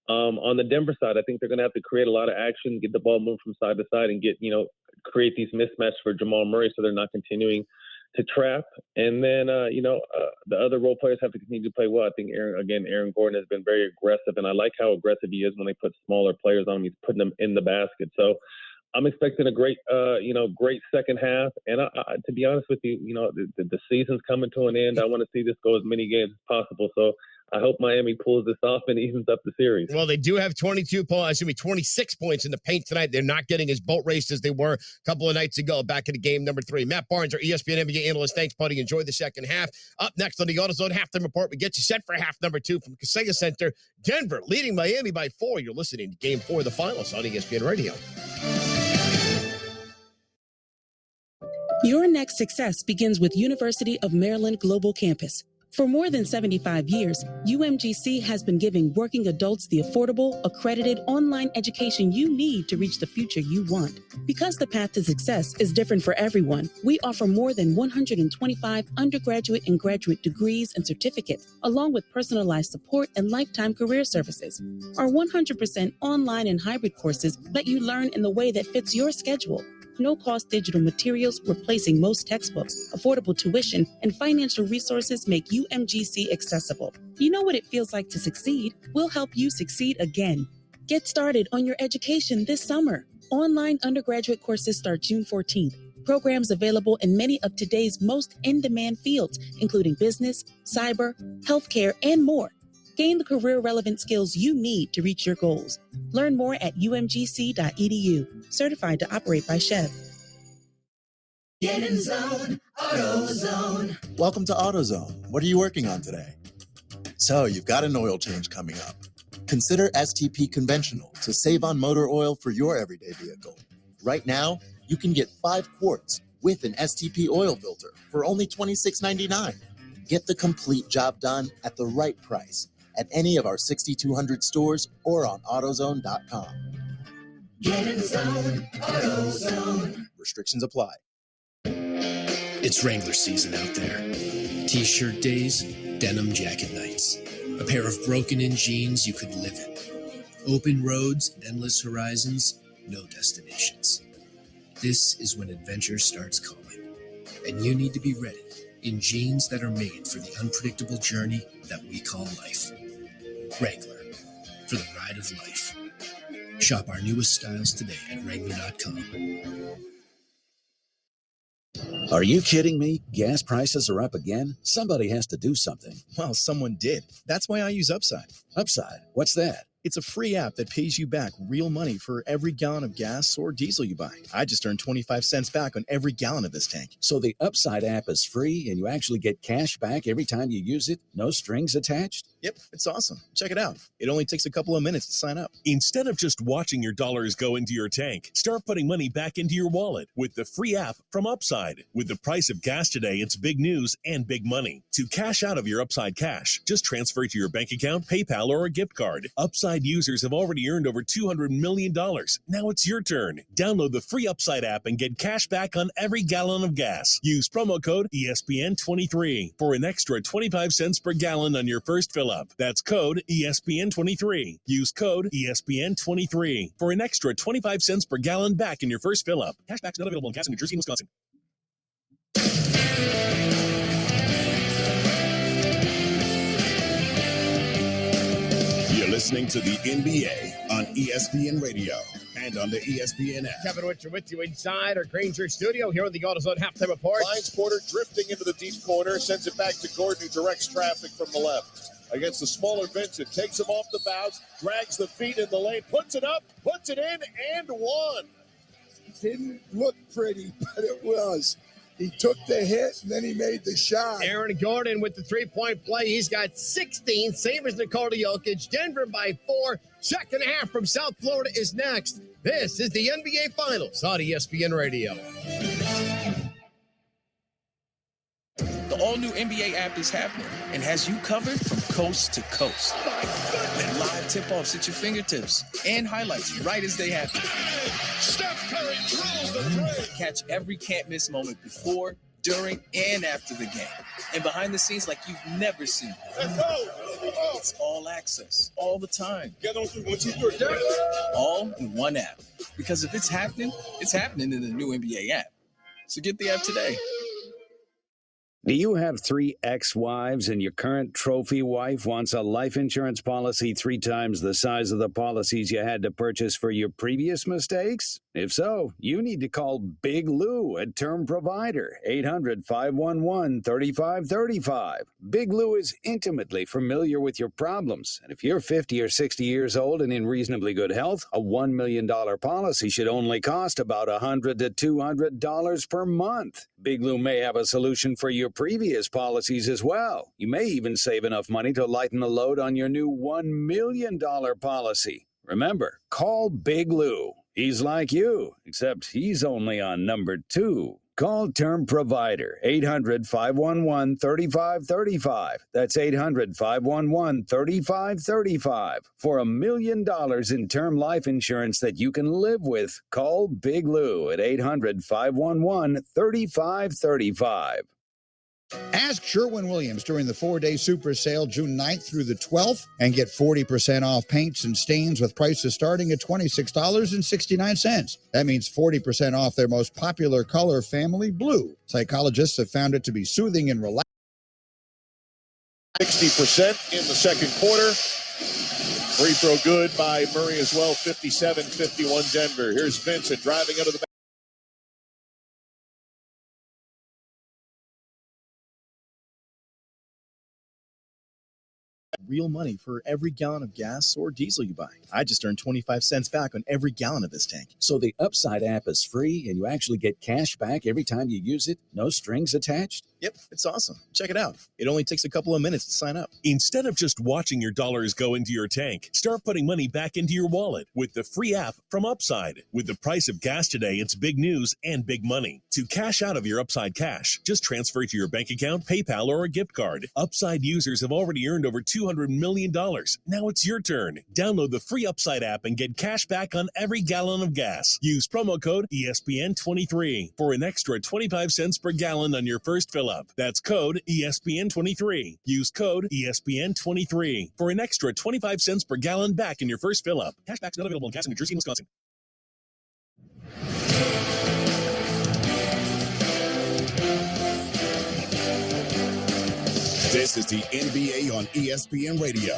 On the Denver side, I think they're going to have to create a lot of action, get the ball moved from side to side, and create these mismatches for Jamal Murray so they're not continuing to trap. And then, the other role players have to continue to play well. I think, Aaron Gordon has been very aggressive, and I like how aggressive he is when they put smaller players on him. He's putting them in the basket. So I'm expecting a great second half. And to be honest with you, the season's coming to an end. I want to see this go as many games as possible. So I hope Miami pulls this off and evens up the series. Well, they do have 26 points in the paint tonight. They're not getting as boat raced as they were a couple of nights ago back in the game number 3. Matt Barnes, our ESPN NBA analyst. Thanks, buddy. Enjoy the second half. Up next on the AutoZone halftime report, we get you set for half number 2 from Kaseya Center. Denver leading Miami by 4. You're listening to Game 4 of the finals on ESPN Radio. Your next success begins with University of Maryland Global Campus. For more than 75 years, UMGC has been giving working adults the affordable, accredited online education you need to reach the future you want. Because the path to success is different for everyone, we offer more than 125 undergraduate and graduate degrees and certificates, along with personalized support and lifetime career services. Our 100% online and hybrid courses let you learn in the way that fits your schedule. No-cost digital materials replacing most textbooks, affordable tuition, and financial resources make UMGC accessible. You know what it feels like to succeed? We'll help you succeed again. Get started on your education this summer. Online undergraduate courses start June 14th. Programs available in many of today's most in-demand fields, including business, cyber, healthcare, and more. Gain the career-relevant skills you need to reach your goals. Learn more at umgc.edu. Certified to operate by Chev. Get in zone, AutoZone. Welcome to AutoZone. What are you working on today? So you've got an oil change coming up. Consider STP Conventional to save on motor oil for your everyday vehicle. Right now, you can get 5 quarts with an STP oil filter for only $26.99. Get the complete job done at the right price at any of our 6,200 stores or on AutoZone.com. Get in zone, AutoZone. Restrictions apply. It's Wrangler season out there. T-shirt days, denim jacket nights. A pair of broken-in jeans you could live in. Open roads, endless horizons, no destinations. This is when adventure starts calling. And you need to be ready in jeans that are made for the unpredictable journey that we call life. Wrangler, for the ride of life. Shop our newest styles today at Wrangler.com. Are you kidding me? Gas prices are up again? Somebody has to do something. Well, someone did. That's why I use Upside. Upside? What's that? It's a free app that pays you back real money for every gallon of gas or diesel you buy. I just earned 25 cents back on every gallon of this tank. So the Upside app is free and you actually get cash back every time you use it? No strings attached? Yep, it's awesome. Check it out. It only takes a couple of minutes to sign up. Instead of just watching your dollars go into your tank, start putting money back into your wallet with the free app from Upside. With the price of gas today, it's big news and big money. To cash out of your Upside cash, just transfer it to your bank account, PayPal, or a gift card. Upside users have already earned over $200 million. Now it's your turn. Download the free Upside app and get cash back on every gallon of gas. Use promo code ESPN23 for an extra 25 cents per gallon on your first fill-up. That's code ESPN23. Use code ESPN23 for an extra 25 cents per gallon back in your first fill-up. Cashback's not available in gas in New Jersey and Wisconsin. You're listening to the NBA on ESPN Radio and on the ESPN app. Kevin Winter with you inside our Granger studio here on the AutoZone Halftime Report. Finds Porter drifting into the deep corner, sends it back to Gordon, who directs traffic from the left. Against the smaller Vincent, takes him off the bounce, drags the feet in the lane, puts it up, puts it in, and one. Didn't look pretty, but it was. He took the hit, and then he made the shot. Aaron Gordon with the three-point play. He's got 16, same as Nikola Jokic. Denver by 4. Second half from South Florida is next. This is the NBA Finals on ESPN Radio. The all-new NBA app is happening and has you covered from coast to coast. With live tip-offs at your fingertips and highlights right as they happen. Steph Curry drills the three. Catch every can't-miss moment before, during, and after the game. And behind the scenes like you've never seen. It's all access, all the time. All in one app. Because if it's happening in the new NBA app. So get the app today. Do you have 3 ex-wives and your current trophy wife wants a life insurance policy 3 times the size of the policies you had to purchase for your previous mistakes? If so, you need to call Big Lou at Term Provider, 800-511-3535. Big Lou is intimately familiar with your problems, and if you're 50 or 60 years old and in reasonably good health, a $1 million policy should only cost about $100 to $200 per month. Big Lou may have a solution for your previous policies as well. You may even save enough money to lighten the load on your new $1 million policy. Remember, call Big Lou. He's like you, except he's only on number 2. Call Term Provider, 800-511-3535. That's 800-511-3535. For $1 million in term life insurance that you can live with, call Big Lou at 800-511-3535. Ask Sherwin-Williams during the 4-day super sale June 9th through the 12th and get 40% off paints and stains with prices starting at $26.69. That means 40% off their most popular color, family blue. Psychologists have found it to be soothing and relaxing. 60% in the second quarter. Free throw good by Murray as well, 57-51 Denver. Here's Vincent driving under the back. Real money for every gallon of gas or diesel you buy. I just earned 25 cents back on every gallon of this tank. So the Upside app is free and you actually get cash back every time you use it? No strings attached? Yep, it's awesome. Check it out. It only takes a couple of minutes to sign up. Instead of just watching your dollars go into your tank, start putting money back into your wallet with the free app from Upside. With the price of gas today, it's big news and big money. To cash out of your Upside cash, just transfer it to your bank account, PayPal, or a gift card. Upside users have already earned over $200 million. Now it's your turn. Download the free Upside app and get cash back on every gallon of gas. Use promo code ESPN23 for an extra 25 cents per gallon on your first fill-up. That's code ESPN23. Use code ESPN23 for an extra 25 cents per gallon back in your first fill-up. Cashback's not available in gas in New Jersey and Wisconsin. This is the NBA on ESPN Radio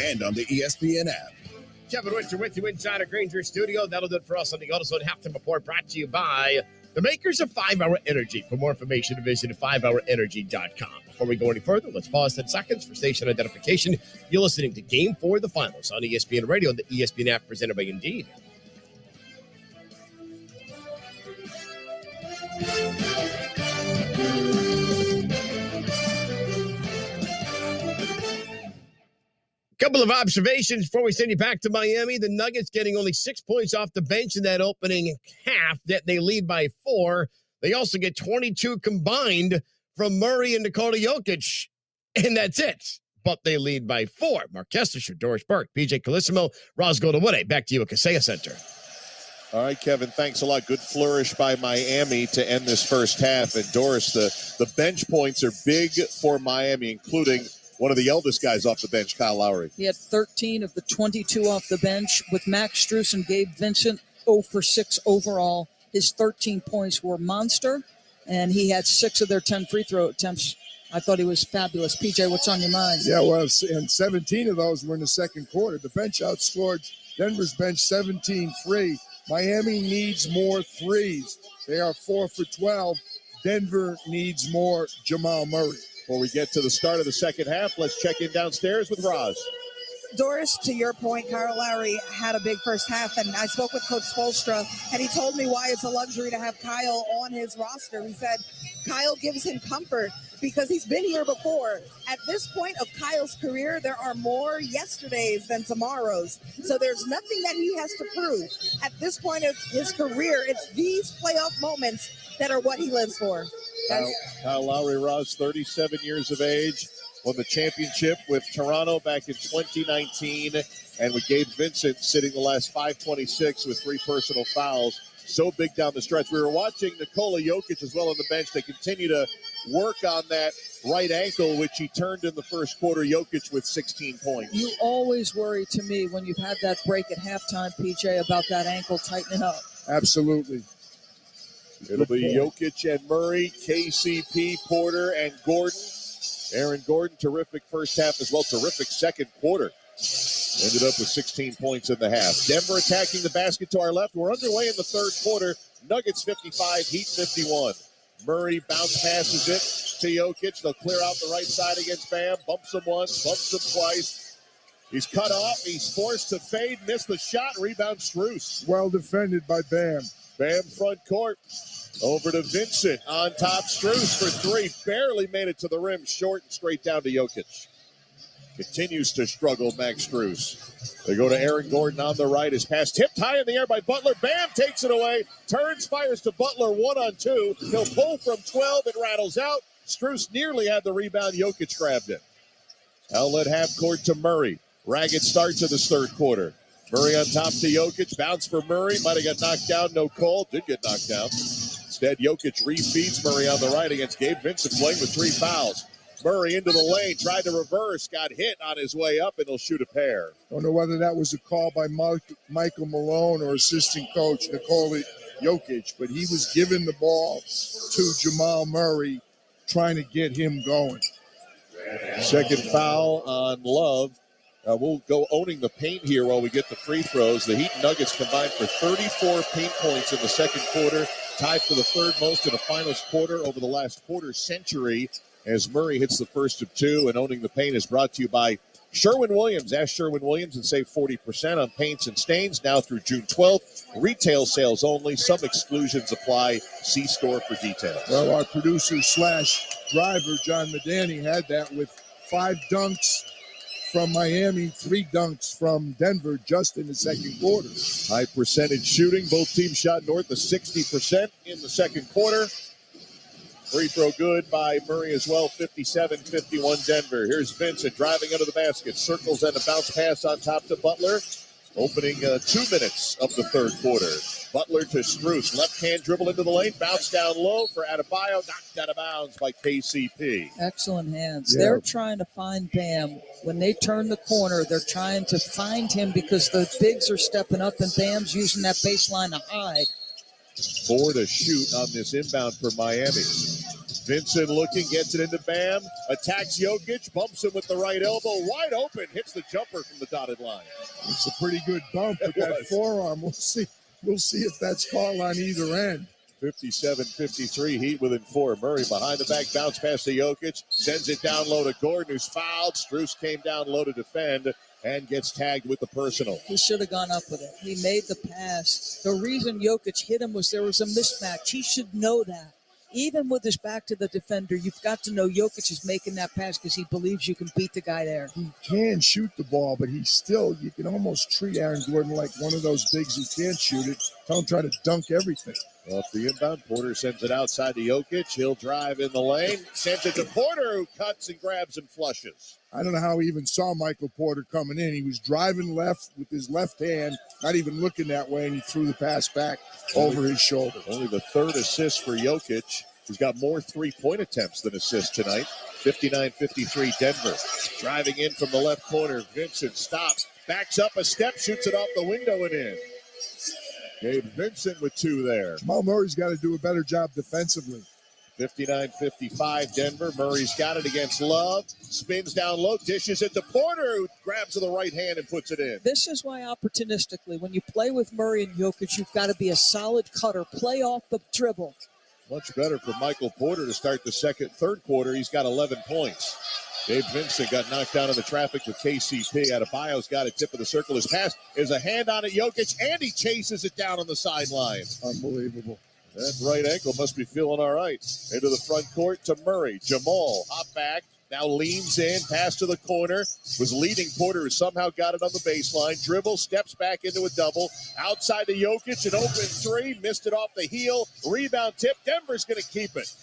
and on the ESPN app. Kevin Winter with you inside our Granger studio. That'll do it for us on the AutoZone Halftime Report, brought to you by The makers of 5-Hour Energy. For more information, visit 5hourenergy.com. Before we go any further, let's pause 10 seconds for station identification. You're listening to Game 4 of the Finals on ESPN Radio and the ESPN app presented by Indeed. Couple of observations before we send you back to Miami. The Nuggets getting only 6 points off the bench in that opening half, that they lead by 4. They also get 22 combined from Murray and Nikola Jokic, and that's it. But they lead by 4. Mark Kestecher, Doris Burke, PJ Calissimo, Roz Goldawude. Back to you at Kaseya Center. All right, Kevin, thanks a lot. Good flourish by Miami to end this first half. And Doris, the bench points are big for Miami, including one of the eldest guys off the bench, Kyle Lowry. He had 13 of the 22 off the bench with Max Strus and Gabe Vincent, 0 for 6 overall. His 13 points were monster, and he had 6 of their 10 free throw attempts. I thought he was fabulous. PJ, what's on your mind? Yeah, well, and 17 of those were in the second quarter. The bench outscored Denver's bench 17-3. Miami needs more threes. They are 4 for 12. Denver needs more Jamal Murray. Before we get to the start of the second half, let's check in downstairs with Roz. Doris, to your point, Kyle Lowry had a big first half, and I spoke with Coach Spoelstra, and he told me why it's a luxury to have Kyle on his roster. He said Kyle gives him comfort because he's been here before. At this point of Kyle's career, there are more yesterdays than tomorrows. So there's nothing that he has to prove. At this point of his career, it's these playoff moments that are what he lives for. Kyle Lowry, Roz, 37 years of age, won the championship with Toronto back in 2019, and with Gabe Vincent sitting the last 5:26 with 3 personal fouls. So big down the stretch. We were watching Nikola Jokic as well on the bench. They continue to work on that right ankle, which he turned in the first quarter. Jokic with 16 points. You always worry to me when you've had that break at halftime, PJ, about that ankle tightening up. Absolutely. It'll be Jokic and Murray, KCP, Porter, and Gordon. Aaron Gordon, terrific first half as well. Terrific second quarter. Ended up with 16 points in the half. Denver attacking the basket to our left. We're underway in the third quarter. Nuggets 55, Heat 51. Murray bounce passes it to Jokic. They'll clear out the right side against Bam. Bumps him once, bumps him twice. He's cut off. He's forced to fade. Missed the shot. Rebound Strus. Well defended by Bam. Bam front court. Over to Vincent. On top, Strus for 3. Barely made it to the rim. Short and straight down to Jokic. Continues to struggle, Max Strus. They go to Aaron Gordon on the right. His pass tipped high in the air by Butler. Bam takes it away. Turns, fires to Butler 1-on-2. He'll pull from 12. It rattles out. Strus nearly had the rebound. Jokic grabbed it. Outlet half court to Murray. Ragged start to this third quarter. Murray on top to Jokic. Bounce for Murray. Might have got knocked down. No call. Did get knocked down. Instead, Jokic refeeds Murray on the right against Gabe Vincent, playing with 3 fouls. Murray into the lane, tried to reverse, got hit on his way up, and he'll shoot a pair. Don't know whether that was a call by Michael Malone or assistant coach Nikola Jokic, but he was giving the ball to Jamal Murray, trying to get him going. Second foul on Love. We'll go owning the paint here while we get the free throws. The Heat and Nuggets combined for 34 paint points in the second quarter, tied for the third most in a finals quarter over the last quarter century, as Murray hits the first of 2. And owning the paint is brought to you by Sherwin-Williams. Ask Sherwin-Williams and save 40% on paints and stains now through June 12th. Retail sales only. Some exclusions apply. See store for details. Well, our producer/driver, John Medani, had that with 5 dunks from Miami, 3 dunks from Denver just in the second quarter. High percentage shooting. Both teams shot north of 60% in the second quarter. Free throw good by Murray as well, 57-51 Denver. Here's Vincent driving under the basket. Circles and a bounce pass on top to Butler. Opening 2 minutes of the third quarter. Butler to Strus. Left hand dribble into the lane. Bounce down low for Adebayo. Knocked out of bounds by KCP. Excellent hands. Yeah. They're trying to find Bam. When they turn the corner, they're trying to find him because the bigs are stepping up and Bam's using that baseline to hide. 4 to shoot on this inbound for Miami. Vincent looking, gets it into Bam, attacks Jokic, bumps him with the right elbow, wide open, hits the jumper from the dotted line. It's a pretty good bump with that forearm. We'll see if that's called on either end. 57-53, Heat within 4. Murray behind the back, bounce pass to Jokic, sends it down low to Gordon, who's fouled. Strus came down low to defend and gets tagged with the personal. He should have gone up with it. He made the pass. The reason Jokic hit him was there was a mismatch. He should know that. Even with his back to the defender, you've got to know Jokic is making that pass because he believes you can beat the guy there. He can shoot the ball, but he's still, you can almost treat Aaron Gordon like one of those bigs who can't shoot it. Don't try to dunk everything. Off the inbound, Porter sends it outside to Jokic. He'll drive in the lane, sends it to Porter, who cuts and grabs and flushes. I don't know how he even saw Michael Porter coming in. He was driving left with his left hand, not even looking that way, and he threw the pass back over his shoulder. Only the third assist for Jokic, who's got more three-point attempts than assists tonight. 59-53 Denver. Driving in from the left corner. Vincent stops, backs up a step, shoots it off the window and in. Gabe Vincent with 2 there. Jamal Murray's got to do a better job defensively. 59-55 Denver. Murray's got it against Love. Spins down low, dishes it to Porter, who grabs with the right hand and puts it in. This is why opportunistically, when you play with Murray and Jokic, you've got to be a solid cutter. Play off the dribble. Much better for Michael Porter to start the third quarter. He's got 11 points. Gabe Vincent got knocked down in the traffic with KCP. Adebayo's got a tip of the circle. His pass is a hand on it, Jokic, and he chases it down on the sideline. Unbelievable. That right ankle must be feeling all right. Into the front court to Murray. Jamal, hop back, now leans in, pass to the corner. Was leading Porter, who somehow got it on the baseline. Dribble, steps back into a double. Outside to Jokic, an open 3. Missed it off the heel. Rebound tip. Denver's going to keep it.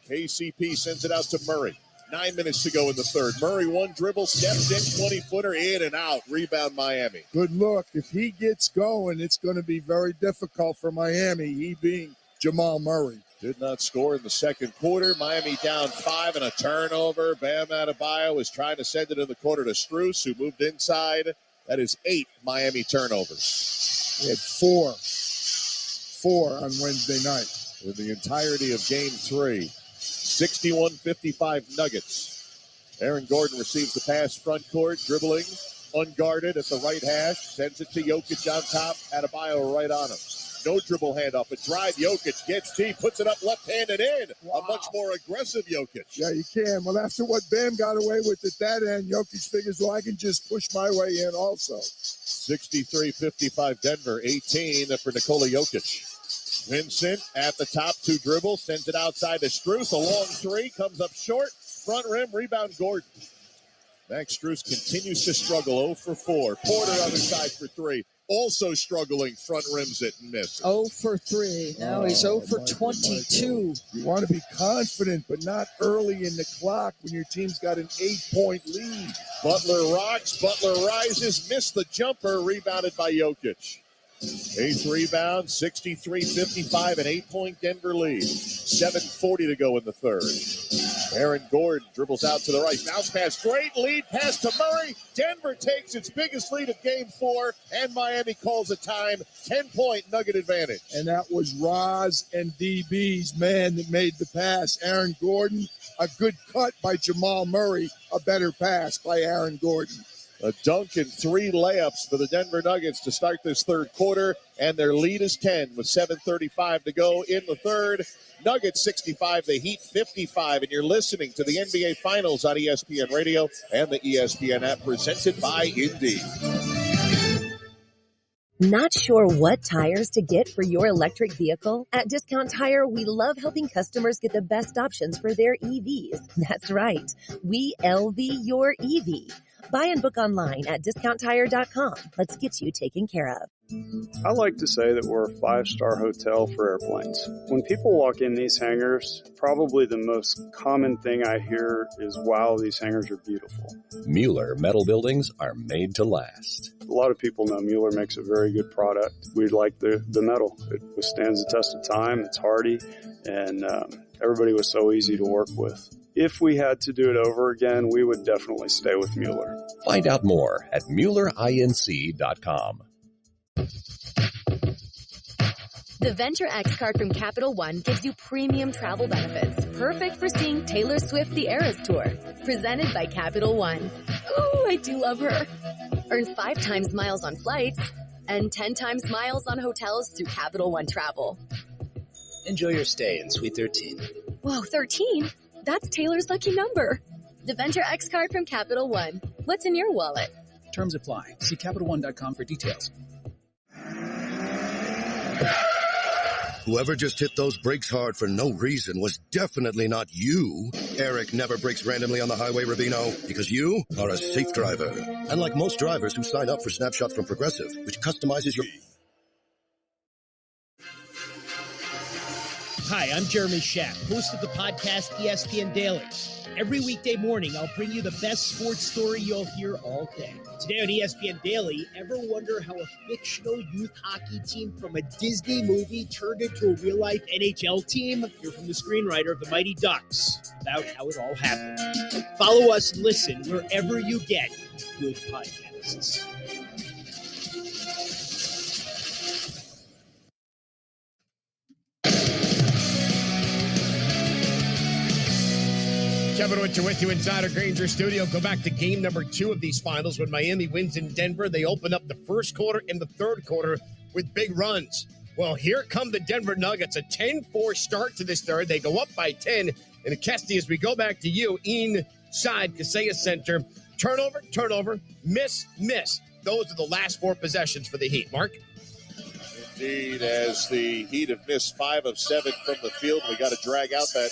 KCP sends it out to Murray. 9 minutes to go in the third. Murray, one dribble, steps in, 20-footer, in and out. Rebound, Miami. Good look. If he gets going, it's going to be very difficult for Miami, he being Jamal Murray. Did not score in the second quarter. Miami down 5 and a turnover. Bam Adebayo was trying to send it in the corner to Strus, who moved inside. That is 8 Miami turnovers. He had 4 on Wednesday night. In the entirety of Game 3. 61-55 Nuggets. Aaron Gordon receives the pass front court, dribbling, unguarded at the right hash, sends it to Jokic on top, Adebayo right on him. No dribble handoff, a drive, Jokic gets deep, puts it up left-handed in. Wow. A much more aggressive Jokic. Yeah, you can. Well, after what Bam got away with at that end, Jokic figures, well, I can just push my way in also. 63-55 Denver, 18 for Nikola Jokic. Vincent at the top, 2 dribbles, sends it outside to Strus. A long 3, comes up short. Front rim, rebound Gordon. Max Strus continues to struggle, 0 for 4. Porter on the side for 3. Also struggling, front rims it and misses. 0 for 3. Now he's 0 for 22. You want to be confident, but not early in the clock when your team's got an 8-point lead. Butler rocks, Butler rises, missed the jumper, rebounded by Jokic. 8th rebound, 63-55, an 8-point Denver lead. 7:40 to go in the third. Aaron Gordon dribbles out to the right. Bounce pass, great lead pass to Murray. Denver takes its biggest lead of Game 4, and Miami calls a time. 10-point Nugget advantage. And that was Roz and DB's man that made the pass. Aaron Gordon, a good cut by Jamal Murray, a better pass by Aaron Gordon. A dunk and 3 layups for the Denver Nuggets to start this third quarter, and their lead is 10 with 7:35 to go in the third. Nuggets 65, the Heat 55, and you're listening to the NBA Finals on ESPN Radio and the ESPN app presented by Indy. Not sure what tires to get for your electric vehicle? At Discount Tire, we love helping customers get the best options for their EVs. That's right. We LV your EV. Buy and book online at discounttire.com. Let's get you taken care of. I like to say that we're a 5-star hotel for airplanes. When people walk in these hangars, probably the most common thing I hear is, wow, these hangars are beautiful. Mueller metal buildings are made to last. A lot of people know Mueller makes a very good product. We like the metal. It withstands the test of time. It's hardy, and everybody was so easy to work with. If we had to do it over again, we would definitely stay with Mueller. Find out more at MuellerINC.com. The Venture X card from Capital One gives you premium travel benefits, perfect for seeing Taylor Swift The Eras Tour. Presented by Capital One. Ooh, I do love her. Earn 5 times miles on flights and 10 times miles on hotels through Capital One Travel. Enjoy your stay in Suite 13. Whoa, 13? That's Taylor's lucky number. The Venture X card from Capital One. What's in your wallet? Terms apply. See CapitalOne.com for details. Whoever just hit those brakes hard for no reason was definitely not you. Eric never brakes randomly on the highway, Rubino, because you are a safe driver. Unlike most drivers who sign up for Snapshot from Progressive, which customizes your... Hi, I'm Jeremy Schaap, host of the podcast ESPN Daily. Every weekday morning, I'll bring you the best sports story you'll hear all day. Today on ESPN Daily, ever wonder how a fictional youth hockey team from a Disney movie turned into a real-life NHL team? Hear from the screenwriter of The Mighty Ducks about how it all happened. Follow us and listen wherever you get good podcasts. Kevin Winter with you inside our Granger studio. Go back to game number 2 of these finals when Miami wins in Denver. They open up the first quarter and the third quarter with big runs. Well, here come the Denver Nuggets. A 10-4 start to this third. They go up by 10. And Kesty, as we go back to you inside Kaseya Center, turnover, miss. Those are the last 4 possessions for the Heat. Mark? Indeed, as the Heat have missed 5 of 7 from the field. We got to drag out that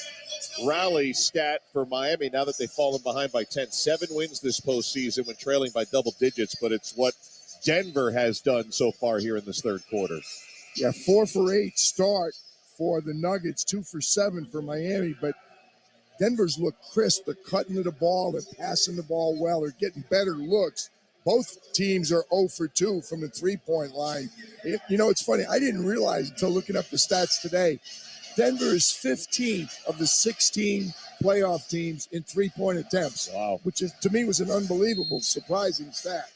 rally stat for Miami now that they've fallen behind by 10. 7 wins this postseason when trailing by double digits, but it's what Denver has done so far here in this third quarter. Yeah, 4 for 8 start for the Nuggets, 2 for 7 for Miami, but Denver's look crisp. They're cutting to the ball, they're passing the ball well, they're getting better looks. Both teams are 0 for 2 from the three-point line. It's funny, I didn't realize until looking up the stats today, Denver is 15th of the 16 playoff teams in three-point attempts. Wow. Which is, to me, was an unbelievable, surprising stat.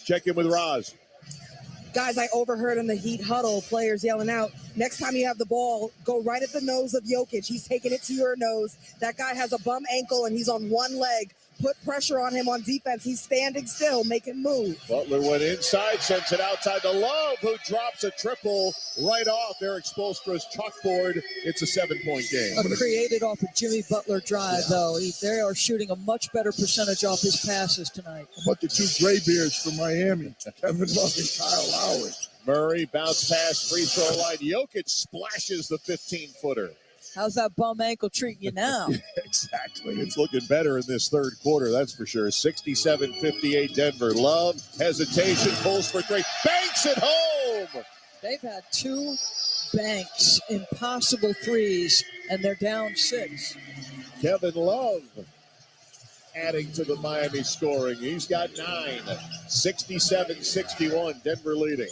Check in with Roz. Guys, I overheard in the Heat huddle players yelling out, next time you have the ball, go right at the nose of Jokic. He's taking it to your nose. That guy has a bum ankle, and he's on one leg. Put pressure on him on defense. He's standing still, making moves. Butler went inside, sends it outside to Love, who drops a triple right off Eric Spoelstra's chalkboard. It's a 7-point game. Created off a Jimmy Butler drive, though. They are shooting a much better percentage off his passes tonight. How about the 2 graybeards from Miami, Kevin Love and Kyle Lowry? Murray bounce pass, free throw line. Jokic splashes the 15-footer. How's that bum ankle treating you now? Exactly. It's looking better in this third quarter, that's for sure. 67-58 Denver. Love, hesitation, pulls for 3. Banks it home! They've had 2 banks, impossible threes, and they're down 6. Kevin Love adding to the Miami scoring. He's got 9. 67-61, Denver leading.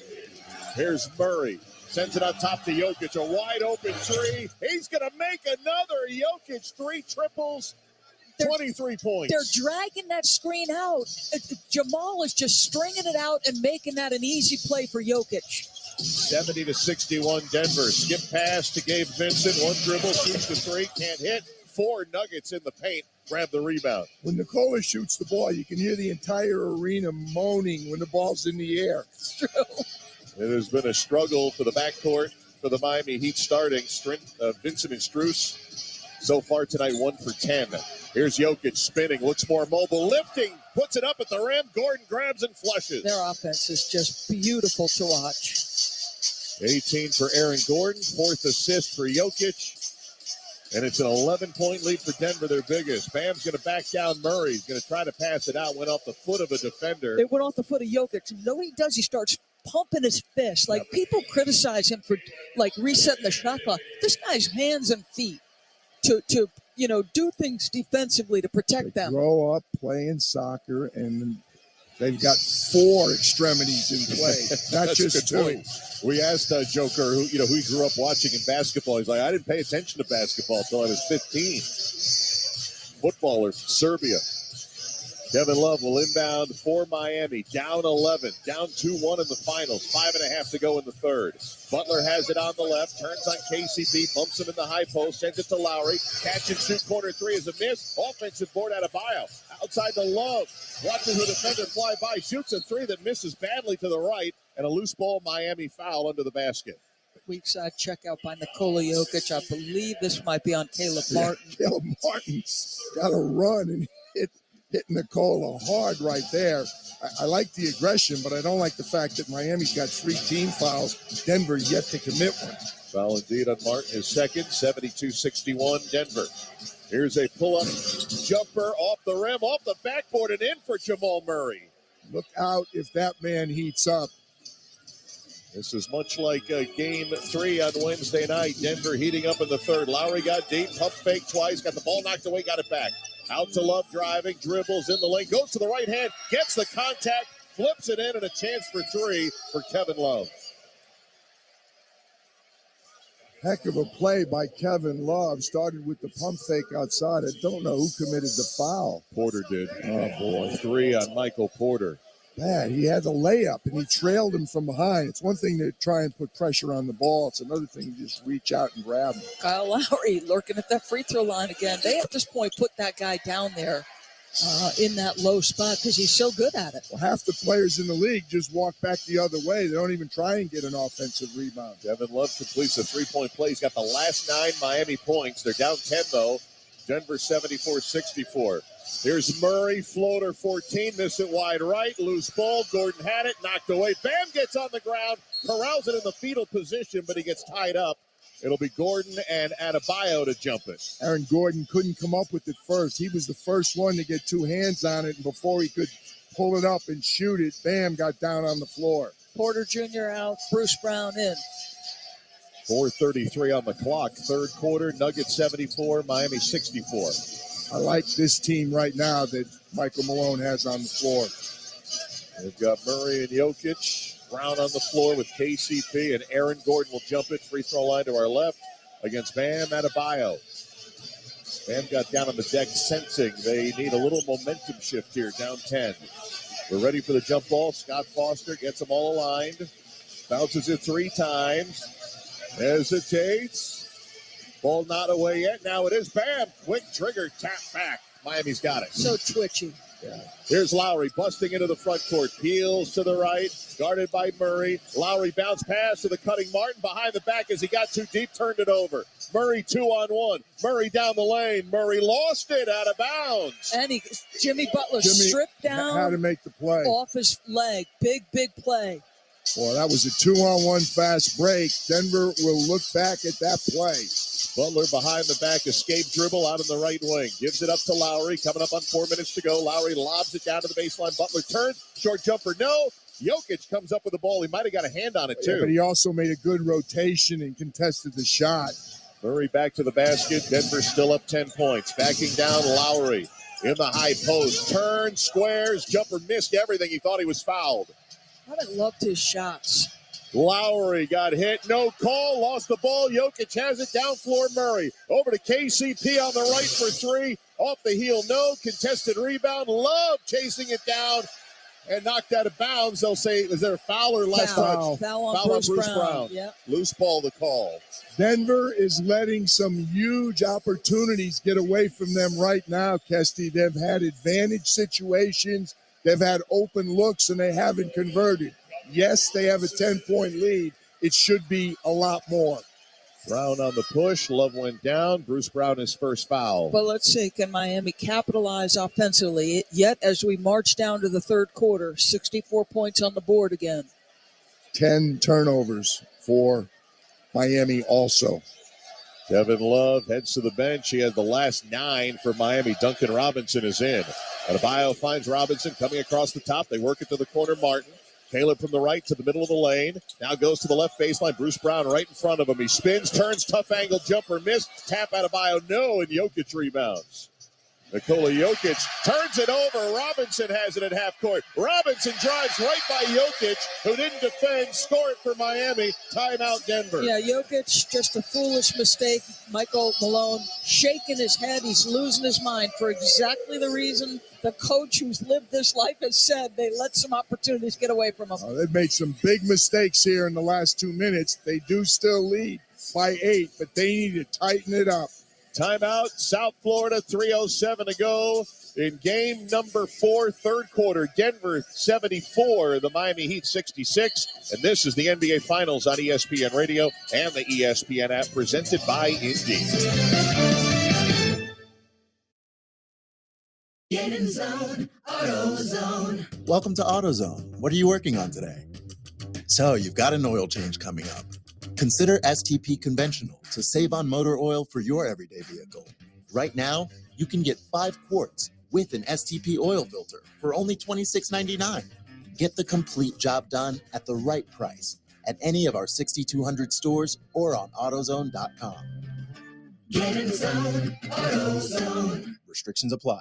Here's Murray. Sends it up top to Jokic, a wide-open 3. He's going to make another. Jokic, 3 triples, 23 points. They're dragging that screen out. Jamal is just stringing it out and making that an easy play for Jokic. 70-61 Denver. Skip pass to Gabe Vincent. 1 dribble, shoots the 3, can't hit. 4 Nuggets in the paint. Grab the rebound. When Nikola shoots the ball, you can hear the entire arena moaning when the ball's in the air. It's true. It has been a struggle for the backcourt for the Miami Heat starting. Vincent and Strus so far tonight 1 for 10. Here's Jokic spinning, looks more mobile, lifting, puts it up at the rim. Gordon grabs and flushes. Their offense is just beautiful to watch. 18 for Aaron Gordon, 4th assist for Jokic. And it's an 11-point lead for Denver, their biggest. Bam's going to back down Murray. He's going to try to pass it out. Went off the foot of a defender. It went off the foot of Jokic. You know what he does? He starts pumping his fist. Like, people criticize him for, resetting the shot clock. This guy's hands and feet to do things defensively to protect them. Grow up playing soccer, and they've got 4 extremities in play, not just 2. Point. We asked Joker, who he grew up watching in basketball. He's like, I didn't pay attention to basketball until I was 15. Footballer from Serbia. Kevin Love will inbound for Miami. Down 11. Down 2-1 in the finals. 5.5 to go in the third. Butler has it on the left. Turns on KCP. Bumps him in the high post. Sends it to Lowry. Catch and shoot. Corner 3 is a miss. Offensive board out of Bio. Outside to Love. Watches the defender fly by. Shoots a 3 that misses badly to the right. And a loose ball Miami foul under the basket. weak side checkout by Nikola Jokic. I believe this might be on Caleb Martin. Caleb Martin's got to run and hit Nikola hard right there. I like the aggression, but I don't like the fact that Miami's got 3 team fouls. Denver yet to commit one. Foul indeed on Martin, his second, 72-61 Denver. Here's a pull-up jumper off the rim, off the backboard, and in for Jamal Murray. Look out if that man heats up. This is much like Game 3 on Wednesday night. Denver heating up in the third. Lowry got deep, pump fake twice, got the ball knocked away, got it back. Out to Love driving, dribbles in the lane, goes to the right hand, gets the contact, flips it in, and a chance for 3 for Kevin Love. Heck of a play by Kevin Love. Started with the pump fake outside. I don't know who committed the foul. Porter did. Oh, boy. 3 on Michael Porter. Bad. He had the layup, and he trailed him from behind. It's one thing to try and put pressure on the ball. It's another thing to just reach out and grab him. Kyle Lowry lurking at that free throw line again. They at this point put that guy down there in that low spot because he's so good at it. Well, half the players in the league just walk back the other way. They don't even try and get an offensive rebound. Kevin Love completes a 3-point play. He's got the last 9 Miami points. They're down 10, though. Denver 74-64. Here's Murray, floater 14, miss it wide right, loose ball. Gordon had it, knocked away. Bam gets on the ground, corrals it in the fetal position, but he gets tied up. It'll be Gordon and Adebayo to jump it. Aaron Gordon couldn't come up with it first. He was the first one to get 2 hands on it, and before he could pull it up and shoot it, Bam got down on the floor. Porter Jr. out, Bruce Brown in. 4:33 on the clock. Third quarter, Nuggets 74, Miami 64. I like this team right now that Michael Malone has on the floor. They've got Murray and Jokic. Brown on the floor with KCP, and Aaron Gordon will jump it. Free throw line to our left against Bam Adebayo. Bam got down on the deck sensing they need a little momentum shift here, down 10. We're ready for the jump ball. Scott Foster gets them all aligned. Bounces it 3 times. Hesitates. Ball not away yet. Now it is. Bam. Quick trigger. Tap back. Miami's got it. So twitchy. Yeah. Here's Lowry busting into the front court. Peels to the right. Guarded by Murray. Lowry bounce pass to the cutting Martin. Behind the back as he got too deep. Turned it over. Murray 2-on-1. Murray down the lane. Murray lost it out of bounds. And Jimmy Butler stripped down. How to make the play. Off his leg. Big play. Boy, that was a 2-on-1 fast break. Denver will look back at that play. Butler behind the back, escape dribble out in the right wing. Gives it up to Lowry, coming up on 4 minutes to go. Lowry lobs it down to the baseline. Butler turns, short jumper, no. Jokic comes up with the ball. He might have got a hand on it, too. Yeah, but he also made a good rotation and contested the shot. Murray back to the basket. Denver still up 10 points. Backing down Lowry in the high post. Turns, squares, jumper missed everything. He thought he was fouled. I haven't loved his shots. Lowry got hit, no call, lost the ball. Jokic has it, down floor Murray. Over to KCP on the right for 3. Off the heel, no. Contested rebound. Love chasing it down and knocked out of bounds. They'll say, is there a foul or last touch? Foul on Bruce Brown. Yep. Loose ball the call. Denver is letting some huge opportunities get away from them right now, Kesty. They've had advantage situations. They've had open looks, and they haven't converted. Yes, they have a 10-point lead. It should be a lot more. Brown on the push. Love went down. Bruce Brown his first foul. Well, let's see. Can Miami capitalize offensively? Yet, as we march down to the third quarter, 64 points on the board again. 10 turnovers for Miami also. Kevin Love heads to the bench. He had the last 9 for Miami. Duncan Robinson is in. Adebayo finds Robinson coming across the top. They work it to the corner. Martin. Caleb from the right to the middle of the lane. Now goes to the left baseline. Bruce Brown right in front of him. He spins, turns, tough angle jumper, missed. Tap Adebayo, no, and Jokic rebounds. Nikola Jokic turns it over. Robinson has it at half court. Robinson drives right by Jokic, who didn't defend. Score it for Miami. Timeout Denver. Yeah, Jokic, just a foolish mistake. Michael Malone shaking his head. He's losing his mind for exactly the reason the coach who's lived this life has said they let some opportunities get away from him. They've made some big mistakes here in the last 2 minutes. They do still lead by 8, but they need to tighten it up. Timeout, South Florida, 3:07 to go. in game number 4, third quarter. Denver 74, the Miami Heat 66. And this is the NBA Finals on ESPN Radio and the ESPN app, presented by Indeed. Get in zone, AutoZone. Welcome to AutoZone. What are you working on today? So, you've got an oil change coming up. Consider STP Conventional to save on motor oil for your everyday vehicle. Right now, you can get 5 quarts with an STP oil filter for only $26.99. Get the complete job done at the right price at any of our 6,200 stores or on AutoZone.com. Get in zone, AutoZone. Restrictions apply.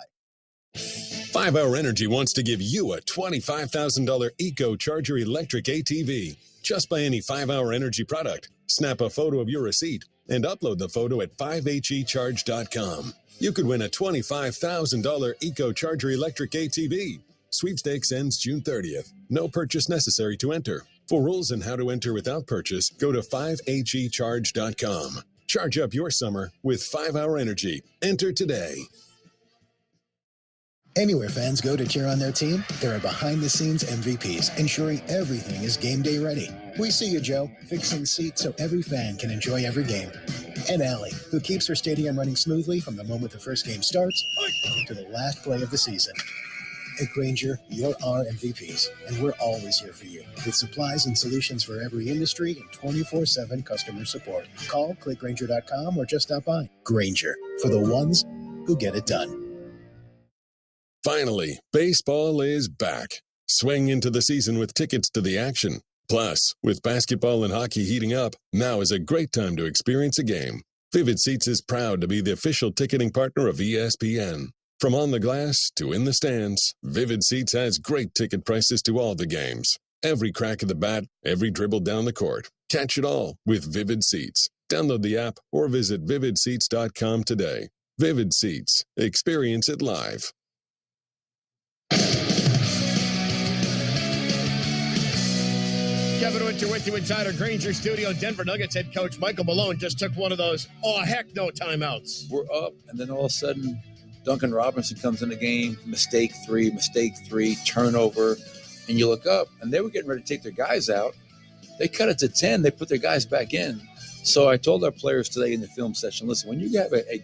5 Hour Energy wants to give you a $25,000 EcoCharger electric ATV. Just buy any 5 Hour Energy product, snap a photo of your receipt, and upload the photo at 5hecharge.com. You could win a $25,000 EcoCharger electric ATV. Sweepstakes ends June 30th. No purchase necessary to enter. For rules and how to enter without purchase, go to 5hecharge.com. Charge up your summer with 5 Hour Energy. Enter today. Anywhere fans go to cheer on their team, there are behind-the-scenes MVPs ensuring everything is game day ready. We see you, Joe, fixing seats so every fan can enjoy every game. And Allie, who keeps her stadium running smoothly from the moment the first game starts to the last play of the season. At Grainger, you're our MVPs, and we're always here for you with supplies and solutions for every industry and 24/7 customer support. Call, click Grainger.com, or just stop by. Grainger, for the ones who get it done. Finally, baseball is back. Swing into the season with tickets to the action. Plus, with basketball and hockey heating up, now is a great time to experience a game. Vivid Seats is proud to be the official ticketing partner of ESPN. From on the glass to in the stands, Vivid Seats has great ticket prices to all the games. Every crack of the bat, every dribble down the court. Catch it all with Vivid Seats. Download the app or visit vividseats.com today. Vivid Seats. Experience it live. Kevin Winter with you inside our Grainger studio. Denver Nuggets head coach Michael Malone just took one of those, heck no timeouts. We're up, and then all of a sudden, Duncan Robinson comes in the game, mistake three, turnover, and you look up, and they were getting ready to take their guys out. They cut it to 10. They put their guys back in. So I told our players today in the film session, listen, when you have a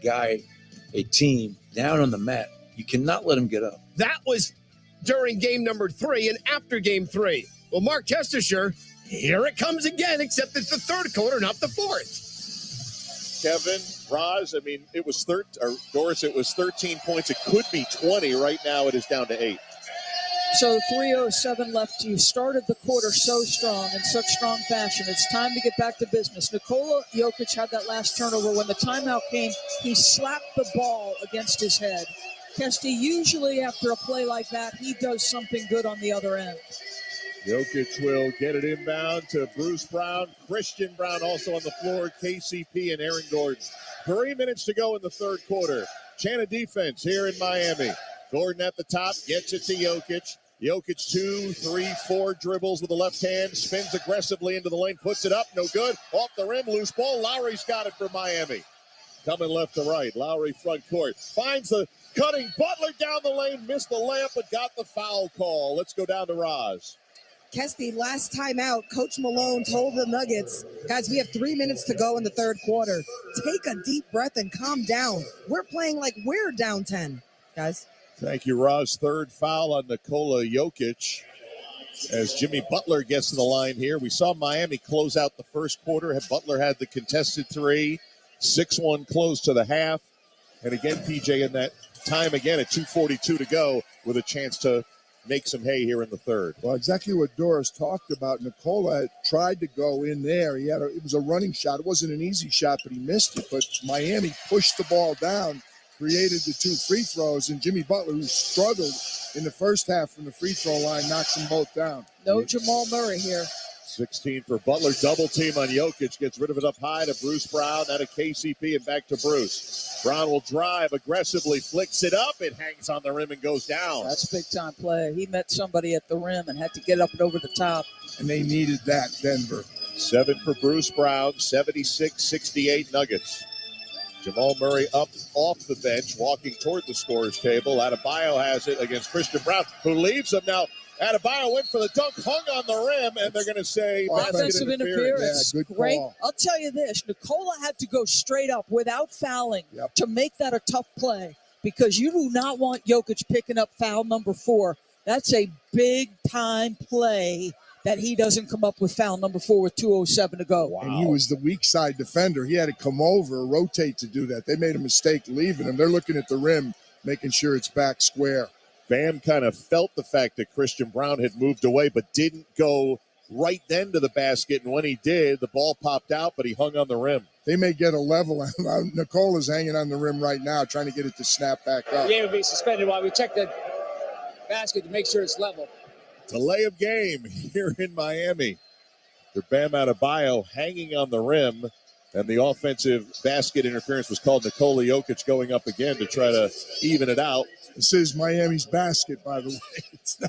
team down on the mat, you cannot let them get up. That was during game number 3 and after game 3. Well, Mark Testishire, here it comes again, except it's the third quarter, not the fourth. Kevin, Roz, I mean, it was Doris, it was 13 points. It could be 20. Right now it is down to 8. So 3:07 left. You started the quarter so strong, in such strong fashion. It's time to get back to business. Nikola Jokic had that last turnover. When the timeout came, he slapped the ball against his head. Kesty, usually after a play like that, he does something good on the other end. Jokic will get it inbound to Bruce Brown. Christian Brown also on the floor. KCP and Aaron Gordon. 3 minutes to go in the third quarter. Chana defense here in Miami. Gordon at the top, gets it to Jokic. Jokic 2, 3, 4 dribbles with the left hand. Spins aggressively into the lane, puts it up, no good. Off the rim, loose ball. Lowry's got it for Miami. Coming left to right. Lowry front court. Finds the cutting Butler down the lane. Missed the layup, but got the foul call. Let's go down to Roz. Kesty, last time out, Coach Malone told the Nuggets, guys, we have 3 minutes to go in the third quarter. Take a deep breath and calm down. We're playing like we're down 10, guys. Thank you, Roz. Third foul on Nikola Jokic as Jimmy Butler gets to the line here. We saw Miami close out the first quarter. Butler had the contested 3. 6-1 close to the half. And again, PJ, in that time again at 2:42 to go with a chance to make some hay here in the third. Well, exactly what Doris talked about. Nikola tried to go in there. It was a running shot. It wasn't an easy shot, but he missed it. But Miami pushed the ball down, created the 2 free throws, and Jimmy Butler, who struggled in the first half from the free throw line, knocks them both down. No Jamal Murray here. 16 for Butler. Double team on Jokic. Gets rid of it up high to Bruce Brown. Out of KCP and back to Bruce. Brown will drive aggressively, flicks it up. It hangs on the rim and goes down. That's a big-time play. He met somebody at the rim and had to get up and over the top. And they needed that, Denver. 7 for Bruce Brown. 76-68 Nuggets. Jamal Murray up off the bench, walking toward the scorer's table. Adebayo has it against Christian Brown, who leaves him. Now, Adebayo went for the dunk, hung on the rim, and they're going to say offensive interference. Yeah, good Great. call. I'll tell you this. Nikola had to go straight up without fouling to make that a tough play because you do not want Jokic picking up foul number 4. That's a big-time play that he doesn't come up with foul number 4 with 2:07 to go. And he was the weak side defender. He had to come over, rotate to do that. They made a mistake leaving him. They're looking at the rim, making sure it's back square. Bam kind of felt the fact that Christian Brown had moved away, but didn't go right then to the basket. And when he did, the ball popped out, but he hung on the rim. They may get a level. Nicola's hanging on the rim right now, trying to get it to snap back up. The game will be suspended while we check the basket to make sure it's level. Delay of game here in Miami. The Bam Adebayo hanging on the rim, and the offensive basket interference was called. Nikola Jokic going up again to try to even it out. This is Miami's basket, by the way. It's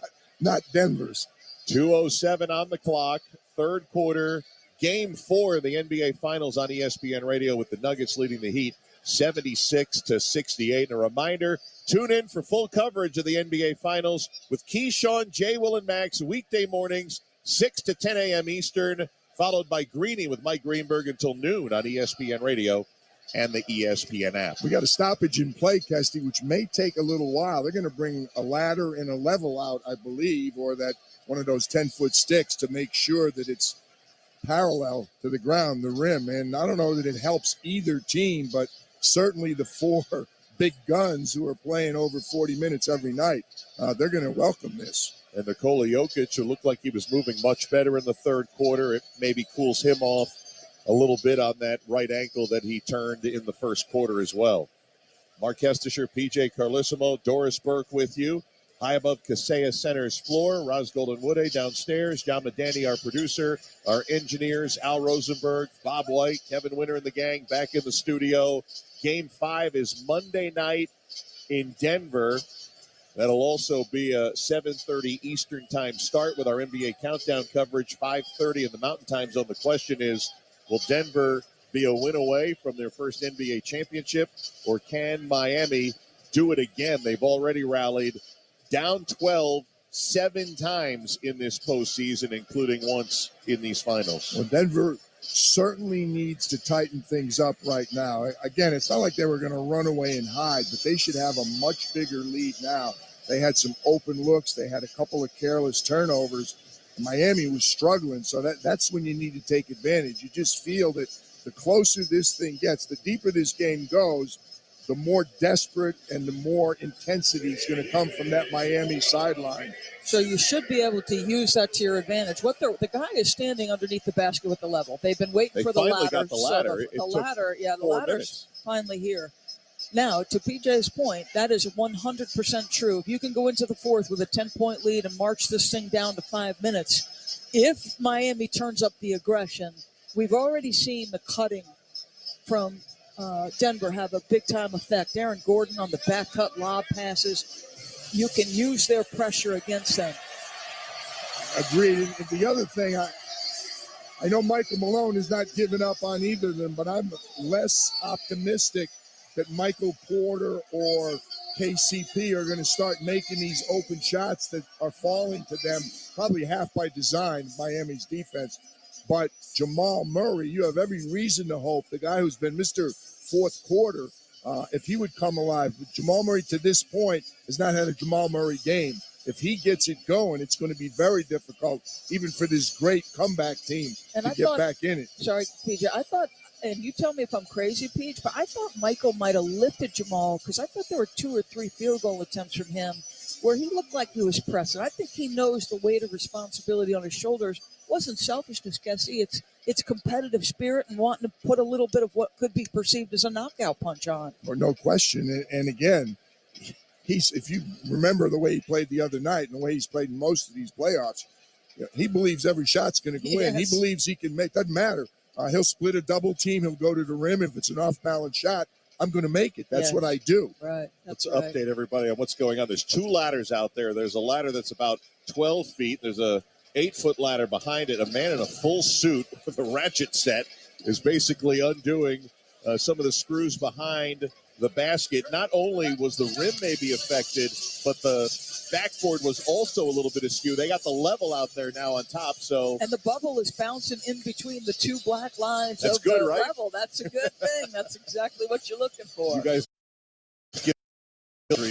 not Denver's. 2:07 on the clock, third quarter, game 4 of the NBA Finals on ESPN Radio with the Nuggets leading the Heat 76-68. And a reminder, tune in for full coverage of the NBA Finals with Keyshawn, Jay, Will, and Max weekday mornings, 6 to 10 a.m. Eastern, followed by Greeny with Mike Greenberg until noon on ESPN Radio and the ESPN app. We got a stoppage in play, Kesty, which may take a little while. They're going to bring a ladder and a level out, I believe, or that one of those 10-foot sticks to make sure that it's parallel to the ground, the rim. And I don't know that it helps either team, but certainly the 4 big guns who are playing over 40 minutes every night, they're going to welcome this. And Nikola Jokic, who looked like he was moving much better in the third quarter, it maybe cools him off a little bit on that right ankle that he turned in the first quarter as well. Mark Kestisher, PJ Carlissimo, Doris Burke with you. High above Kaseya Center's floor, Roz Goldenwoode downstairs, John Medani, our producer, our engineers, Al Rosenberg, Bob White, Kevin Winter and the gang back in the studio. Game 5 is Monday night in Denver. That'll also be a 7:30 Eastern time start with our NBA countdown coverage, 5:30 in the Mountain Time Zone. The question is, will Denver be a win away from their first NBA championship, or can Miami do it again? They've already rallied down 12 7 times in this postseason, including once in these finals. Well, Denver certainly needs to tighten things up right now. Again, it's not like they were going to run away and hide, but they should have a much bigger lead now. They had some open looks. They had a couple of careless turnovers. Miami was struggling, so that's when you need to take advantage. You just feel that the closer this thing gets, the deeper this game goes, the more desperate and the more intensity is going to come from that Miami sideline. So you should be able to use that to your advantage. The guy is standing underneath the basket with the level. They've been waiting for the ladder. Got the ladder. So the ladder's finally here. Now, to PJ's point, that is 100% true. If you can go into the fourth with a 10-point lead and march this thing down to 5 minutes, if Miami turns up the aggression, we've already seen the cutting from Denver have a big-time effect. Aaron Gordon on the back cut lob passes. You can use their pressure against them. Agreed. And the other thing, I know Michael Malone is not giving up on either of them, but I'm less optimistic that Michael Porter or KCP are going to start making these open shots that are falling to them, probably half by design, Miami's defense. But Jamal Murray, you have every reason to hope, the guy who's been Mr. Fourth Quarter, if he would come alive. But Jamal Murray to this point has not had a Jamal Murray game. If he gets it going, it's going to be very difficult, even for this great comeback team, to get back in it. Sorry, PJ, I thought, and you tell me if I'm crazy, Peach, but I thought Michael might have lifted Jamal because I thought there were 2 or 3 field goal attempts from him where he looked like he was pressing. I think he knows the weight of responsibility on his shoulders. It wasn't selfishness, Kessie. It's competitive spirit and wanting to put a little bit of what could be perceived as a knockout punch on. Or no question. And again, if you remember the way he played the other night and the way he's played in most of these playoffs, he believes every shot's going to go in. He believes he can make. Doesn't matter. He'll split a double team. He'll go to the rim. If it's an off-balance shot, I'm going to make it. That's what I do. Right. Let's update everybody on what's going on. There's 2 ladders out there. There's a ladder that's about 12 feet. There's a 8-foot ladder behind it. A man in a full suit with a ratchet set is basically undoing some of the screws behind the basket. Not only was the rim maybe affected, but the backboard was also a little bit askew. They got the level out there now on top. And the bubble is bouncing in between the two black lines. That's of good, the right? level. That's a good thing. That's exactly what you're looking for. You guys get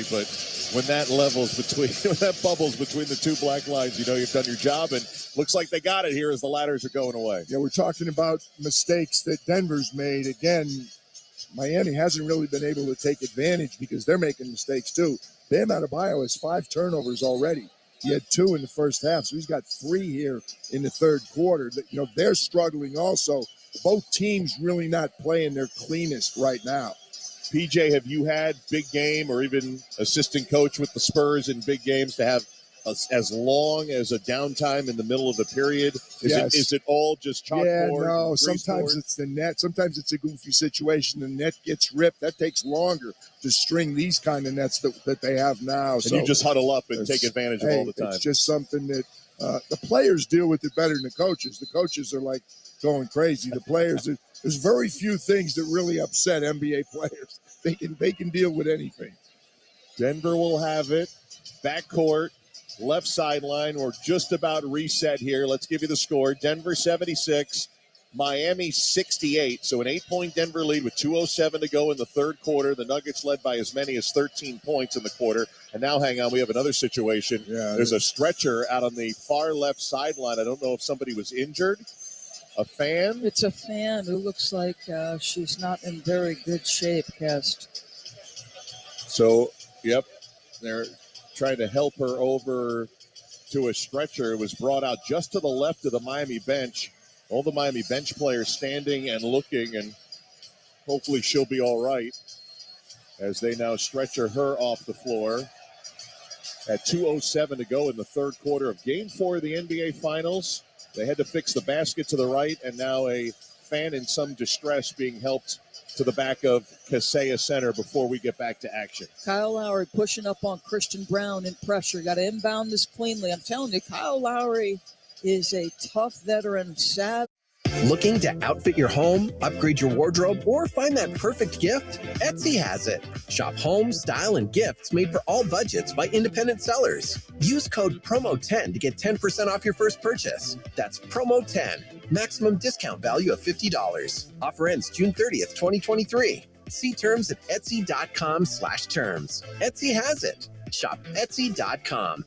but when that levels between when that bubbles between the two black lines, you've done your job, and looks like they got it here as the ladders are going away. Yeah, we're talking about mistakes that Denver's made. Again, Miami hasn't really been able to take advantage because they're making mistakes too. Bam Adebayo has 5 turnovers already. He had 2 in the first half, so he's got 3 here in the third quarter. They're struggling also. Both teams really not playing their cleanest right now. PJ, have you had big game or even assistant coach with the Spurs in big games to have as long as a downtime in the middle of the period? Is it all just chalkboard? Yeah, no. Sometimes it's the net. Sometimes it's a goofy situation. The net gets ripped. That takes longer to string these kind of nets that they have now. And you just huddle up and take advantage of all the time. It's just something that the players deal with it better than the coaches. The coaches are like going crazy. The players, there's very few things that really upset NBA players. They can deal with anything. Denver will have it. Backcourt. Left sideline, we're just about reset here. Let's give you the score. Denver 76, Miami 68. So an 8-point Denver lead with 2:07 to go in the third quarter. The Nuggets led by as many as 13 points in the quarter. And now, hang on, we have another situation. Yeah, there's a stretcher out on the far left sideline. I don't know if somebody was injured. A fan? It's a fan who looks like she's not in very good shape, Kest. So, yep, they're trying to help her over to a stretcher. It was brought out just to the left of the Miami bench. All the Miami bench players standing and looking, and hopefully she'll be all right as they now stretcher her off the floor. At 2:07 to go in the third quarter of Game 4 of the NBA Finals. They had to fix the basket to the right, and now a fan in some distress being helped to the back of Kaseya Center before we get back to action. Kyle Lowry pushing up on Christian Brown in pressure. Got to inbound this cleanly. I'm telling you, Kyle Lowry is a tough veteran. Looking to outfit your home, upgrade your wardrobe, or find that perfect gift? Etsy has it. Shop home, style, and gifts made for all budgets by independent sellers. Use code PROMO10 to get 10% off your first purchase. That's PROMO10. Maximum discount value of $50. Offer ends June 30th, 2023. See terms at Etsy.com/terms. Etsy has it. Shop Etsy.com.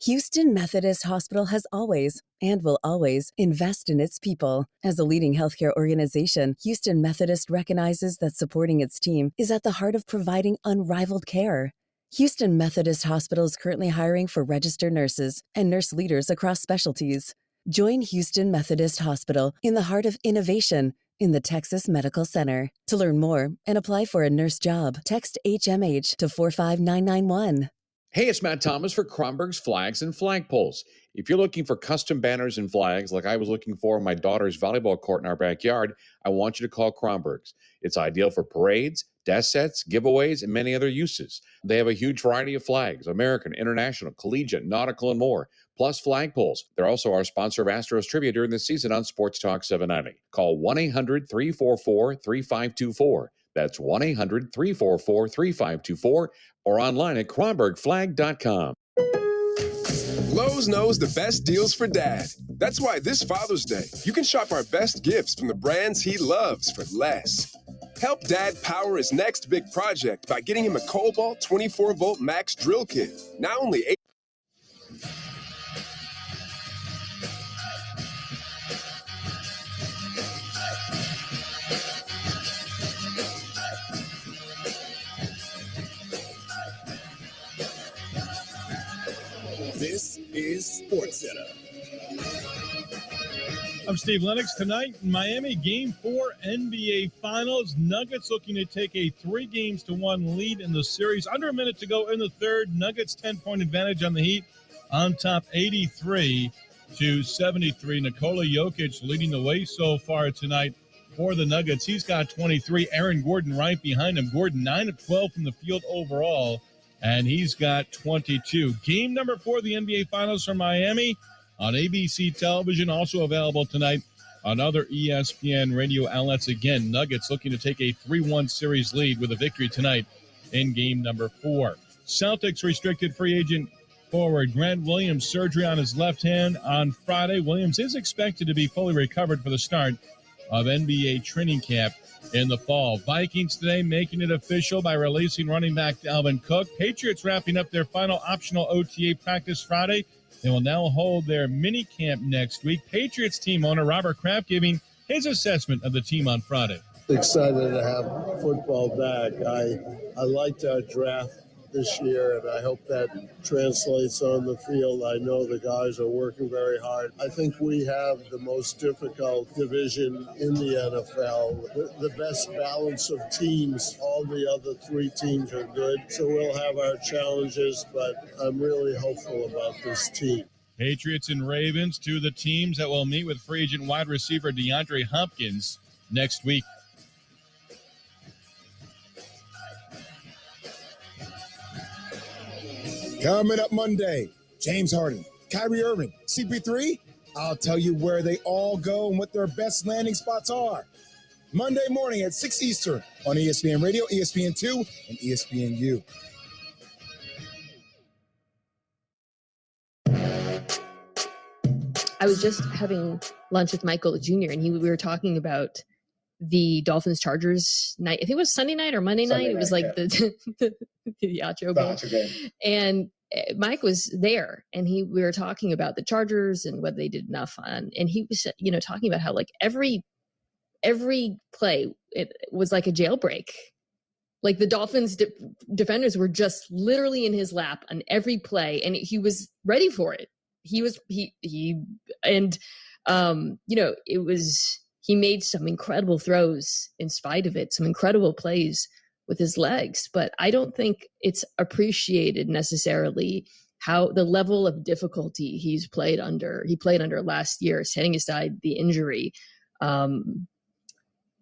Houston Methodist Hospital has always and will always invest in its people. As a leading healthcare organization, Houston Methodist recognizes that supporting its team is at the heart of providing unrivaled care. Houston Methodist Hospital is currently hiring for registered nurses and nurse leaders across specialties. Join Houston Methodist Hospital in the heart of innovation in the Texas Medical Center. To learn more and apply for a nurse job, text HMH to 45991. Hey, it's Matt Thomas for Kronberg's Flags and Flagpoles. If you're looking for custom banners and flags like I was looking for in my daughter's volleyball court in our backyard, I want you to call Kronberg's. It's ideal for parades, desk sets, giveaways, and many other uses. They have a huge variety of flags, American, international, collegiate, nautical, and more, plus flagpoles. They're also our sponsor of Astros Trivia during the season on Sports Talk 790. Call 1-800-344-3524. That's 1-800-344-3524 or online at KronbergFlag.com. Lowe's knows the best deals for Dad. That's why this Father's Day, you can shop our best gifts from the brands he loves for less. Help Dad power his next big project by getting him a Cobalt 24-volt Max drill kit. Now only $8. This is SportsCenter. I'm Steve Lennox. Tonight in Miami, Game 4 NBA Finals. Nuggets looking to take a 3-1 lead in the series. Under a minute to go in the third. Nuggets 10-point advantage on the Heat on top 83-73. Nikola Jokic leading the way so far tonight for the Nuggets. He's got 23. Aaron Gordon right behind him. Gordon 9 of 12 from the field overall, and he's got 22. Game number 4 of the NBA Finals from Miami on ABC television, also available tonight on other ESPN radio outlets. Again, Nuggets looking to take a 3-1 series lead with a victory tonight in game number 4. Celtics restricted free agent forward Grant Williams surgery on his left hand on Friday. Williams is expected to be fully recovered for the start of NBA training camp in the fall. Vikings today making it official by releasing running back Dalvin Cook. Patriots wrapping up their final optional OTA practice Friday. They will now hold their mini camp next week. Patriots team owner Robert Kraft giving his assessment of the team on Friday. Excited to have football back. I liked our draft this year, and I hope that translates on the field. I know the guys are working very hard. I think we have the most difficult division in the NFL, the best balance of teams. All the other 3 teams are good, so we'll have our challenges, but I'm really hopeful about this team. Patriots and Ravens, 2 of the teams that will meet with free agent wide receiver DeAndre Hopkins next week. Coming up Monday, James Harden, Kyrie Irving, CP3. I'll tell you where they all go and what their best landing spots are. Monday morning at 6 Eastern on ESPN Radio, ESPN2, and ESPNU. I was just having lunch with Michael Jr. and we were talking about the Dolphins-Chargers night. I think it was Sunday night or Monday night. It was like the Yacho game. And Mike was there, and we were talking about the Chargers and whether they did enough on. And he was, talking about how like every play it was like a jailbreak. Like the Dolphins defenders were just literally in his lap on every play, and he was ready for it. He made some incredible throws in spite of it, some incredible plays with his legs, but I don't think it's appreciated necessarily how the level of difficulty he played under last year, setting aside the injury. And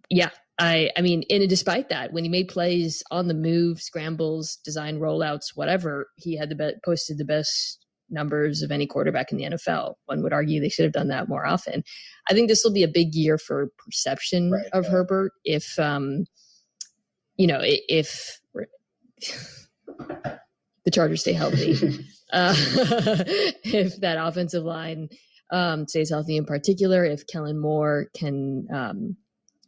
despite that, when he made plays on the move, scrambles, design rollouts, whatever, he had posted the best numbers of any quarterback in the NFL. One would argue they should have done that more often. I think this will be a big year for perception of Herbert if the Chargers stay healthy, if that offensive line stays healthy in particular, if Kellen Moore can,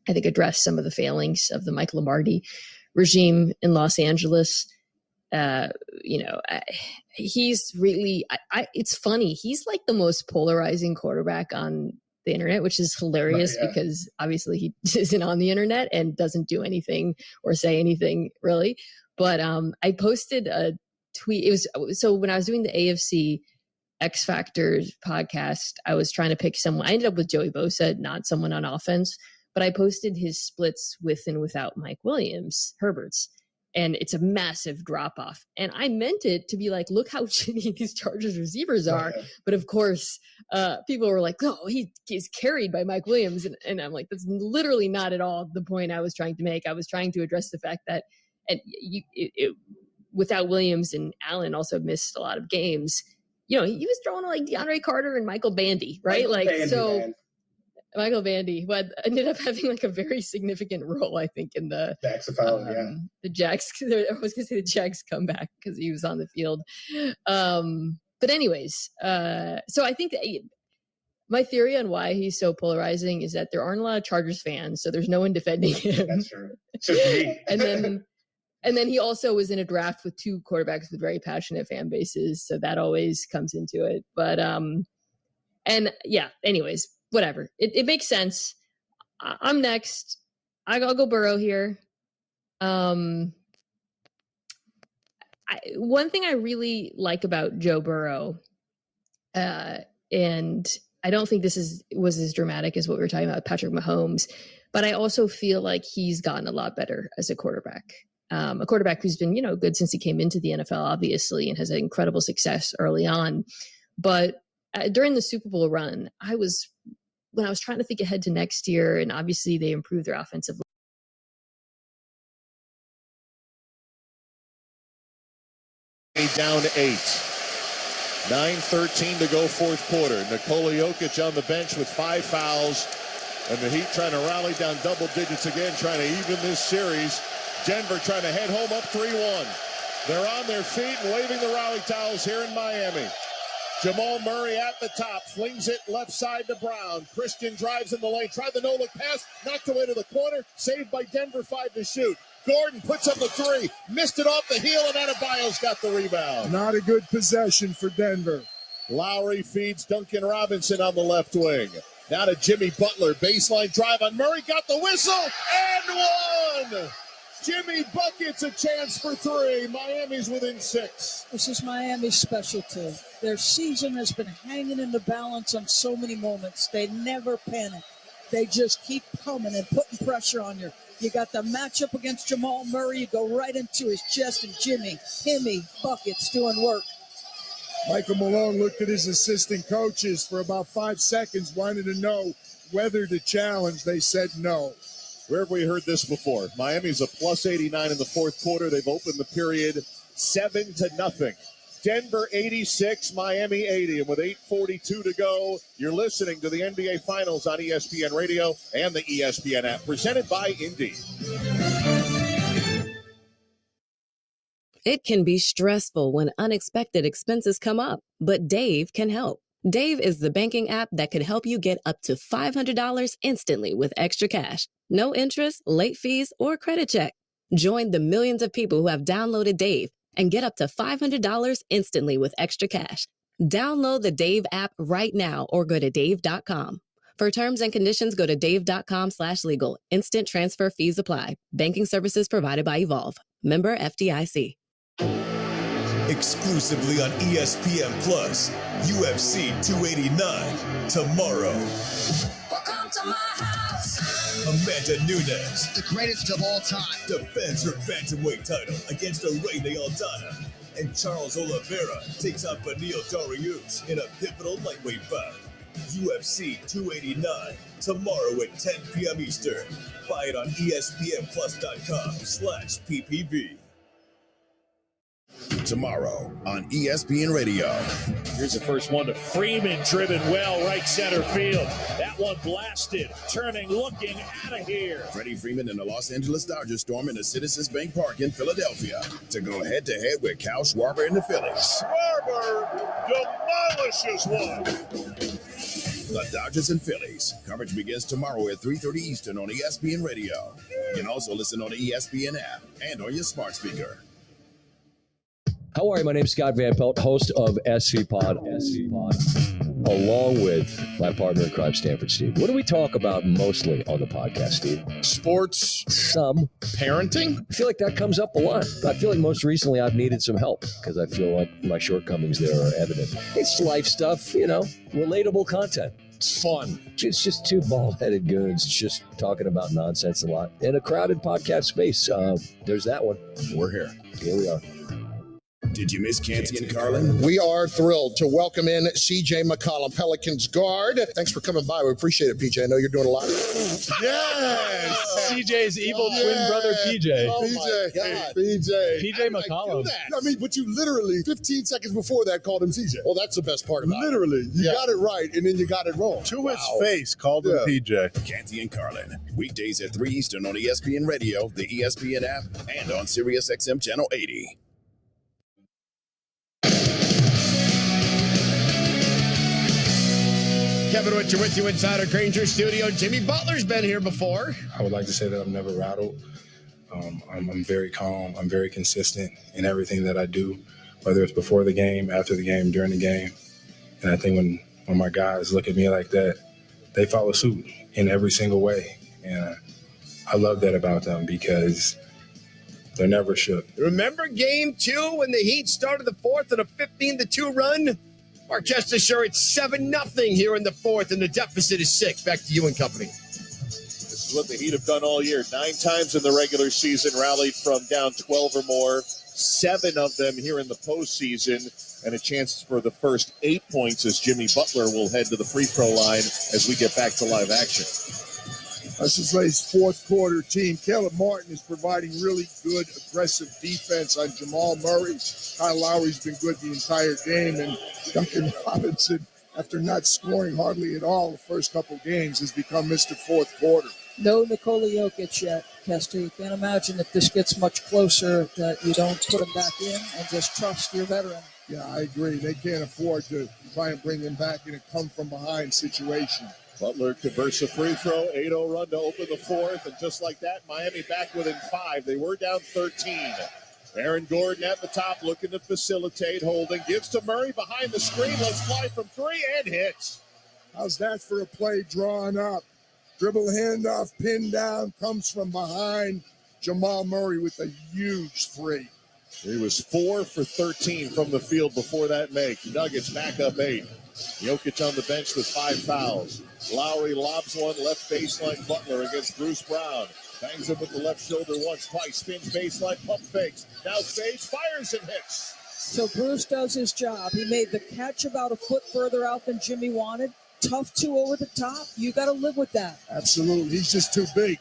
I think, address some of the failings of the Mike Lombardi regime in Los Angeles. He's really, it's funny. He's like the most polarizing quarterback on the internet, which is hilarious because obviously he isn't on the internet and doesn't do anything or say anything really. But I posted a tweet. So when I was doing the AFC X Factors podcast, I was trying to pick someone. I ended up with Joey Bosa, not someone on offense, but I posted his splits with and without Mike Williams, Herbert's. And it's a massive drop off. And I meant it to be like, look how shitty these Chargers receivers are. But of course, people were like, oh, he's carried by Mike Williams. And I'm like, that's literally not at all the point I was trying to make. I was trying to address the fact that without Williams, and Allen also missed a lot of games, he was throwing like DeAndre Carter and Michael Bandy, right? Michael Bandy, who ended up having like a very significant role, I think, in the Jags. I was going to say the Jags comeback because he was on the field. But anyways, so I think that my theory on why he's so polarizing is that there aren't a lot of Chargers fans, so there's no one defending him. That's true. It's just me. And then he also was in a draft with 2 quarterbacks with very passionate fan bases, so that always comes into it. But anyways. Whatever. It makes sense. I'm next. I'll go Burrow here. One thing I really like about Joe Burrow, and I don't think this was as dramatic as what we were talking about Patrick Mahomes, but I also feel like he's gotten a lot better as a quarterback. A quarterback who's been, good since he came into the NFL, obviously, and has had incredible success early on. But during the Super Bowl run, when I was trying to think ahead to next year, and obviously they improved their offensive line. Down 8. 9:13 to go fourth quarter. Nikola Jokic on the bench with 5 fouls. And the Heat trying to rally down double digits again, trying to even this series. Denver trying to head home up 3-1. They're on their feet and waving the rally towels here in Miami. Jamal Murray at the top, flings it left side to Brown. Christian drives in the lane, tried the no-look pass, knocked away to the corner, saved by Denver, 5 to shoot. Gordon puts up the 3, missed it off the heel, and Adebayo's got the rebound. Not a good possession for Denver. Lowry feeds Duncan Robinson on the left wing. Now to Jimmy Butler, baseline drive on Murray, got the whistle, and one! Jimmy buckets a chance for 3. Miami's within 6. This is Miami's specialty. Their season has been hanging in the balance on so many moments. They never panic. They just keep coming and putting pressure on you. You got the matchup against Jamal Murray. You go right into his chest, and Jimmy, buckets doing work. Michael Malone looked at his assistant coaches for about 5 seconds, wanted to know whether to challenge. They said no. Where have we heard this before? Miami's a plus 89 in the fourth quarter. They've opened the period 7-0. Denver 86, Miami 80. And with 8:42 to go, you're listening to the NBA Finals on ESPN Radio and the ESPN app, presented by Indeed. It can be stressful when unexpected expenses come up, but Dave can help. Dave is the banking app that could help you get up to $500 instantly with extra cash. No interest, late fees, or credit check. Join the millions of people who have downloaded Dave and get up to $500 instantly with extra cash. Download the Dave app right now or go to dave.com. For terms and conditions, go to dave.com/legal. Instant transfer fees apply. Banking services provided by Evolve. Member FDIC. Exclusively on ESPN Plus, UFC 289 tomorrow. Welcome to my house. Amanda Nunes, the greatest of all time, defends her bantamweight title against Irene Aldana. And Charles Oliveira takes on Beneil Dariush in a pivotal lightweight bout. UFC 289 tomorrow at 10 p.m. Eastern. Buy it on ESPNplus.com/PPV. Tomorrow on ESPN Radio. Here's the first one to Freeman, driven well, right center field. That one blasted, turning, looking out of here. Freddie Freeman and the Los Angeles Dodgers storm into Citizens Bank Park in Philadelphia to go head-to-head with Kyle Schwarber and the Phillies. Schwarber demolishes one. The Dodgers and Phillies. Coverage begins tomorrow at 3:30 Eastern on ESPN Radio. You can also listen on the ESPN app and on your smart speaker. How are you? My name's Scott Van Pelt, host of SV Pod, along with my partner in crime, Stanford Steve. What do we talk about mostly on the podcast, Steve? Sports. Some. Parenting. I feel like that comes up a lot. I feel like most recently I've needed some help because I feel like my shortcomings there are evident. It's life stuff, relatable content. It's fun. It's just two bald-headed goons just talking about nonsense a lot in a crowded podcast space. There's that one. We're here. Here we are. Did you miss Canty and Carlin? We are thrilled to welcome in CJ McCollum, Pelicans guard. Thanks for coming by. We appreciate it, PJ. I know you're doing a lot. Yes! CJ's evil twin brother, PJ. Oh, my God. PJ McCollum. I mean, but you literally, 15 seconds before that, called him CJ. Well, that's the best part about it. Literally. You got it right, and then you got it wrong. To his face, called him PJ. Canty and Carlin. Weekdays at 3 Eastern on ESPN Radio, the ESPN app, and on Sirius XM Channel 80. Kevin Witcher with you inside our Granger studio. Jimmy Butler's been here before. I would like to say that I'm never rattled. I'm very calm. I'm very consistent in everything that I do, whether it's before the game, after the game, during the game. And I think when my guys look at me like that, they follow suit in every single way. And I love that about them because they're never shook. Remember game 2 when the Heat started the fourth in a 15-2 run? Marquez Teixeira, it's 7-0 here in the fourth, and the deficit is 6. Back to you and company. This is what the Heat have done all year. 9 times in the regular season, rallied from down 12 or more. 7 of them here in the postseason, and a chance for the first 8 points as Jimmy Butler will head to the free throw line as we get back to live action. This is his fourth quarter team. Caleb Martin is providing really good aggressive defense on Jamal Murray. Kyle Lowry's been good the entire game, and Duncan Robinson after not scoring hardly at all the first couple games, has become Mr. Fourth Quarter. No Nikola Jokic yet, Kester. You can't imagine if this gets much closer that you don't put him back in and just trust your veteran. Yeah, I agree. They can't afford to try and bring him back in a come-from-behind situation. Butler converts a free throw, 8-0 run to open the fourth, and just like that, Miami back within 5. They were down 13. Aaron Gordon at the top looking to facilitate, holding, gives to Murray behind the screen, lets fly from 3 and hits. How's that for a play drawn up? Dribble handoff, pin down, comes from behind. Jamal Murray with a huge three. He was 4 for 13 from the field before that make. Nuggets back up 8. Jokic on the bench with 5 fouls. Lowry lobs one left baseline. Butler against Bruce Brown. Bangs him with the left shoulder once, twice. Spins baseline, pump fakes. Now fades, fires and hits. So Bruce does his job. He made the catch about a foot further out than Jimmy wanted. Tough 2 over the top. You got to live with that. Absolutely. He's just too big.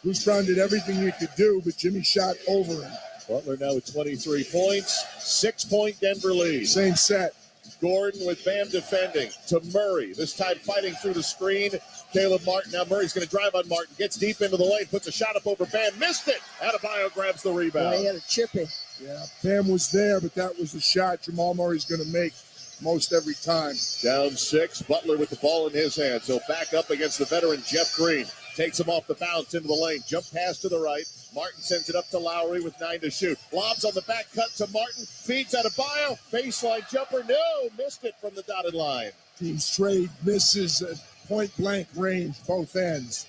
Bruce Brown did everything he could do, but Jimmy shot over him. Butler now with 23 points. 6-point Denver lead. Same set. Gordon with Bam defending to Murray. This time fighting through the screen. Caleb Martin. Now Murray's going to drive on Martin. Gets deep into the lane. Puts a shot up over Bam. Missed it. Adebayo grabs the rebound. Boy, he had a chippy. Yeah, Bam was there, but that was a shot Jamal Murray's going to make most every time. Down 6. Butler with the ball in his hands. He'll back up against the veteran Jeff Green. Takes him off the bounce into the lane. Jump pass to the right. Martin sends it up to Lowry with 9 to shoot. Lobs on the back cut to Martin. Feeds Adebayo. Baseline jumper. No. Missed it from the dotted line. Team's trade misses at point-blank range, both ends.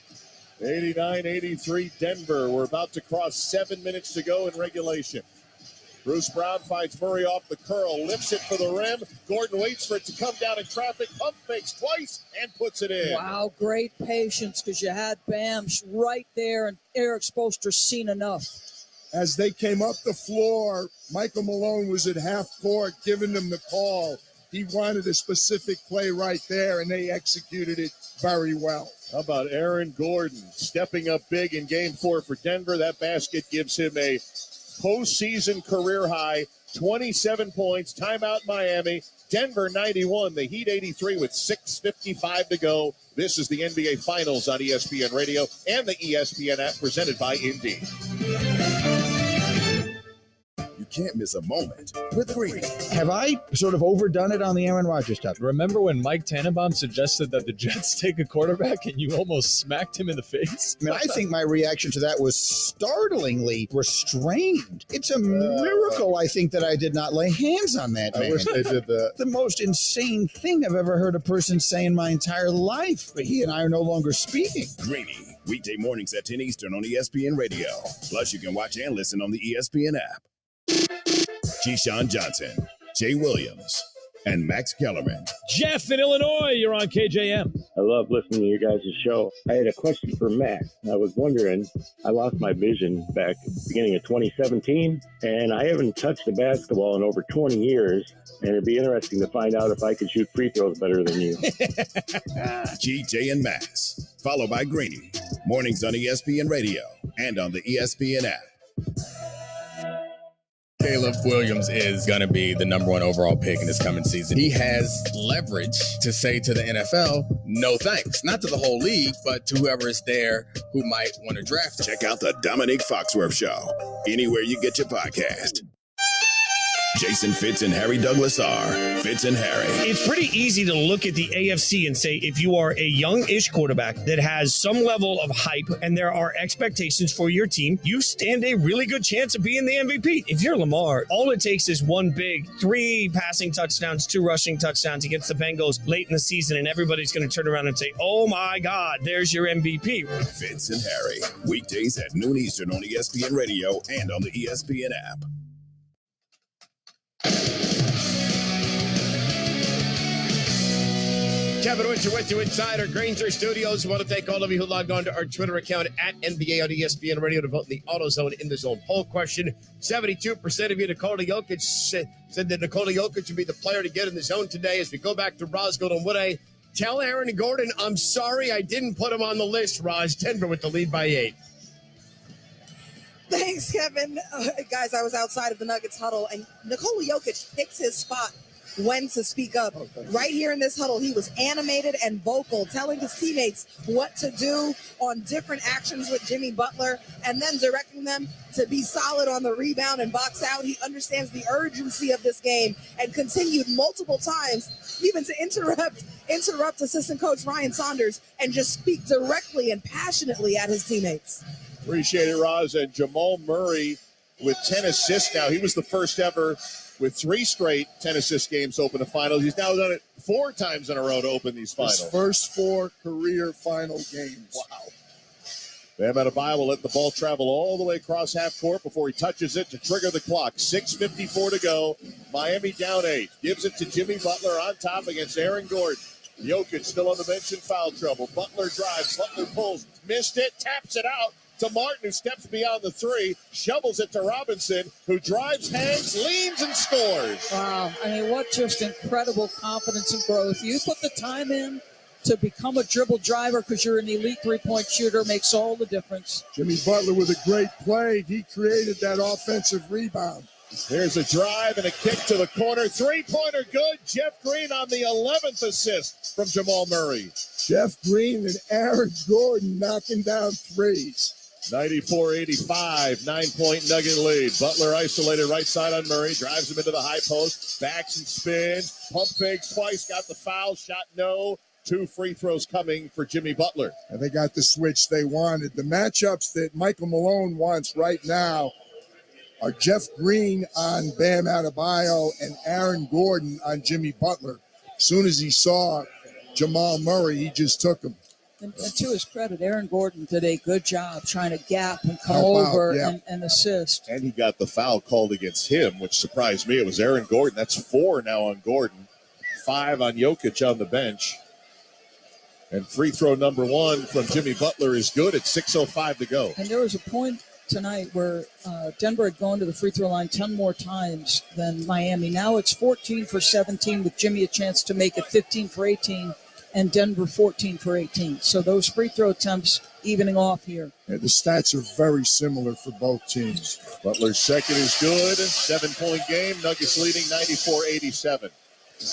89-83 Denver. We're about to cross 7 minutes to go in regulation. Bruce Brown finds Murray off the curl, lifts it for the rim. Gordon waits for it to come down in traffic, pump fakes twice, and puts it in. Wow, great patience because you had Bam right there, and Eric Spoelstra's seen enough. As they came up the floor, Michael Malone was at half court giving them the call. He wanted a specific play right there, and they executed it very well. How about Aaron Gordon stepping up big in Game 4 for Denver? That basket gives him a postseason career high, 27 points, timeout Miami, Denver 91, the Heat 83 with 6:55 to go. This is the NBA Finals on ESPN Radio and the ESPN app presented by Indeed. You can't miss a moment with Greeny. Have I sort of overdone it on the Aaron Rodgers stuff? Remember when Mike Tannenbaum suggested that the Jets take a quarterback and you almost smacked him in the face? I mean, I think my reaction to that was startlingly restrained. It's a miracle, I think, that I did not lay hands on that man. I wish they did that. The most insane thing I've ever heard a person say in my entire life. But he and I are no longer speaking. Greeny, weekday mornings at 10 Eastern on ESPN Radio. Plus, you can watch and listen on the ESPN app. Keyshawn Johnson, Jay Williams, and Max Kellerman. Jeff in Illinois, you're on KJM. I love listening to your guys' show. I had a question for Max. I was wondering, I lost my vision back at the beginning of 2017, and I haven't touched a basketball in over 20 years, and it'd be interesting to find out if I could shoot free throws better than you. GJ and Max, followed by Greeny. Mornings on ESPN Radio and on the ESPN app. Caleb Williams is going to be the number 1 overall pick in this coming season. He has leverage to say to the NFL, no thanks. Not to the whole league, but to whoever is there who might want to draft him. Check out the Dominique Foxworth Show anywhere you get your podcast. Jason Fitz and Harry Douglas are Fitz and Harry. It's pretty easy to look at the AFC and say if you are a young-ish quarterback that has some level of hype and there are expectations for your team, you stand a really good chance of being the MVP. If you're Lamar, all it takes is one big 3 passing touchdowns, 2 rushing touchdowns against the Bengals late in the season, and everybody's going to turn around and say, oh my God, there's your MVP. Fitz and Harry, weekdays at noon Eastern on ESPN Radio and on the ESPN app. Kevin Winter with you inside our Granger Studios. We want to thank all of you who logged on to our Twitter account at NBA on ESPN Radio to vote in the AutoZone in the Zone poll question. 72% of you, Nikola Jokic, said that Nikola Jokic would be the player to get in the zone today. As we go back to Roscoe and Wooday, tell Aaron Gordon, I'm sorry I didn't put him on the list, Raj. Denver with the lead by 8. Thanks, Kevin. Guys, I was outside of the Nuggets huddle, and Nikola Jokic picks his spot when to speak up. Right here in this huddle, he was animated and vocal, telling his teammates what to do on different actions with Jimmy Butler, and then directing them to be solid on the rebound and box out. He understands the urgency of this game and continued multiple times even to interrupt assistant coach Ryan Saunders and just speak directly and passionately at his teammates. Appreciate it, Roz. And Jamal Murray with 10 assists now. He was the first ever with 3 straight 10 assist games open the finals. He's now done it 4 times in a row to open these finals. His first 4 career final games. Wow. Bam Adebayo will let the ball travel all the way across half court before he touches it to trigger the clock. 6:54 to go. Miami down 8. Gives it to Jimmy Butler on top against Aaron Gordon. Jokic still on the bench in foul trouble. Butler drives. Butler pulls. Missed it. Taps it out to Martin, who steps beyond the 3. Shovels it to Robinson, who drives, hangs, leans, and scores. Wow. I mean, what just incredible confidence and growth. You put the time in to become a dribble driver because you're an elite three-point shooter makes all the difference. Jimmy Butler with a great play. He created that offensive rebound. There's a drive and a kick to the corner. Three-pointer good. Jeff Green on the 11th assist from Jamal Murray. Jeff Green and Aaron Gordon knocking down threes. 94-85, 9-point Nugget lead. Butler isolated right side on Murray. Drives him into the high post. Backs and spins. Pump fakes twice. Got the foul. Shot no. 2 free throws coming for Jimmy Butler. And they got the switch they wanted. The matchups that Michael Malone wants right now are Jeff Green on Bam Adebayo and Aaron Gordon on Jimmy Butler. As soon as he saw Jamal Murray, he just took him. And to his credit, Aaron Gordon did a good job trying to gap and come over and assist. And he got the foul called against him, which surprised me. It was Aaron Gordon. That's 4 now on Gordon. 5 on Jokic on the bench. And free throw number 1 from Jimmy Butler is good at 6:05 to go. And there was a point tonight where Denver had gone to the free throw line 10 more times than Miami. Now it's 14 for 17 with Jimmy a chance to make it 15 for 18 and Denver 14 for 18. So those free throw attempts evening off here. Yeah, the stats are very similar for both teams. Butler's second is good. 7-point game. Nuggets leading 94-87.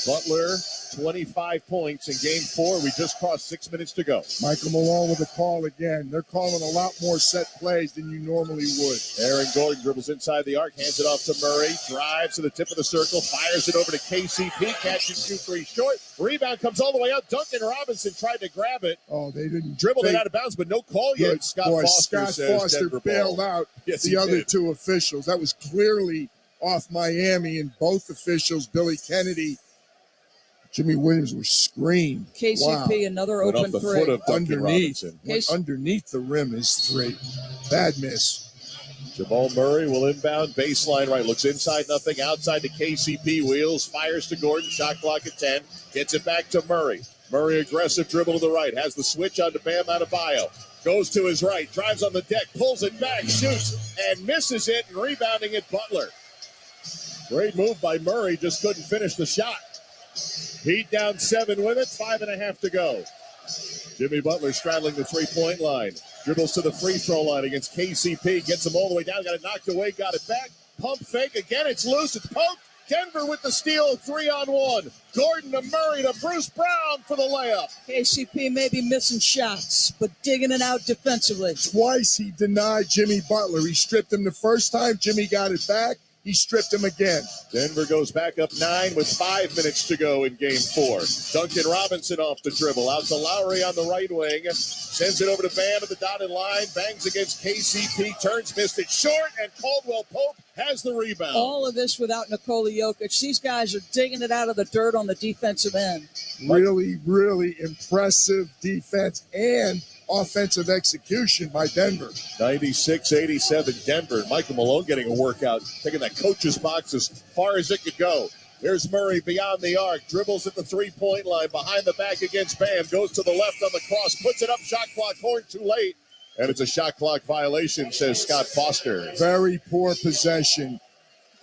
Butler, 25 points in game 4. We just crossed 6 minutes to go. Michael Malone with a call again. They're calling a lot more set plays than you normally would. Aaron Gordon dribbles inside the arc, hands it off to Murray, drives to the tip of the circle, fires it over to KCP, catches 2-3 short. Rebound comes all the way up. Duncan Robinson tried to grab it. Oh, they didn't. Dribbled it out of bounds, but no call yet. Scott Foster bailed out the other 2 officials. That was clearly off Miami, and both officials, Billy Kennedy, Jimmy Williams, were screened. KCP, another open three. Underneath the rim is 3. Bad miss. Jamal Murray will inbound, baseline right, looks inside, nothing, outside to KCP, wheels, fires to Gordon, shot clock at 10, gets it back to Murray. Murray aggressive dribble to the right, has the switch on to Bam Adebayo. Goes to his right, drives on the deck, pulls it back, shoots, and misses it, and rebounding it, Butler. Great move by Murray, just couldn't finish the shot. Heat down 7 with it, 5.5 to go. Jimmy Butler straddling the three-point line. Dribbles to the free throw line against KCP. Gets him all the way down. Got it knocked away. Got it back. Pump fake. Again, it's loose. It's poked. Denver with the steal. 3-on-1. Gordon to Murray to Bruce Brown for the layup. KCP may be missing shots, but digging it out defensively. Twice he denied Jimmy Butler. He stripped him the first time. Jimmy got it back. He stripped him again. Denver goes back up 9 with 5 minutes to go in game 4. Duncan Robinson off the dribble. Out to Lowry on the right wing. Sends it over to Bam at the dotted line. Bangs against KCP. Turns, missed it short. And Caldwell Pope has the rebound. All of this without Nikola Jokic. These guys are digging it out of the dirt on the defensive end. Really, really impressive defense and offensive execution by Denver. 96-87 Denver. Michael Malone getting a workout, taking that coach's box as far as it could go. There's Murray beyond the arc, dribbles at the three-point line, behind the back against Bam, goes to the left on the cross, puts it up, shot clock, horn too late. And it's a shot clock violation, says Scott Foster. Very poor possession.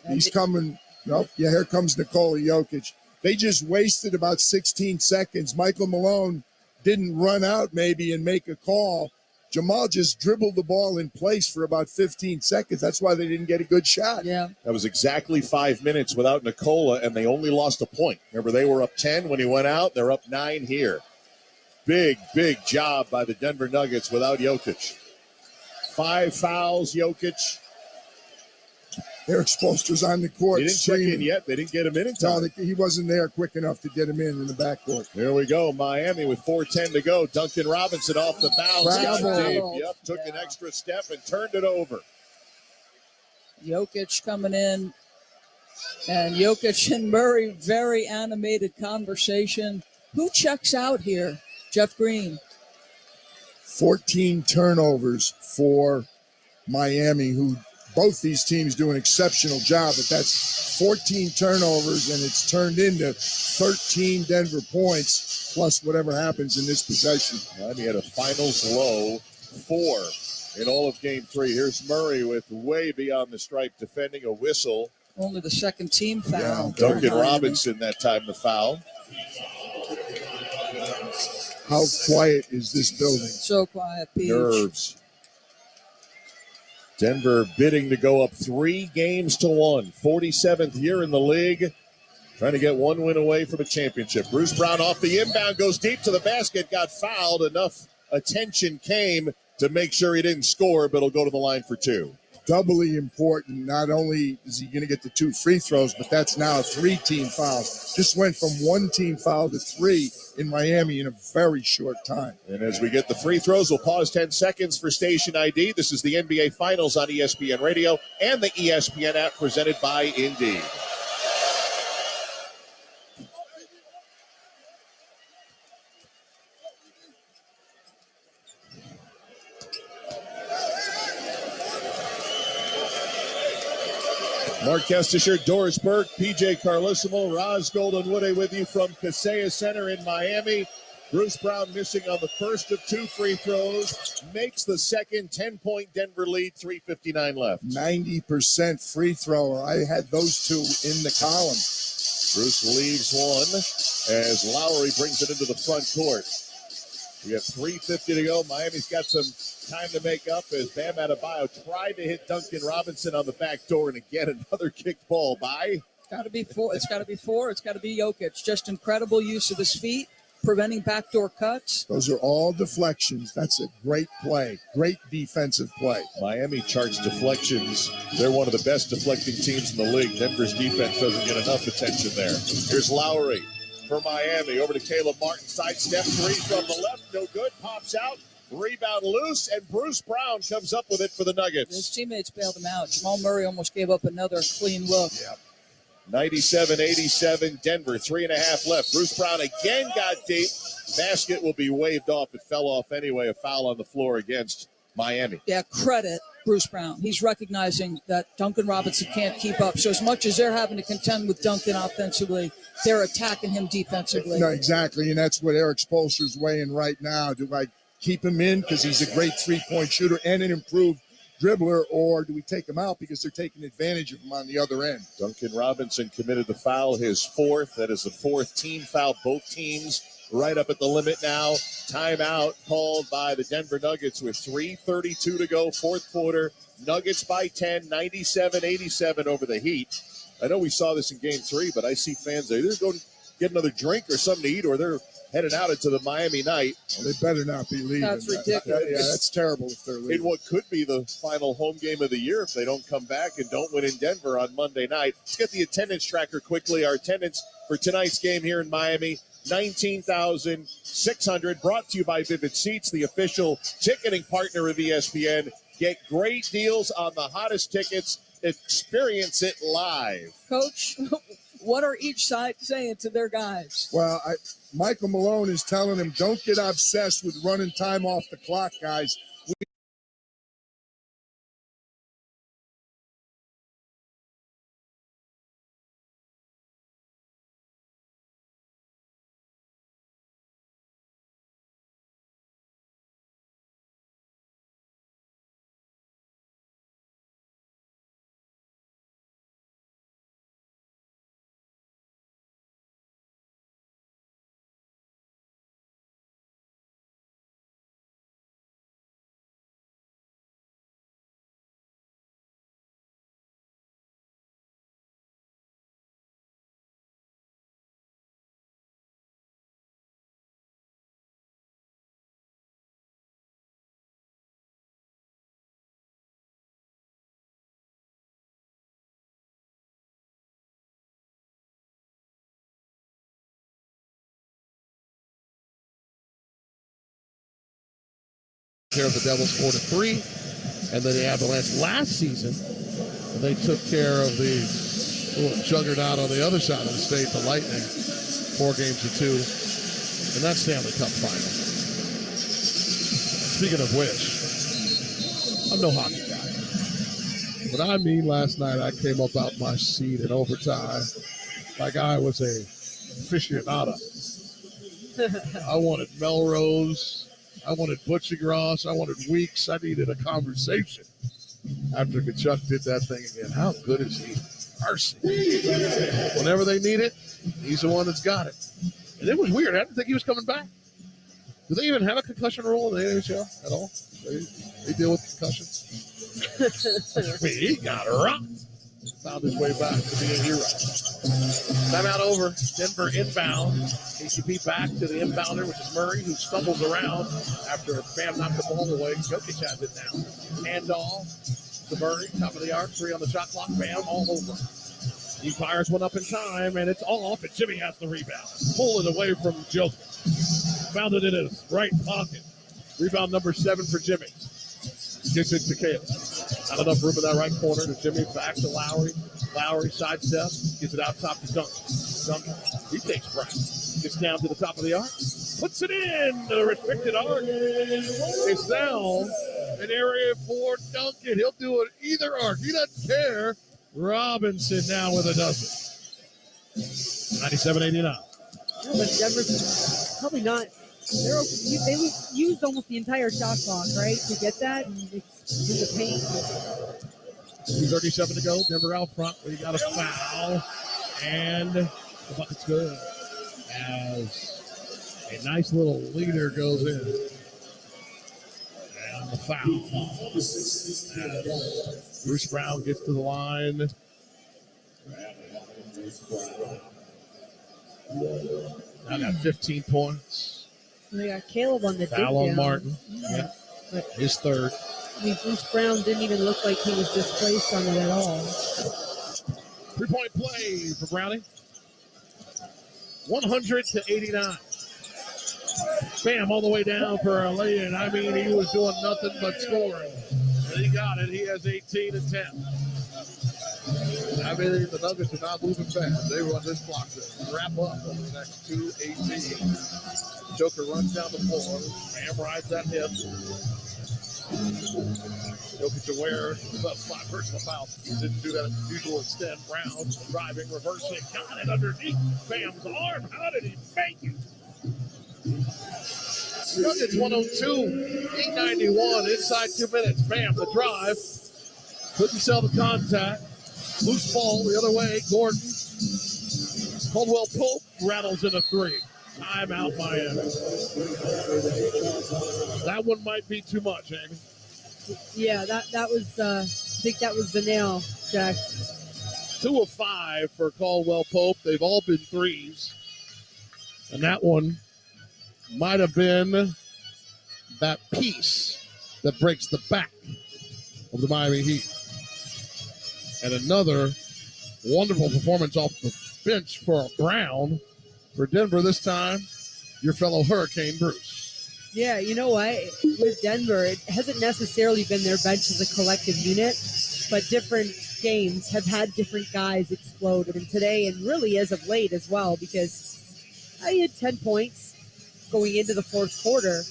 He's coming. Nope. Yeah, here comes Nikola Jokic. They just wasted about 16 seconds. Michael Malone didn't run out maybe and make a call. Jamal just dribbled the ball in place for about 15 seconds. That's why they didn't get a good shot. Yeah. That was exactly 5 minutes without Nikola, and they only lost a point. Remember, they were up 10 when he went out. They're up 9 here. Big job by the Denver Nuggets without Jokic. 5 fouls, Jokic. Eric Spoelstra's on the court. He didn't check in yet. They didn't get him in time. No, he wasn't there quick enough to get him in the backcourt. Here we go. Miami with 4:10 to go. Duncan Robinson off the bounce. Took an extra step and turned it over. Jokic coming in. And Jokic and Murray, very animated conversation. Who checks out here? Jeff Green. 14 turnovers for Miami, who both these teams do an exceptional job, but that's 14 turnovers, and it's turned into 13 Denver points, plus whatever happens in this possession. Miami had a finals low 4 in all of Game 3. Here's Murray with way beyond the stripe defending a whistle. Only the second team foul. Yeah, Duncan Robinson that time the foul. How quiet is this building? So quiet, Peach. Nerves. Denver bidding to go up 3-1. 47th year in the league. Trying to get one win away from a championship. Bruce Brown off the inbound, goes deep to the basket, got fouled. Enough attention came to make sure he didn't score, but he'll go to the line for 2. Doubly important. Not only is he going to get the 2 free throws, but that's now a 3-team foul. Just went from 1 team foul to 3 in Miami in a very short time. And as we get the free throws, we'll pause 10 seconds for station ID. This is the NBA Finals on ESPN Radio and the ESPN app presented by Indeed. Mark Kestisher, Doris Burke, PJ Carlissimo, Roz Goldenwood with you from Kaseya Center in Miami. Bruce Brown missing on the first of 2 free throws. Makes the second. 10-point Denver lead, 3:59 left. 90% free thrower. I had those 2 in the column. Bruce leaves one as Lowry brings it into the front court. We have 3:50 to go. Miami's got some time to make up as Bam Adebayo tried to hit Duncan Robinson on the back door, and again another kicked ball by. It's got to be 4. It's got to be Jokic. Just incredible use of his feet, preventing backdoor cuts. Those are all deflections. That's a great play. Great defensive play. Miami charts deflections. They're one of the best deflecting teams in the league. Denver's defense doesn't get enough attention there. Here's Lowry for Miami. Over to Caleb Martin. Sidestep 3 from the left. No good. Pops out. Rebound loose, and Bruce Brown comes up with it for the Nuggets. His teammates bailed him out. Jamal Murray almost gave up another clean look. Yeah. 97-87, Denver, 3.5 left. Bruce Brown again got deep. Basket will be waved off. It fell off anyway. A foul on the floor against Miami. Yeah, credit Bruce Brown. He's recognizing that Duncan Robinson can't keep up. So as much as they're having to contend with Duncan offensively, they're attacking him defensively. No, exactly, and that's what Eric Spoelstra's weighing right now. Do I keep him in because he's a great three-point shooter and an improved dribbler, or do we take him out because they're taking advantage of him on the other end? Duncan Robinson committed the foul, his 4th. That is the 4th team foul. Both teams right up at the limit now. Timeout called by the Denver Nuggets with 3:32 to go, 4th quarter. Nuggets by 10, 97-87 over the Heat. I know we saw this in Game 3, but I see fans, they either go get another drink or something to eat, or they're headed out into the Miami night. Well, they better not be leaving. That's ridiculous. Yeah, that's terrible if they're leaving. In what could be the final home game of the year if they don't come back and don't win in Denver on Monday night. Let's get the attendance tracker quickly. Our attendance for tonight's game here in Miami, 19,600, brought to you by Vivid Seats, the official ticketing partner of ESPN. Get great deals on the hottest tickets. Experience it live. Coach, what are each side saying to their guys? Well, Michael Malone is telling them, don't get obsessed with running time off the clock, guys. care of the Devils 4-3. And then the Avalanche last season, they took care of the little juggernaut on the other side of the state, the Lightning, 4-2, and that's Stanley Cup final. Speaking of which, I'm no hockey guy, but I mean, last night I came up out my seat in overtime like I was a aficionado. I wanted Melrose, I wanted Butchie-Gross, I wanted Weeks. I needed a conversation after Kachuk did that thing again. How good is he? Mercy. Whenever they need it, he's the one that's got it. And it was weird. I didn't think he was coming back. Do they even have a concussion rule in the NHL at all? They deal with concussions? I mean, he got rocked. Found his way back to be a hero. Timeout over. Denver inbound. KCP back to the inbounder, which is Murray, who stumbles around after Bam knocked the ball away. Jokic has it now. Handoff to Murray, top of the arc, 3 on the shot clock. Bam, all over. He fires one up in time, and it's off, and Jimmy has the rebound. Pull it away from Jokic. Found it in his right pocket. Rebound number 7 for Jimmy. Gets it to Caleb. Not enough room in that right corner to Jimmy. Back to Lowry. Lowry sidestep. Gets it out top to Duncan. Duncan, he takes Brown. Gets down to the top of the arc. Puts it in the restricted arc. It's now an area for Duncan. He'll do it either arc. He doesn't care. Robinson now with a dozen. 97-89. Yeah, but Denver's probably not. They used almost the entire shot clock, right, to get that and it's in the paint. 2:37 to go. Denver out front. We got a foul, and the bucket's good as a nice little leader goes in. And the foul. Bruce Brown gets to the line. Now got 15 points. They got Caleb on the dig Foul on down. Martin. Yeah. But, his third. I mean, Bruce Brown didn't even look like he was displaced on it at all. 3-point play for Brownie. 100-89. Bam, all the way down for LA, and I mean, he was doing nothing but scoring. And he got it. He has 18 and 10. I mean, the Nuggets are not moving fast. They run this clock to wrap up over the next 2:18. Joker runs down the floor. Bam rides that hip. Jokic aware of 5 personal fouls. Didn't do that at the usual extent. Brown driving, reversing, got it underneath Bam's arm. How did he make it? Nuggets 102, 891, inside 2 minutes. Bam, the drive. Couldn't sell the contact. Loose ball the other way. Gordon. Caldwell Pope rattles in a 3. Timeout Miami. That one might be too much, Amy. Yeah, that was, I think that was the nail, Jack. 2 of 5 for Caldwell Pope. They've all been threes. And that one might have been that piece that breaks the back of the Miami Heat. And another wonderful performance off the bench for Brown. For Denver this time, your fellow Hurricane Bruce. Yeah, you know what? With Denver, it hasn't necessarily been their bench as a collective unit, but different games have had different guys explode. And today, and really as of late as well, because I had 10 points going into the fourth quarter,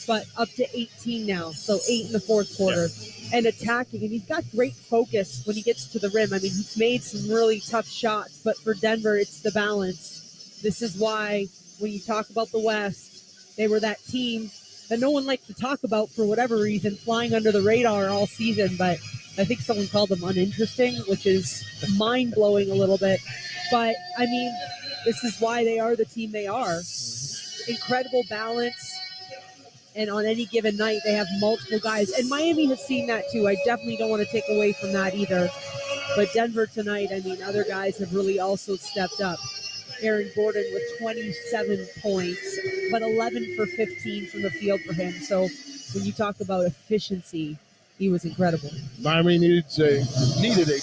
but up to 18 now. So 8 in the fourth quarter. Yeah. And attacking. And he's got great focus when he gets to the rim. I mean, he's made some really tough shots, but for Denver, it's the balance. This is why when you talk about the West, they were that team that no one liked to talk about for whatever reason, flying under the radar all season. But I think someone called them uninteresting, which is mind-blowing a little bit. But, I mean, this is why they are the team they are. Incredible balance. And on any given night, they have multiple guys. And Miami has seen that, too. I definitely don't want to take away from that either. But Denver tonight, I mean, other guys have really also stepped up. Aaron Gordon with 27 points, but 11 for 15 from the field for him. So when you talk about efficiency, he was incredible. Miami needed a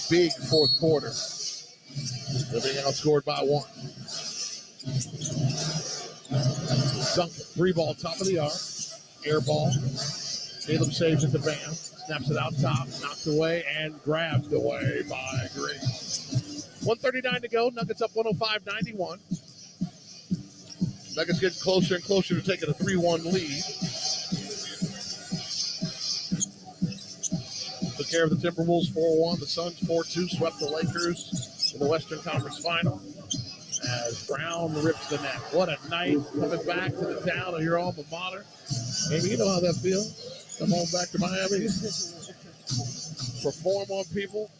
big fourth quarter. They're being outscored by 1. Duncan, 3 ball, top of the arc. Air ball. Caleb saves it to Bam. Snaps it out top, knocked away, and grabbed away by Green. 1:39 to go. Nuggets up 105-91. Nuggets getting closer and closer to taking a 3-1 lead. Took care of the Timberwolves 4-1. The Suns 4-2. Swept the Lakers in the Western Conference Final as Brown rips the net. What a night coming back to the town of your alma mater. Amy, you know how that feels. Come home back to Miami. Perform on people.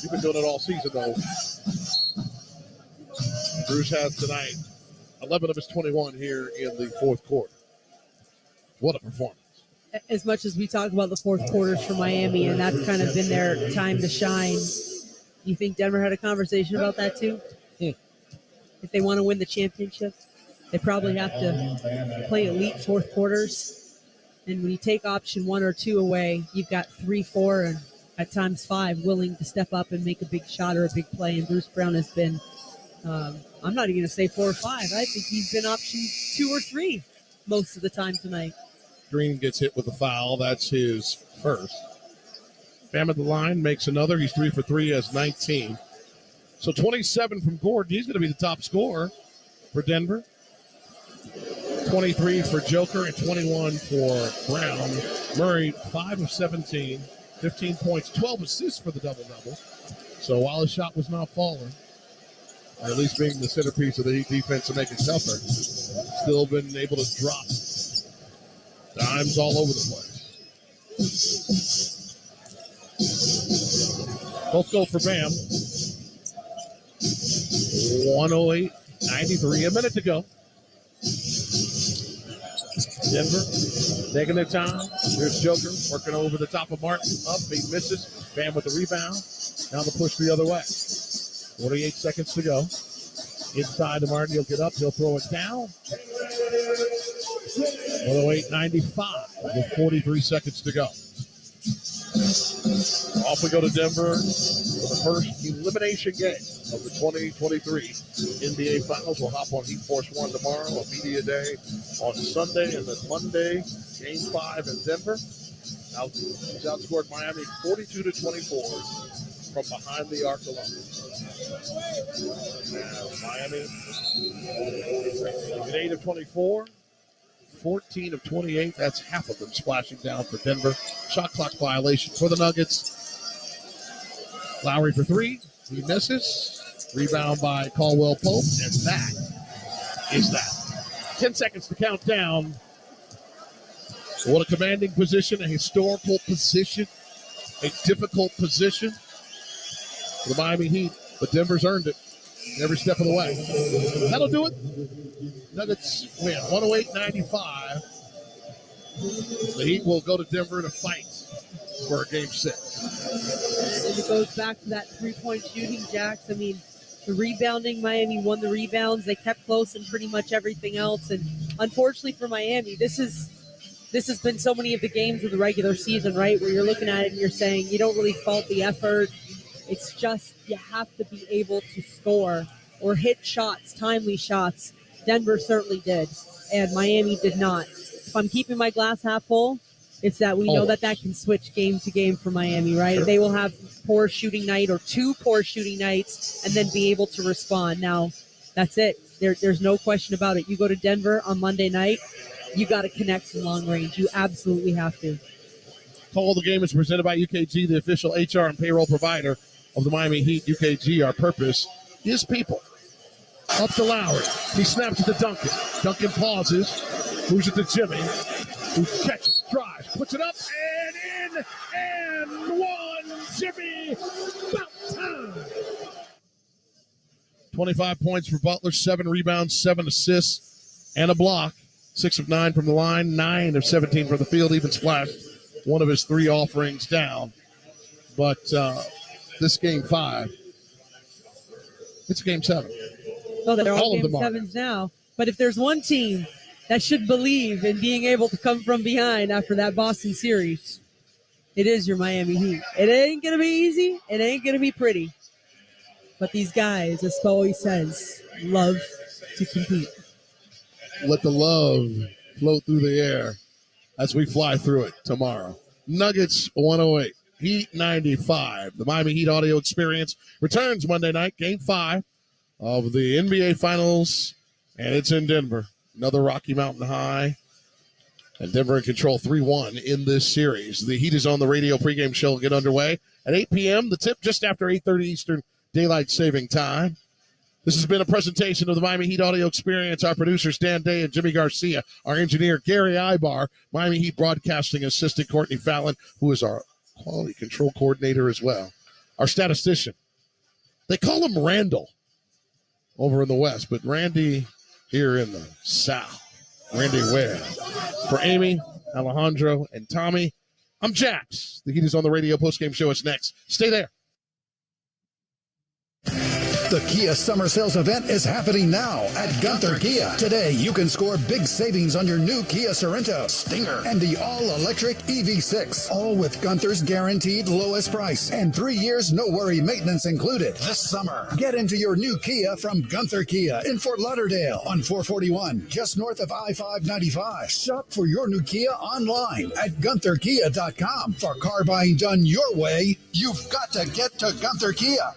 You've been doing it all season, though. Bruce has tonight 11 of his 21 here in the fourth quarter. What a performance. As much as we talk about the fourth quarters for Miami, and that's kind of been their time to shine, you think Denver had a conversation about that too? If they want to win the championship, they probably have to play elite fourth quarters. And when you take option 1 or 2 away, you've got 3, 4, and at times 5 willing to step up and make a big shot or a big play. And Bruce Brown has been, I'm not even going to say 4 or 5. I think he's been option 2 or 3 most of the time tonight. Green gets hit with a foul. That's his first. Bam at the line, makes another. He's 3 for 3, has 19. So 27 from Gordon. He's going to be the top scorer for Denver. 23 for Joker and 21 for Brown. Murray, 5 of 17, 15 points, 12 assists for the double-double. So while his shot was not falling, or at least being the centerpiece of the Heat defense to make it tougher, still been able to drop dimes all over the place. Both go for Bam. 108-93, a minute to go. Denver taking their time. Here's Joker working over the top of Martin. Up, he misses. Bam with the rebound. Now the push the other way. 48 seconds to go. Inside to Martin. He'll get up. He'll throw it down. 108-95 with 43 seconds to go. Off we go to Denver for the first elimination game of the 2023 NBA Finals. We'll hop on Heat Force 1 tomorrow, a media day on Sunday, and then Monday, Game 5 in Denver. He's outscored Miami 42-24 from behind the arc alone. Miami, 8 of 24. 14 of 28. That's half of them splashing down for Denver. Shot clock violation for the Nuggets. Lowry for 3. He misses. Rebound by Caldwell Pope. And that is that. 10 seconds to count down. What a commanding position, a historical position, a difficult position for the Miami Heat. But Denver's earned it every step of the way. That'll do it. Nuggets win 108-95. The Heat will go to Denver to fight for a Game 6. And it goes back to that three-point shooting, Jax. I mean, the rebounding, Miami won the rebounds. They kept close in pretty much everything else. And unfortunately for Miami, this has been so many of the games of the regular season, right, where you're looking at it and you're saying you don't really fault the effort. It's just you have to be able to score or hit shots, timely shots. Denver certainly did, and Miami did not. If I'm keeping my glass half full, it's that we know that can switch game to game for Miami, right? Sure. They will have poor shooting night or 2 poor shooting nights and then be able to respond. Now, that's it. There's no question about it. You go to Denver on Monday night, you got to connect from long range. You absolutely have to. Call of the Game is presented by UKG, the official HR and payroll provider of the Miami Heat. UKG, our purpose is people. Up to Lowry. He snaps it to Duncan. Duncan pauses. Moves it to Jimmy. Who catches, drives, puts it up, and in, and one. Jimmy, about time. 25 points for Butler, 7 rebounds, 7 assists, and a block. 6 of 9 from the line, 9 of 17 from the field, even splashed one of his 3 offerings down. But this Game 5, it's Game 7. Well, they're all Game 7s now. But if there's one team that should believe in being able to come from behind after that Boston series, it is your Miami Heat. It ain't going to be easy. It ain't going to be pretty. But these guys, as Spo always says, love to compete. Let the love float through the air. as we fly through it tomorrow. Nuggets 108, Heat 95. The Miami Heat audio experience returns Monday night, Game 5 of the NBA Finals, and it's in Denver. Another Rocky Mountain High. And Denver in control 3-1 in this series. The Heat is on the radio pregame show. Get underway at 8 p.m. The tip just after 8:30 Eastern Daylight Saving Time. This has been a presentation of the Miami Heat audio experience. Our producers, Dan Day and Jimmy Garcia. Our engineer, Gary Ibar. Miami Heat broadcasting assistant, Courtney Fallon, who is our quality control coordinator as well. Our statistician. They call him Randall over in the West, but Randy here in the South. Randy Ware. For Amy, Alejandro, and Tommy, I'm Jax. The Heat is on the radio postgame show. It's next. Stay there. The Kia Summer Sales Event is happening now at Gunther Kia. Today, you can score big savings on your new Kia Sorento, Stinger, and the all-electric EV6. All with Gunther's guaranteed lowest price and 3 years no-worry maintenance included this summer. Get into your new Kia from Gunther Kia in Fort Lauderdale on 441, just north of I-595. Shop for your new Kia online at GuntherKia.com. For car buying done your way, you've got to get to Gunther Kia.